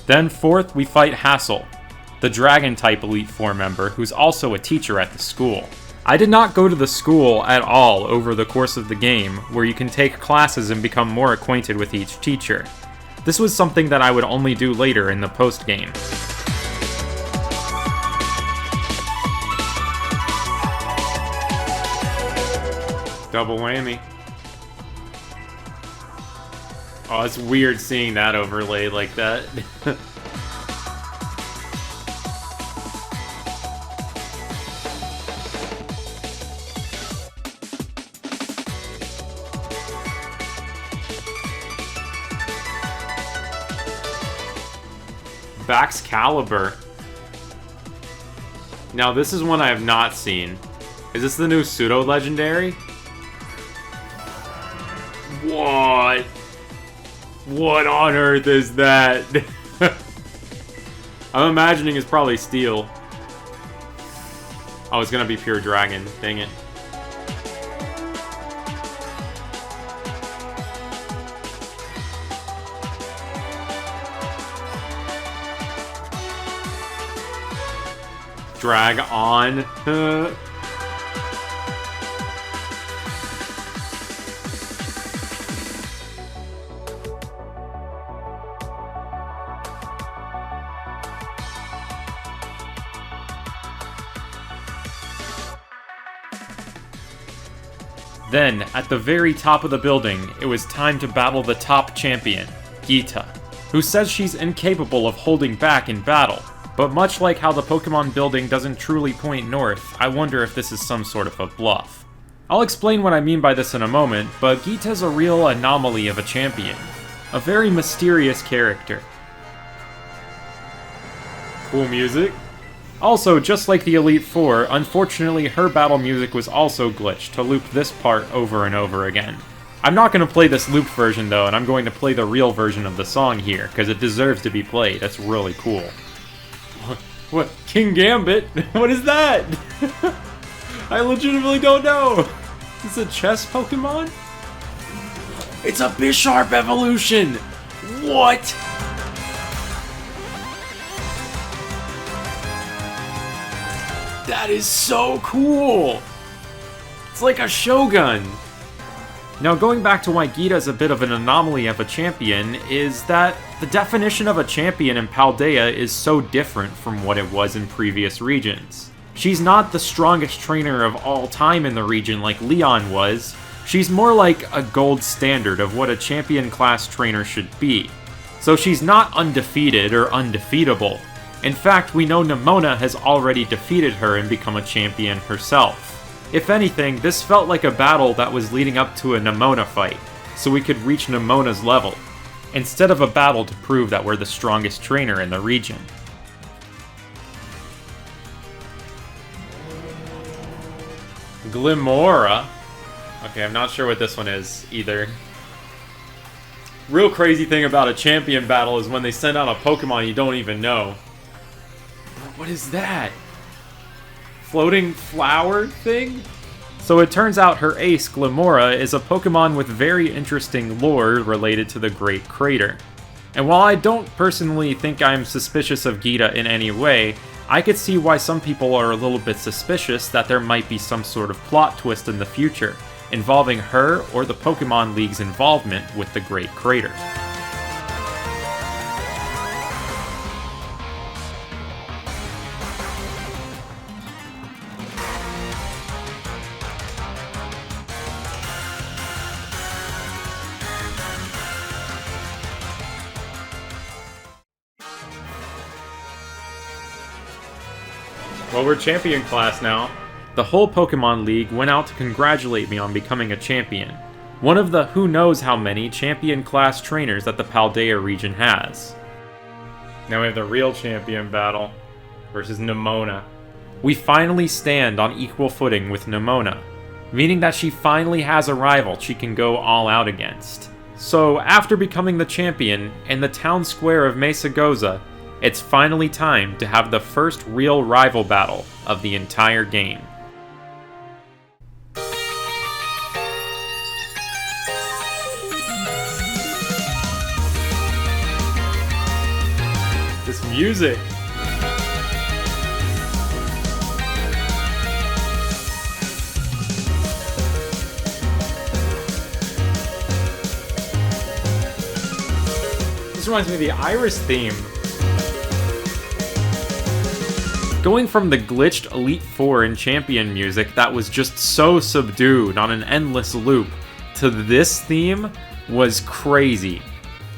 Then fourth, we fight Hassel, the Dragon-type Elite Four member who's also a teacher at the school. I did not go to the school at all over the course of the game, where you can take classes and become more acquainted with each teacher. This was something that I would only do later in the post-game. Double whammy. Oh, it's weird seeing that overlaid like that. Baxcalibur. Now this is one I have not seen. Is this the new pseudo-legendary? What? What on earth is that? I'm imagining it's probably steel. Oh, it's gonna be pure dragon. Dang it. Drag on. Then, at the very top of the building, it was time to battle the top champion, Geeta, who says she's incapable of holding back in battle. But much like how the Pokemon building doesn't truly point north, I wonder if this is some sort of a bluff. I'll explain what I mean by this in a moment, but Geeta's a real anomaly of a champion. A very mysterious character. Cool music. Also, just like the Elite Four, unfortunately her battle music was also glitched to loop this part over and over again. I'm not going to play this loop version though, and I'm going to play the real version of the song here, because it deserves to be played. It's really cool. What? King Gambit? What is that? I legitimately don't know. Is this a chess Pokemon? It's a Bisharp evolution! What? That is so cool! It's like a Shogun! Now, going back to why Geeta is a bit of an anomaly of a champion, is that the definition of a champion in Paldea is so different from what it was in previous regions. She's not the strongest trainer of all time in the region like Leon was. She's more like a gold standard of what a champion class trainer should be. So she's not undefeated or undefeatable. In fact, we know Nemona has already defeated her and become a champion herself. If anything, this felt like a battle that was leading up to a Nemona fight, so we could reach Nemona's level, instead of a battle to prove that we're the strongest trainer in the region. Glimmora? Okay, I'm not sure what this one is, either. Real crazy thing about a champion battle is when they send out a Pokemon you don't even know. What is that? Floating flower thing? So it turns out her ace, Glimmora, is a Pokemon with very interesting lore related to the Great Crater. And while I don't personally think I'm suspicious of Geeta in any way, I could see why some people are a little bit suspicious that there might be some sort of plot twist in the future, involving her or the Pokemon League's involvement with the Great Crater. Well, we're champion class now. The whole Pokemon League went out to congratulate me on becoming a champion. One of the who knows how many champion class trainers that the Paldea region has. Now we have the real champion battle versus Nemona. We finally stand on equal footing with Nemona, meaning that she finally has a rival she can go all out against. So after becoming the champion in the town square of Mesagoza, it's finally time to have the first real rival battle of the entire game. This music! This reminds me of the Iris theme. Going from the glitched Elite Four and Champion music that was just so subdued on an endless loop to this theme was crazy.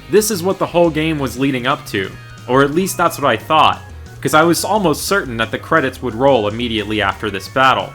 This is what the whole game was leading up to, or at least that's what I thought, because I was almost certain that the credits would roll immediately after this battle.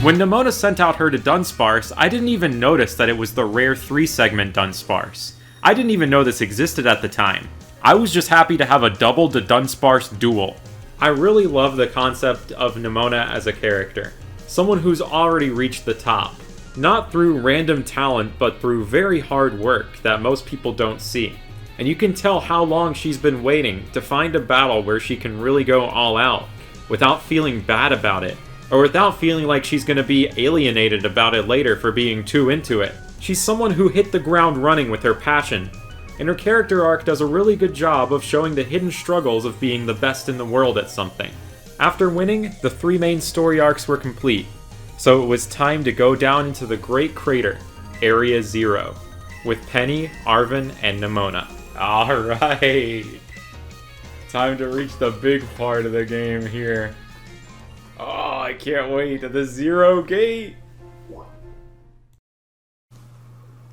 When Nemona sent out her to Dunsparce, I didn't even notice that it was the rare 3-segment Dunsparce. I didn't even know this existed at the time. I was just happy to have a double to Dunsparce duel. I really love the concept of Nemona as a character. Someone who's already reached the top. Not through random talent, but through very hard work that most people don't see. And you can tell how long she's been waiting to find a battle where she can really go all out, without feeling bad about it. Or without feeling like she's going to be alienated about it later for being too into it. She's someone who hit the ground running with her passion, and her character arc does a really good job of showing the hidden struggles of being the best in the world at something. After winning, the 3 main story arcs were complete, so it was time to go down into the Great Crater, Area Zero, with Penny, Arven, and Nemona. Alright! Time to reach the big part of the game here. Oh, I can't wait to the Zero Gate!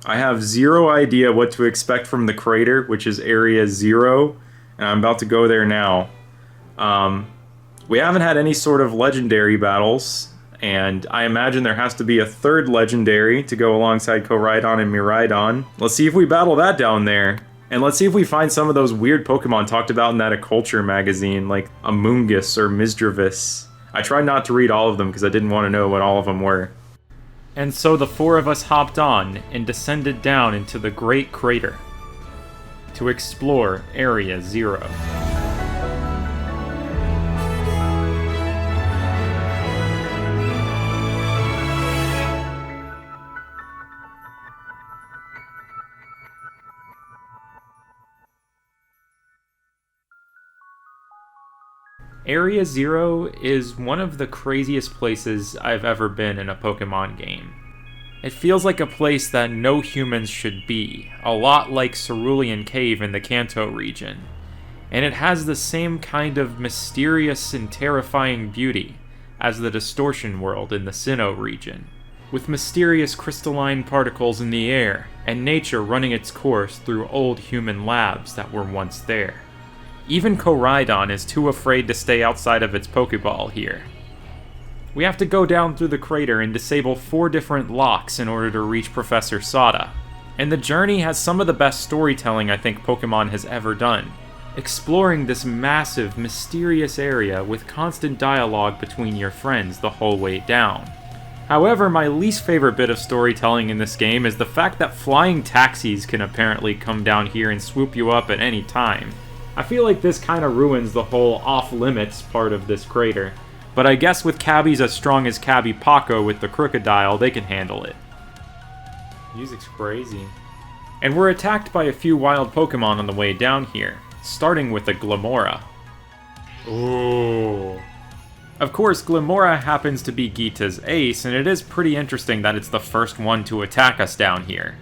I have zero idea what to expect from the crater, which is Area Zero, and I'm about to go there now. We haven't had any sort of legendary battles, and I imagine there has to be a 3rd legendary to go alongside Koraidon and Miraidon. Let's see if we battle that down there. And let's see if we find some of those weird Pokemon talked about in that Culture magazine, like Amoonguss or Misdreavus. I tried not to read all of them because I didn't want to know what all of them were. And so the 4 of us hopped on and descended down into the Great Crater to explore Area Zero. Area Zero is one of the craziest places I've ever been in a Pokemon game. It feels like a place that no humans should be, a lot like Cerulean Cave in the Kanto region. And it has the same kind of mysterious and terrifying beauty as the Distortion World in the Sinnoh region, with mysterious crystalline particles in the air, and nature running its course through old human labs that were once there. Even Koraidon is too afraid to stay outside of its Pokeball here. We have to go down through the crater and disable 4 different locks in order to reach Professor Sada. And the journey has some of the best storytelling I think Pokemon has ever done, exploring this massive, mysterious area with constant dialogue between your friends the whole way down. However, my least favorite bit of storytelling in this game is the fact that flying taxis can apparently come down here and swoop you up at any time. I feel like this kind of ruins the whole off-limits part of this crater, but I guess with cabbies as strong as Cabby Paco with the Crocodile, they can handle it. Music's crazy. And we're attacked by a few wild Pokemon on the way down here, starting with a Glamora. Ooh. Of course, Glamora happens to be Gita's ace, and it is pretty interesting that it's the first one to attack us down here.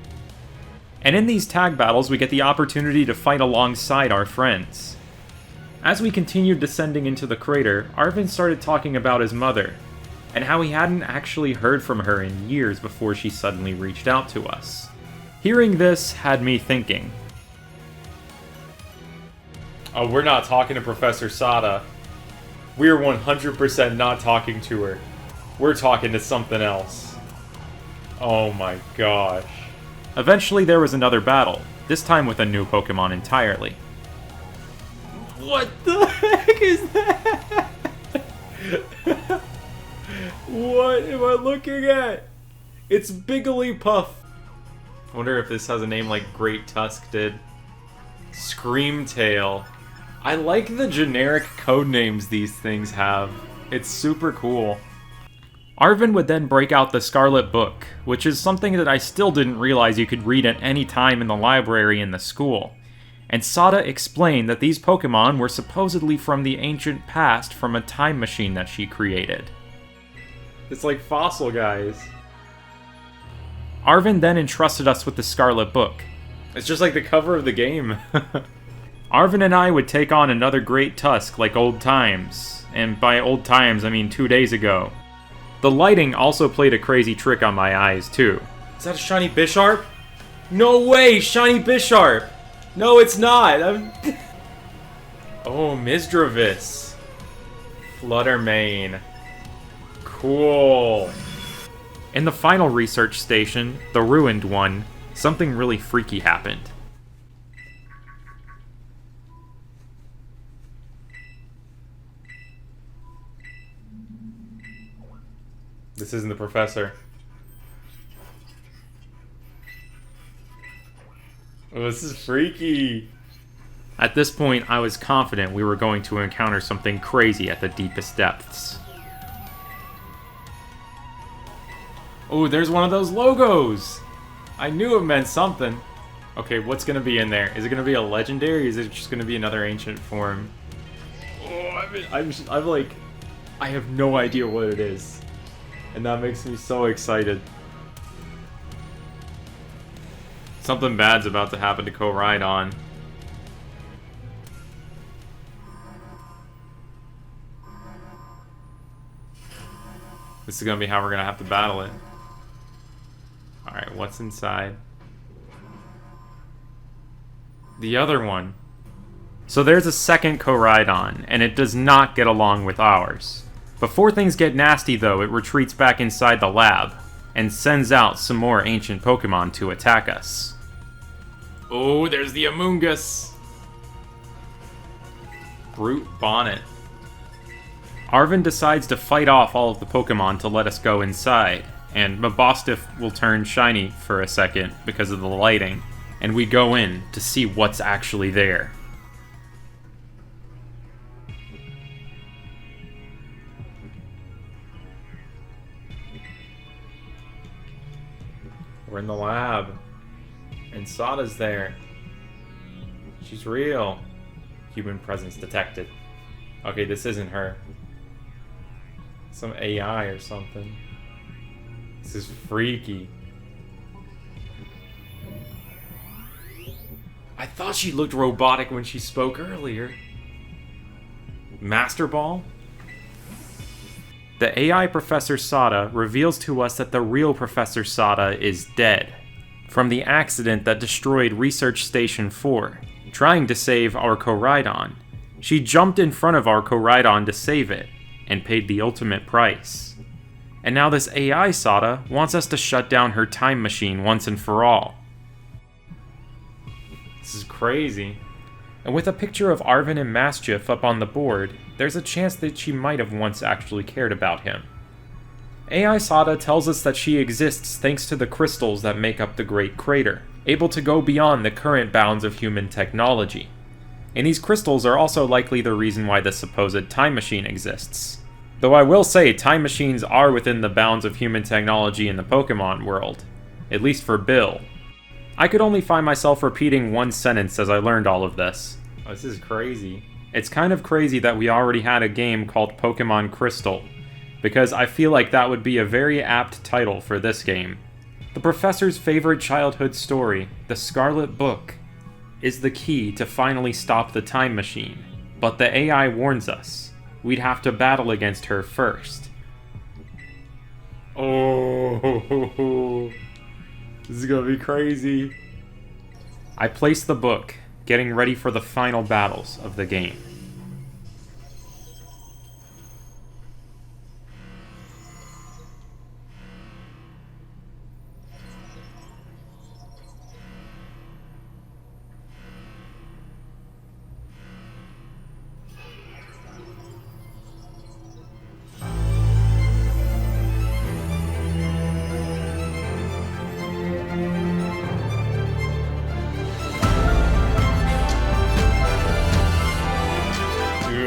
And in these tag battles, we get the opportunity to fight alongside our friends. As we continued descending into the crater, Arven started talking about his mother, and how he hadn't actually heard from her in years before she suddenly reached out to us. Hearing this had me thinking. Oh, we're not talking to Professor Sada. We're 100% not talking to her. We're talking to something else. Oh my gosh. Eventually there was another battle, this time with a new Pokemon entirely. What the heck is that? What am I looking at? It's Bigglypuff. I wonder if this has a name like Great Tusk did. Screamtail. I like the generic code names these things have. It's super cool. Arven would then break out the Scarlet Book, which is something that I still didn't realize you could read at any time in the library in the school. And Sada explained that these Pokemon were supposedly from the ancient past from a time machine that she created. It's like Fossil guys. Arven then entrusted us with the Scarlet Book. It's just like the cover of the game. Arven and I would take on another Great Tusk like old times. And by old times, I mean 2 days ago. The lighting also played a crazy trick on my eyes, too. Is that a shiny Bisharp? No way, shiny Bisharp! No, it's not! Oh, Misdreavus. Fluttermane. Cool. In the final research station, the ruined one, something really freaky happened. This isn't the professor. Oh, this is freaky. At this point, I was confident we were going to encounter something crazy at the deepest depths. Oh, there's one of those logos! I knew it meant something. Okay, what's gonna be in there? Is it gonna be a legendary, or is it just gonna be another ancient form? Oh, I'm like, I have no idea what it is. And that makes me so excited. Something bad's about to happen to Koraidon. This is gonna be how we're gonna have to battle it. Alright, what's inside? The other one. So there's a second Koraidon, and it does not get along with ours. Before things get nasty though, it retreats back inside the lab, and sends out some more ancient Pokemon to attack us. Oh, there's the Amoonguss! Brute Bonnet. Arven decides to fight off all of the Pokemon to let us go inside, and Mabostiff will turn shiny for a second because of the lighting, and we go in to see what's actually there. We're in the lab, and Sada's there. She's real. Human presence detected. Okay, this isn't her. Some AI or something. This is freaky. I thought she looked robotic when she spoke earlier. Master Ball? The AI Professor Sada reveals to us that the real Professor Sada is dead from the accident that destroyed Research Station 4, trying to save our Koraidon. She jumped in front of our Koraidon to save it, and paid the ultimate price. And now this AI Sada wants us to shut down her time machine once and for all. This is crazy. And with a picture of Arven and Maschiff up on the board, there's a chance that she might have once actually cared about him. AI Sada tells us that she exists thanks to the crystals that make up the Great Crater, able to go beyond the current bounds of human technology. And these crystals are also likely the reason why the supposed time machine exists. Though I will say, time machines are within the bounds of human technology in the Pokemon world. At least for Bill. I could only find myself repeating one sentence as I learned all of this. Oh, this is crazy. It's kind of crazy that we already had a game called Pokemon Crystal, because I feel like that would be a very apt title for this game. The professor's favorite childhood story, The Scarlet Book, is the key to finally stop the time machine, but the AI warns us. We'd have to battle against her first. Oh, this is gonna be crazy. I placed the book, getting ready for the final battles of the game.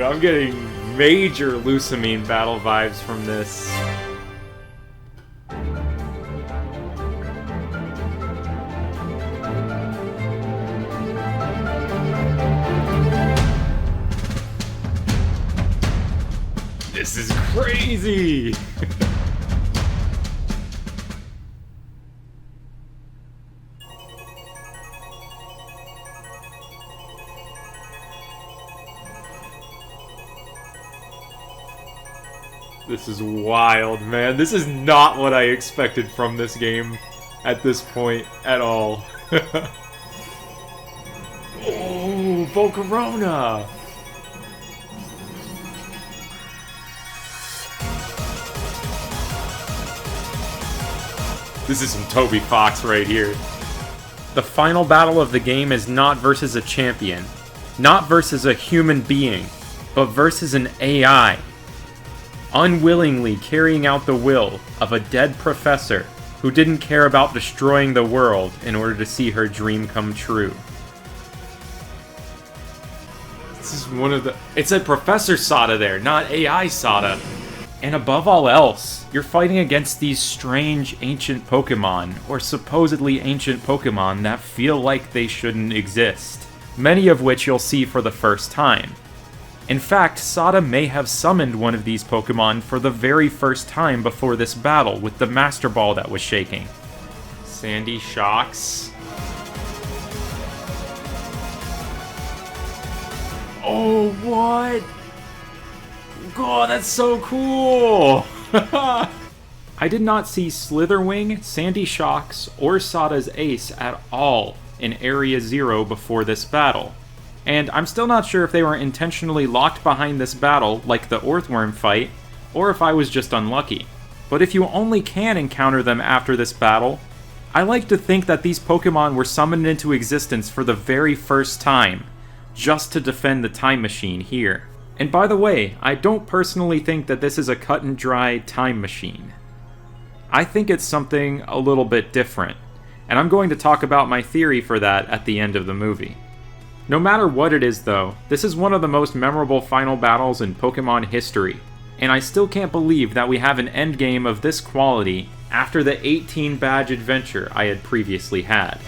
I'm getting major Lusamine battle vibes from this. This is crazy! This is wild, man. This is not what I expected from this game at this point at all. Oh, Volcarona! This is some Toby Fox right here. The final battle of the game is not versus a champion, not versus a human being, but versus an AI. Unwillingly carrying out the will of a dead professor who didn't care about destroying the world in order to see her dream come true. This is one of the... It said Professor Sada there, not AI Sada. And above all else, you're fighting against these strange ancient Pokemon, or supposedly ancient Pokemon that feel like they shouldn't exist, many of which you'll see for the first time. In fact, Sada may have summoned one of these Pokemon for the very first time before this battle with the Master Ball that was shaking. Sandy Shocks. Oh, what? God, that's so cool! I did not see Slitherwing, Sandy Shocks, or Sada's Ace at all in Area 0 before this battle. And I'm still not sure if they were intentionally locked behind this battle, like the Earthworm fight, or if I was just unlucky. But if you only can encounter them after this battle, I like to think that these Pokemon were summoned into existence for the very first time, just to defend the time machine here. And by the way, I don't personally think that this is a cut and dry time machine. I think it's something a little bit different, and I'm going to talk about my theory for that at the end of the movie. No matter what it is though, this is one of the most memorable final battles in Pokemon history, and I still can't believe that we have an endgame of this quality after the 18 badge adventure I had previously had.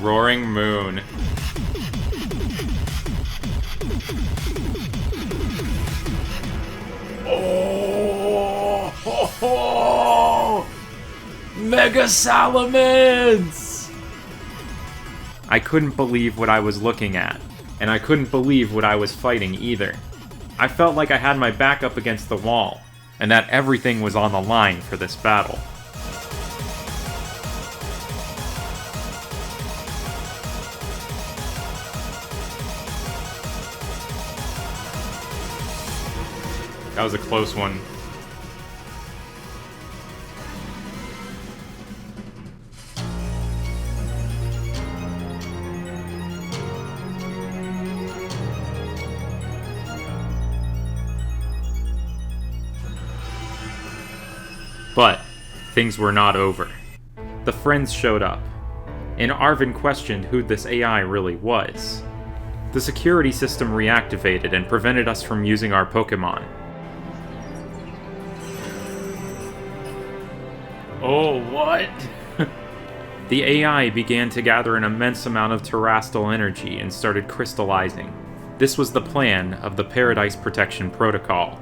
Roaring Moon. Oh! Ho, ho! Mega Salamence! I couldn't believe what I was looking at, and I couldn't believe what I was fighting either. I felt like I had my back up against the wall, and that everything was on the line for this battle. That was a close one. But things were not over. The friends showed up, and Arven questioned who this AI really was. The security system reactivated and prevented us from using our Pokemon. Oh, what? The AI began to gather an immense amount of terrestrial energy and started crystallizing. This was the plan of the Paradise Protection Protocol.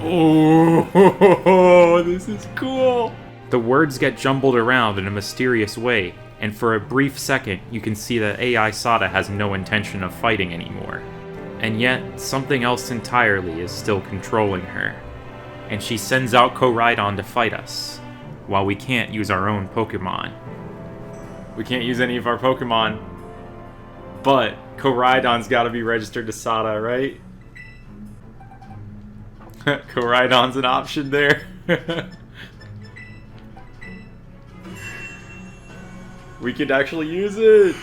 Oh, this is cool! The words get jumbled around in a mysterious way, and for a brief second you can see that AI Sada has no intention of fighting anymore. And yet, something else entirely is still controlling her. And she sends out Koraidon to fight us, while we can't use our own Pokemon. We can't use any of our Pokemon, but Koraidon's gotta be registered to Sada, right? Koraidon's an option there. We could actually use it!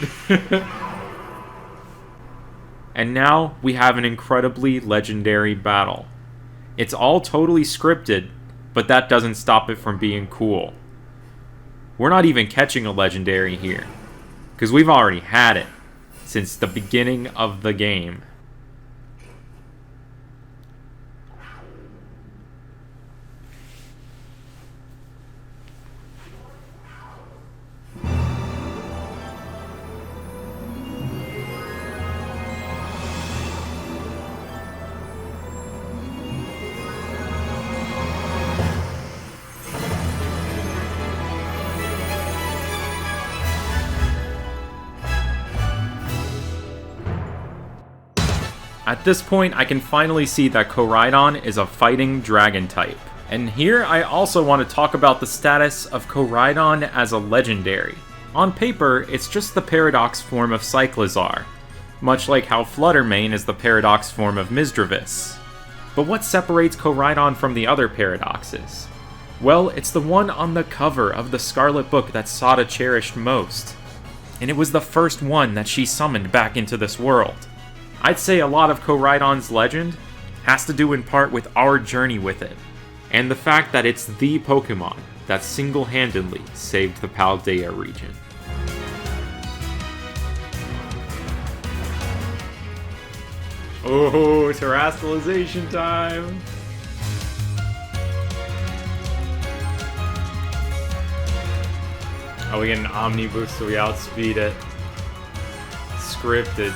And now we have an incredibly legendary battle. It's all totally scripted, but that doesn't stop it from being cool. We're not even catching a legendary here, because we've already had it since the beginning of the game. At this point, I can finally see that Koraidon is a fighting dragon type. And here I also want to talk about the status of Koraidon as a legendary. On paper, it's just the Paradox form of Cyclizar, much like how Fluttermane is the Paradox form of Misdreavus. But what separates Koraidon from the other Paradoxes? Well, it's the one on the cover of the Scarlet Book that Sada cherished most. And it was the first one that she summoned back into this world. I'd say a lot of Koraidon's legend has to do in part with our journey with it, and the fact that it's the Pokemon that single-handedly saved the Paldea region. Oh, terrestrialization time! Oh, we get an Omniboost so we outspeed it. Scripted.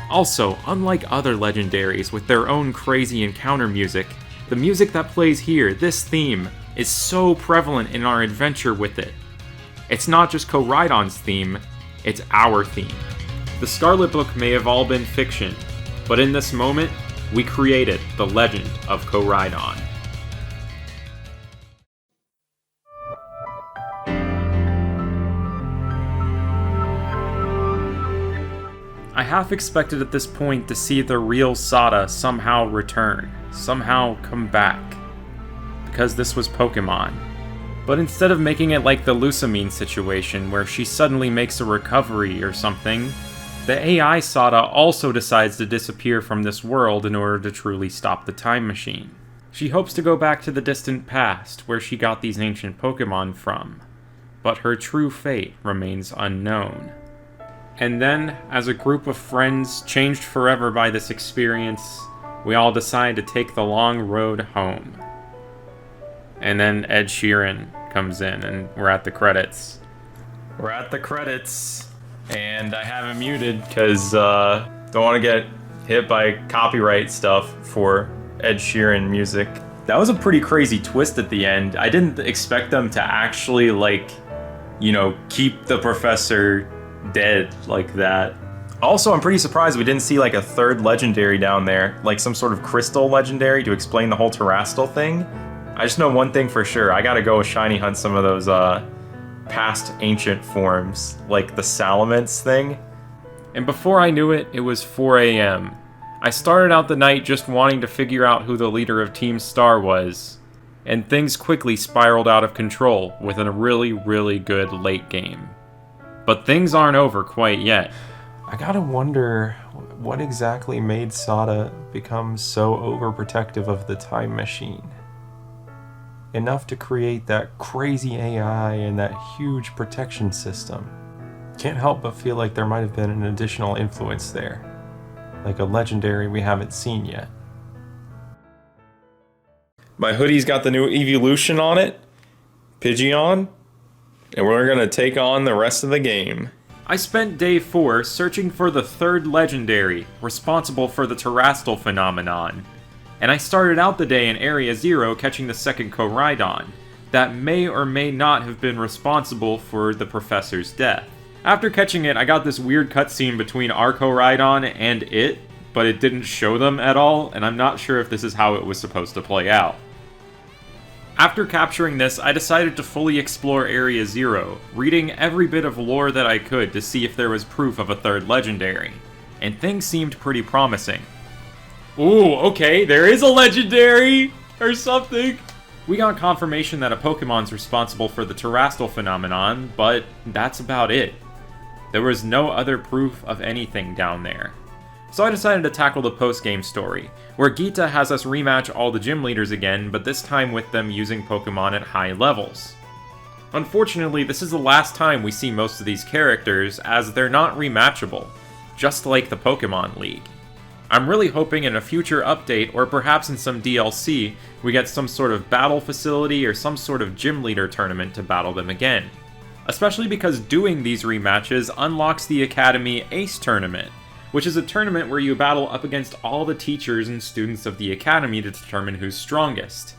Also, unlike other legendaries with their own crazy encounter music, the music that plays here, this theme, is so prevalent in our adventure with it. It's not just Koraidon's theme, it's our theme. The Scarlet Book may have all been fiction, but in this moment, we created the legend of Koraidon. I half expected at this point to see the real Sada somehow return, somehow come back, because this was Pokemon. But instead of making it like the Lusamine situation where she suddenly makes a recovery or something, the AI Sada also decides to disappear from this world in order to truly stop the time machine. She hopes to go back to the distant past where she got these ancient Pokemon from, but her true fate remains unknown. And then, as a group of friends changed forever by this experience, we all decide to take the long road home. And then Ed Sheeran comes in, and we're at the credits. We're at the credits, and I have it muted because don't want to get hit by copyright stuff for Ed Sheeran music. That was a pretty crazy twist at the end. I didn't expect them to actually, keep the professor dead like that. Also, I'm pretty surprised we didn't see a third legendary down there, like some sort of crystal legendary to explain the whole Terrastal thing. I just know one thing for sure, I gotta go shiny hunt some of those past ancient forms, like the Salamence thing. And before I knew it, it was 4 a.m. I started out the night just wanting to figure out who the leader of Team Star was, and things quickly spiraled out of control with a really, really good late game. But things aren't over quite yet. I gotta wonder what exactly made Sada become so overprotective of the time machine. Enough to create that crazy AI and that huge protection system. Can't help but feel like there might have been an additional influence there. Like a legendary we haven't seen yet. My hoodie's got the new evolution on it. Pidgeon. And we're gonna take on the rest of the game. I spent day 4 searching for the third legendary responsible for the Terrastal phenomenon. And I started out the day in Area 0 catching the second Koraidon that may or may not have been responsible for the professor's death. After catching it, I got this weird cutscene between our Koraidon and it, but it didn't show them at all, and I'm not sure if this is how it was supposed to play out. After capturing this, I decided to fully explore Area 0, reading every bit of lore that I could to see if there was proof of a third legendary, and things seemed pretty promising. Ooh, okay, there is a legendary! Or something! We got confirmation that a Pokemon's responsible for the Terrastal phenomenon, but that's about it. There was no other proof of anything down there. So I decided to tackle the post-game story, where Geeta has us rematch all the gym leaders again, but this time with them using Pokemon at high levels. Unfortunately, this is the last time we see most of these characters, as they're not rematchable, just like the Pokemon League. I'm really hoping in a future update, or perhaps in some DLC, we get some sort of battle facility or some sort of gym leader tournament to battle them again. Especially because doing these rematches unlocks the Academy Ace Tournament, which is a tournament where you battle up against all the teachers and students of the Academy to determine who's strongest.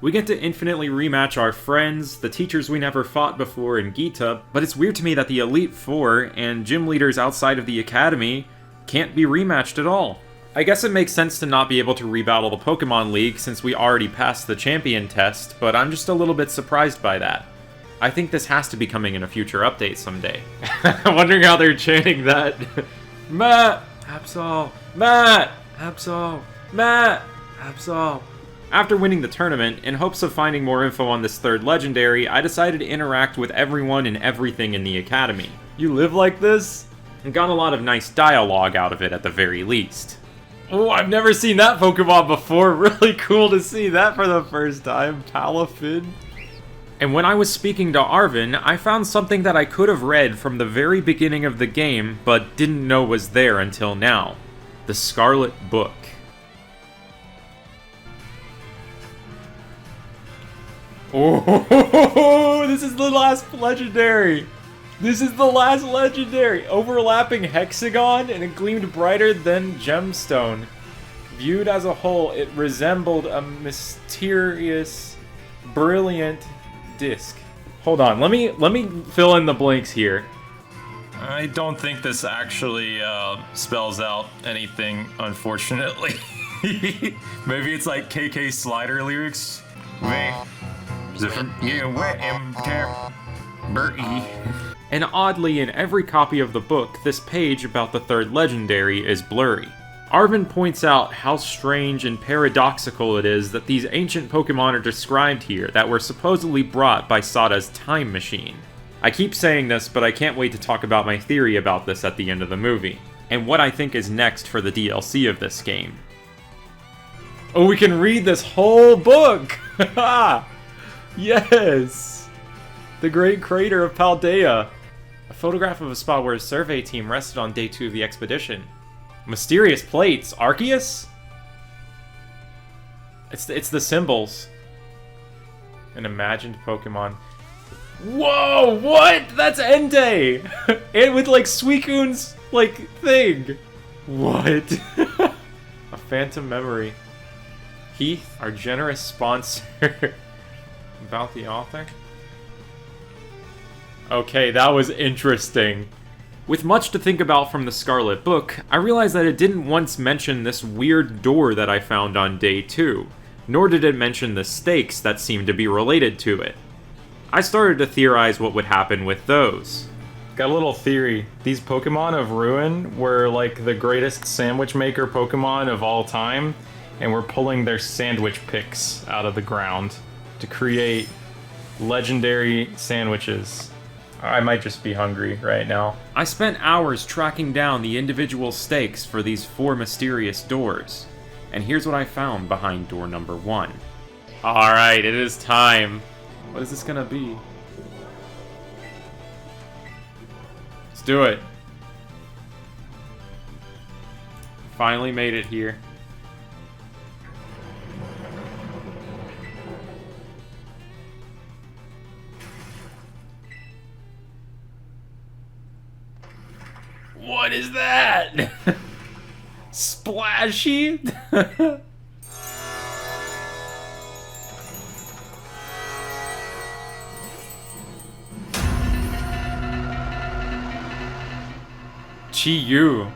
We get to infinitely rematch our friends, the teachers we never fought before in Geeta, but it's weird to me that the Elite Four and gym leaders outside of the Academy can't be rematched at all. I guess it makes sense to not be able to rebattle the Pokemon League since we already passed the champion test, but I'm just a little bit surprised by that. I think this has to be coming in a future update someday. I'm wondering how they're chanting that. Matt! Absol! Matt! Absol! Matt! Absol! After winning the tournament, in hopes of finding more info on this third legendary, I decided to interact with everyone and everything in the academy. You live like this? And got a lot of nice dialogue out of it at the very least. Oh, I've never seen that Pokemon before. Really cool to see that for the first time. Palafin. And when I was speaking to Arvin, I found something that I could have read from the very beginning of the game, but didn't know was there until now. The Scarlet Book. Oh, this is the last legendary. This is the last legendary. Overlapping hexagon, and it gleamed brighter than gemstone. Viewed as a whole, it resembled a mysterious, brilliant disc. Hold on, let me fill in the blanks here. I don't think this actually spells out anything, unfortunately. Maybe it's like KK Slider lyrics. And oddly, in every copy of the book, this page about the third legendary is blurry. Arvin points out how strange and paradoxical it is that these ancient Pokemon are described here that were supposedly brought by Sada's time machine. I keep saying this, but I can't wait to talk about my theory about this at the end of the movie, and what I think is next for the DLC of this game. Oh, we can read this whole book! Yes! The Great Crater of Paldea. A photograph of a spot where a survey team rested on day 2 of the expedition. Mysterious plates. Arceus? It's the symbols. An imagined Pokemon. Whoa! What? That's Entei! And with like Suicune's like thing. What? A phantom memory. Heath, our generous sponsor. About the author? Okay, that was interesting. With much to think about from the Scarlet Book, I realized that it didn't once mention this weird door that I found on day 2, nor did it mention the stakes that seemed to be related to it. I started to theorize what would happen with those. Got a little theory. These Pokemon of Ruin were like the greatest sandwich maker Pokemon of all time, and we're pulling their sandwich picks out of the ground to create legendary sandwiches. I might just be hungry right now. I spent hours tracking down the individual stakes for these 4 mysterious doors, and here's what I found behind door number 1. Alright, it is time. What is this gonna be? Let's do it. Finally made it here. What is that? Splashy? Chi-Yu.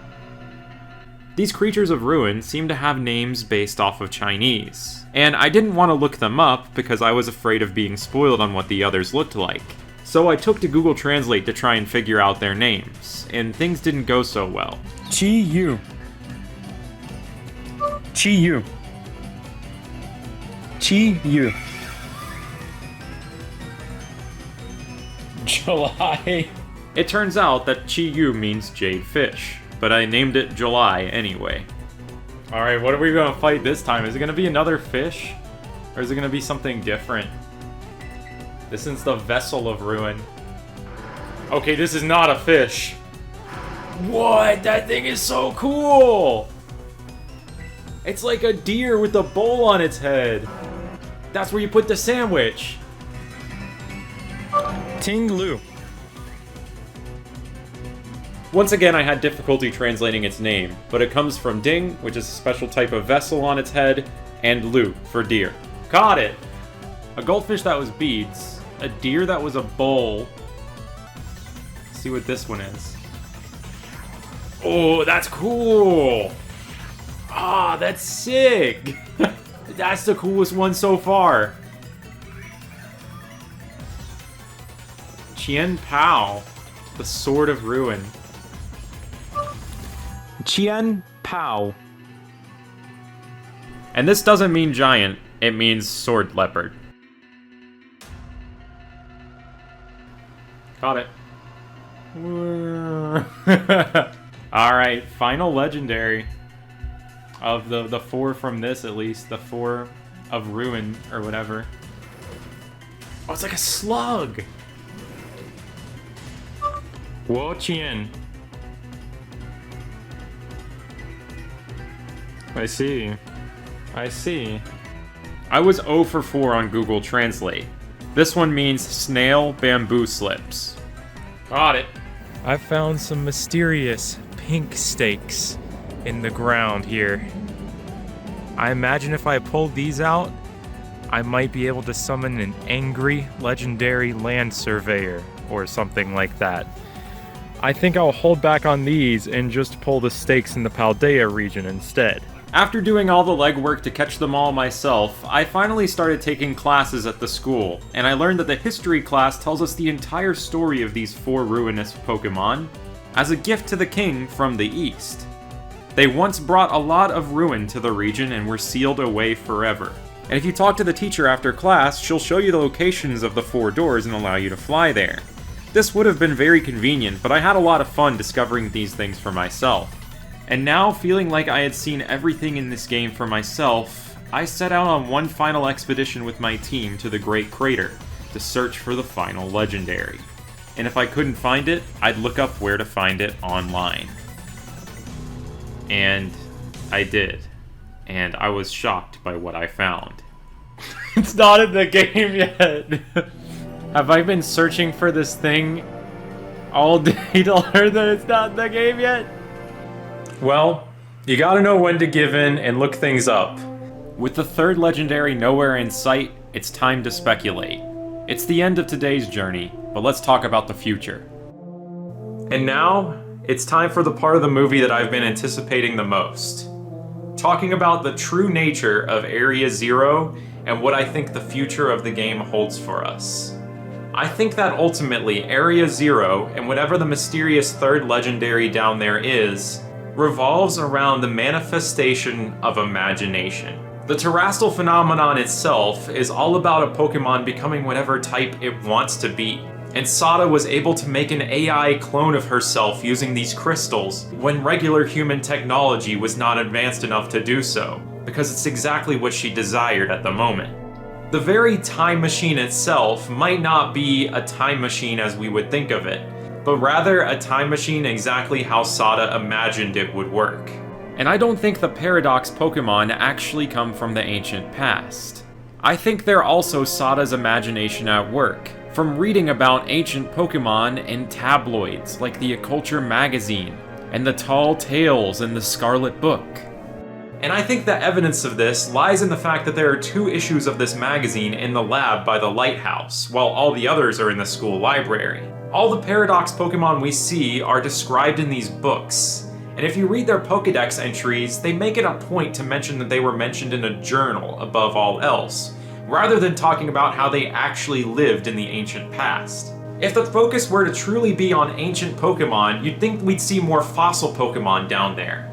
These creatures of ruin seem to have names based off of Chinese, and I didn't want to look them up because I was afraid of being spoiled on what the others looked like. So I took to Google Translate to try and figure out their names, and things didn't go so well. Chi-Yu. Chi-Yu. Chi-Yu. July. It turns out that Chi-Yu means jade fish, but I named it July anyway. Alright, what are we gonna fight this time? Is it gonna be another fish? Or is it gonna be something different? This is the Vessel of Ruin. Okay, this is not a fish. What? That thing is so cool! It's like a deer with a bowl on its head. That's where you put the sandwich. Ting Lu. Once again, I had difficulty translating its name, but it comes from Ding, which is a special type of vessel on its head, and Lu, for deer. Caught it! A goldfish that was beads. A deer that was a bowl. Let's see what this one is. Oh, that's cool! Ah, that's sick! That's the coolest one so far. Qian Pao, the Sword of Ruin. Chien Pao. And this doesn't mean giant, it means sword leopard. Got it. Alright, final legendary. Of the 4 from this, at least. The 4 of Ruin, or whatever. Oh, it's like a slug! Wo Chien. I see. I see. I was 0 for 4 on Google Translate. This one means snail bamboo slips. Got it. I found some mysterious pink stakes in the ground here. I imagine if I pulled these out, I might be able to summon an angry legendary land surveyor or something like that. I think I'll hold back on these and just pull the stakes in the Paldea region instead. After doing all the legwork to catch them all myself, I finally started taking classes at the school, and I learned that the history class tells us the entire story of these 4 ruinous Pokemon as a gift to the king from the east. They once brought a lot of ruin to the region and were sealed away forever. And if you talk to the teacher after class, she'll show you the locations of the 4 doors and allow you to fly there. This would have been very convenient, but I had a lot of fun discovering these things for myself. And now, feeling like I had seen everything in this game for myself, I set out on one final expedition with my team to the Great Crater to search for the final legendary. And if I couldn't find it, I'd look up where to find it online. And I did. And I was shocked by what I found. It's not in the game yet! Have I been searching for this thing all day to learn that it's not in the game yet? Well, you gotta know when to give in and look things up. With the 3rd legendary nowhere in sight, it's time to speculate. It's the end of today's journey, but let's talk about the future. And now, it's time for the part of the movie that I've been anticipating the most. Talking about the true nature of Area Zero and what I think the future of the game holds for us. I think that ultimately Area Zero, and whatever the mysterious 3rd legendary down there is, revolves around the manifestation of imagination. The terrestrial phenomenon itself is all about a Pokemon becoming whatever type it wants to be. And Sada was able to make an AI clone of herself using these crystals when regular human technology was not advanced enough to do so, because it's exactly what she desired at the moment. The very time machine itself might not be a time machine as we would think of it, but rather a time machine exactly how Sada imagined it would work. And I don't think the Paradox Pokemon actually come from the ancient past. I think they're also Sada's imagination at work, from reading about ancient Pokemon in tabloids like the Occulture magazine, and the Tall Tales in the Scarlet Book. And I think the evidence of this lies in the fact that there are 2 issues of this magazine in the lab by the lighthouse, while all the others are in the school library. All the Paradox Pokemon we see are described in these books, and if you read their Pokédex entries, they make it a point to mention that they were mentioned in a journal above all else, rather than talking about how they actually lived in the ancient past. If the focus were to truly be on ancient Pokemon, you'd think we'd see more fossil Pokemon down there.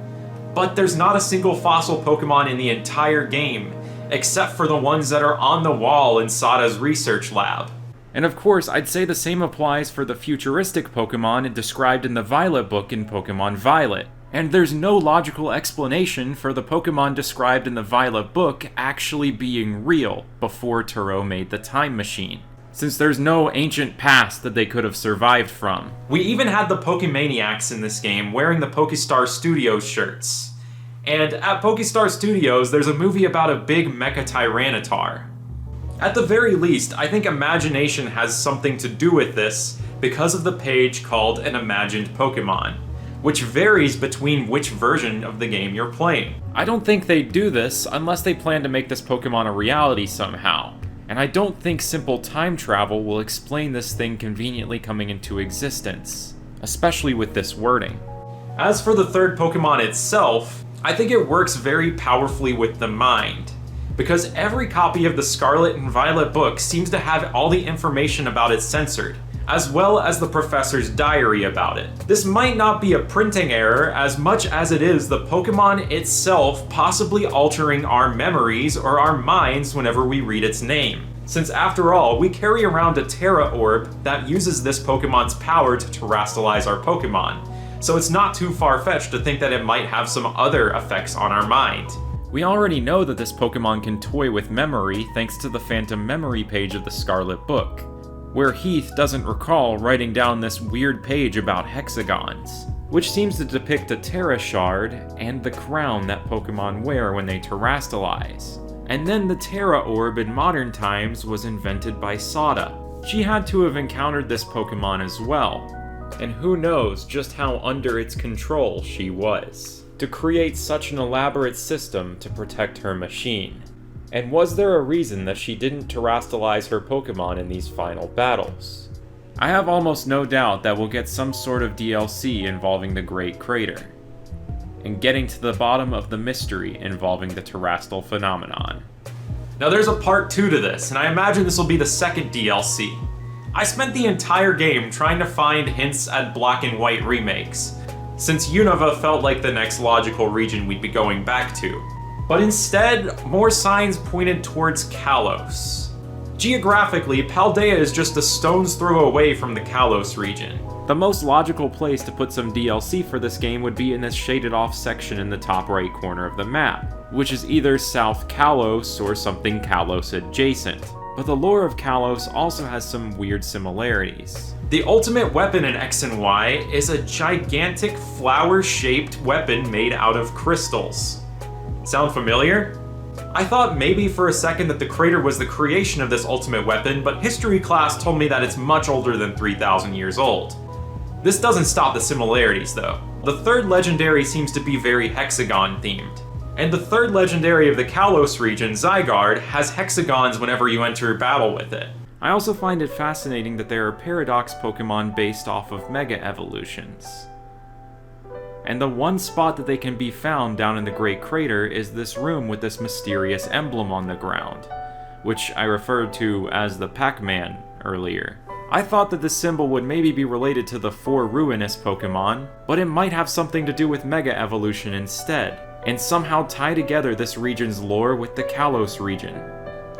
But there's not a single fossil Pokemon in the entire game, except for the ones that are on the wall in Sada's research lab. And of course, I'd say the same applies for the futuristic Pokemon described in the Violet book in Pokemon Violet. And there's no logical explanation for the Pokemon described in the Violet book actually being real before Turo made the time machine, since there's no ancient past that they could have survived from. We even had the Pokemaniacs in this game wearing the Pokestar Studios shirts. And at Pokestar Studios, there's a movie about a big Mecha Tyranitar. At the very least, I think imagination has something to do with this because of the page called An Imagined Pokemon, which varies between which version of the game you're playing. I don't think they'd do this unless they plan to make this Pokemon a reality somehow. And I don't think simple time travel will explain this thing conveniently coming into existence, especially with this wording. As for the 3rd Pokemon itself, I think it works very powerfully with the mind, because every copy of the Scarlet and Violet book seems to have all the information about it censored, as well as the professor's diary about it. This might not be a printing error as much as it is the Pokemon itself possibly altering our memories or our minds whenever we read its name. Since after all, we carry around a Terra Orb that uses this Pokemon's power to terrestrialize our Pokemon, so it's not too far-fetched to think that it might have some other effects on our mind. We already know that this Pokemon can toy with memory thanks to the Phantom Memory page of the Scarlet Book, where Heath doesn't recall writing down this weird page about hexagons, which seems to depict a Terra Shard and the crown that Pokemon wear when they terrestrialize. And then the Terra Orb in modern times was invented by Sada. She had to have encountered this Pokemon as well, and who knows just how under its control she was, to create such an elaborate system to protect her machine. And was there a reason that she didn't terrestrialize her Pokemon in these final battles? I have almost no doubt that we'll get some sort of DLC involving the Great Crater, and getting to the bottom of the mystery involving the terrestrial phenomenon. Now there's a part 2 to this, and I imagine this will be the second DLC. I spent the entire game trying to find hints at Black and White remakes, since Unova felt like the next logical region we'd be going back to. But instead, more signs pointed towards Kalos. Geographically, Paldea is just a stone's throw away from the Kalos region. The most logical place to put some DLC for this game would be in this shaded off section in the top right corner of the map, which is either South Kalos or something Kalos adjacent. But the lore of Kalos also has some weird similarities. The ultimate weapon in X and Y is a gigantic flower-shaped weapon made out of crystals. Sound familiar? I thought maybe for a second that the crater was the creation of this ultimate weapon, but history class told me that it's much older than 3,000 years old. This doesn't stop the similarities though. The third legendary seems to be very hexagon themed. And the third legendary of the Kalos region, Zygarde, has hexagons whenever you enter battle with it. I also find it fascinating that there are Paradox Pokemon based off of Mega Evolutions. And the one spot that they can be found down in the Great Crater is this room with this mysterious emblem on the ground, which I referred to as the Pac-Man earlier. I thought that this symbol would maybe be related to the 4 Ruinous Pokemon, but it might have something to do with Mega Evolution instead, and somehow tie together this region's lore with the Kalos region.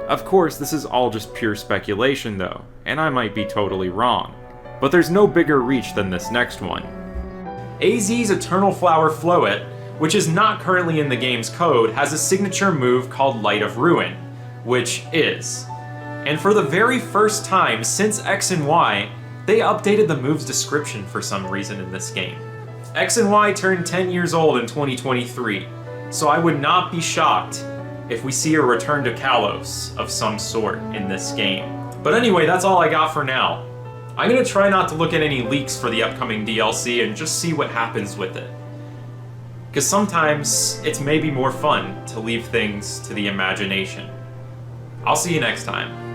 Of course, this is all just pure speculation though, and I might be totally wrong. But there's no bigger reach than this next one. AZ's Eternal Flower Floet, which is not currently in the game's code, has a signature move called Light of Ruin, which is. And for the very first time since X and Y, they updated the move's description for some reason in this game. X and Y turned 10 years old in 2023, so I would not be shocked if we see a return to Kalos of some sort in this game. But anyway, that's all I got for now. I'm gonna try not to look at any leaks for the upcoming DLC and just see what happens with it. Because sometimes it's maybe more fun to leave things to the imagination. I'll see you next time.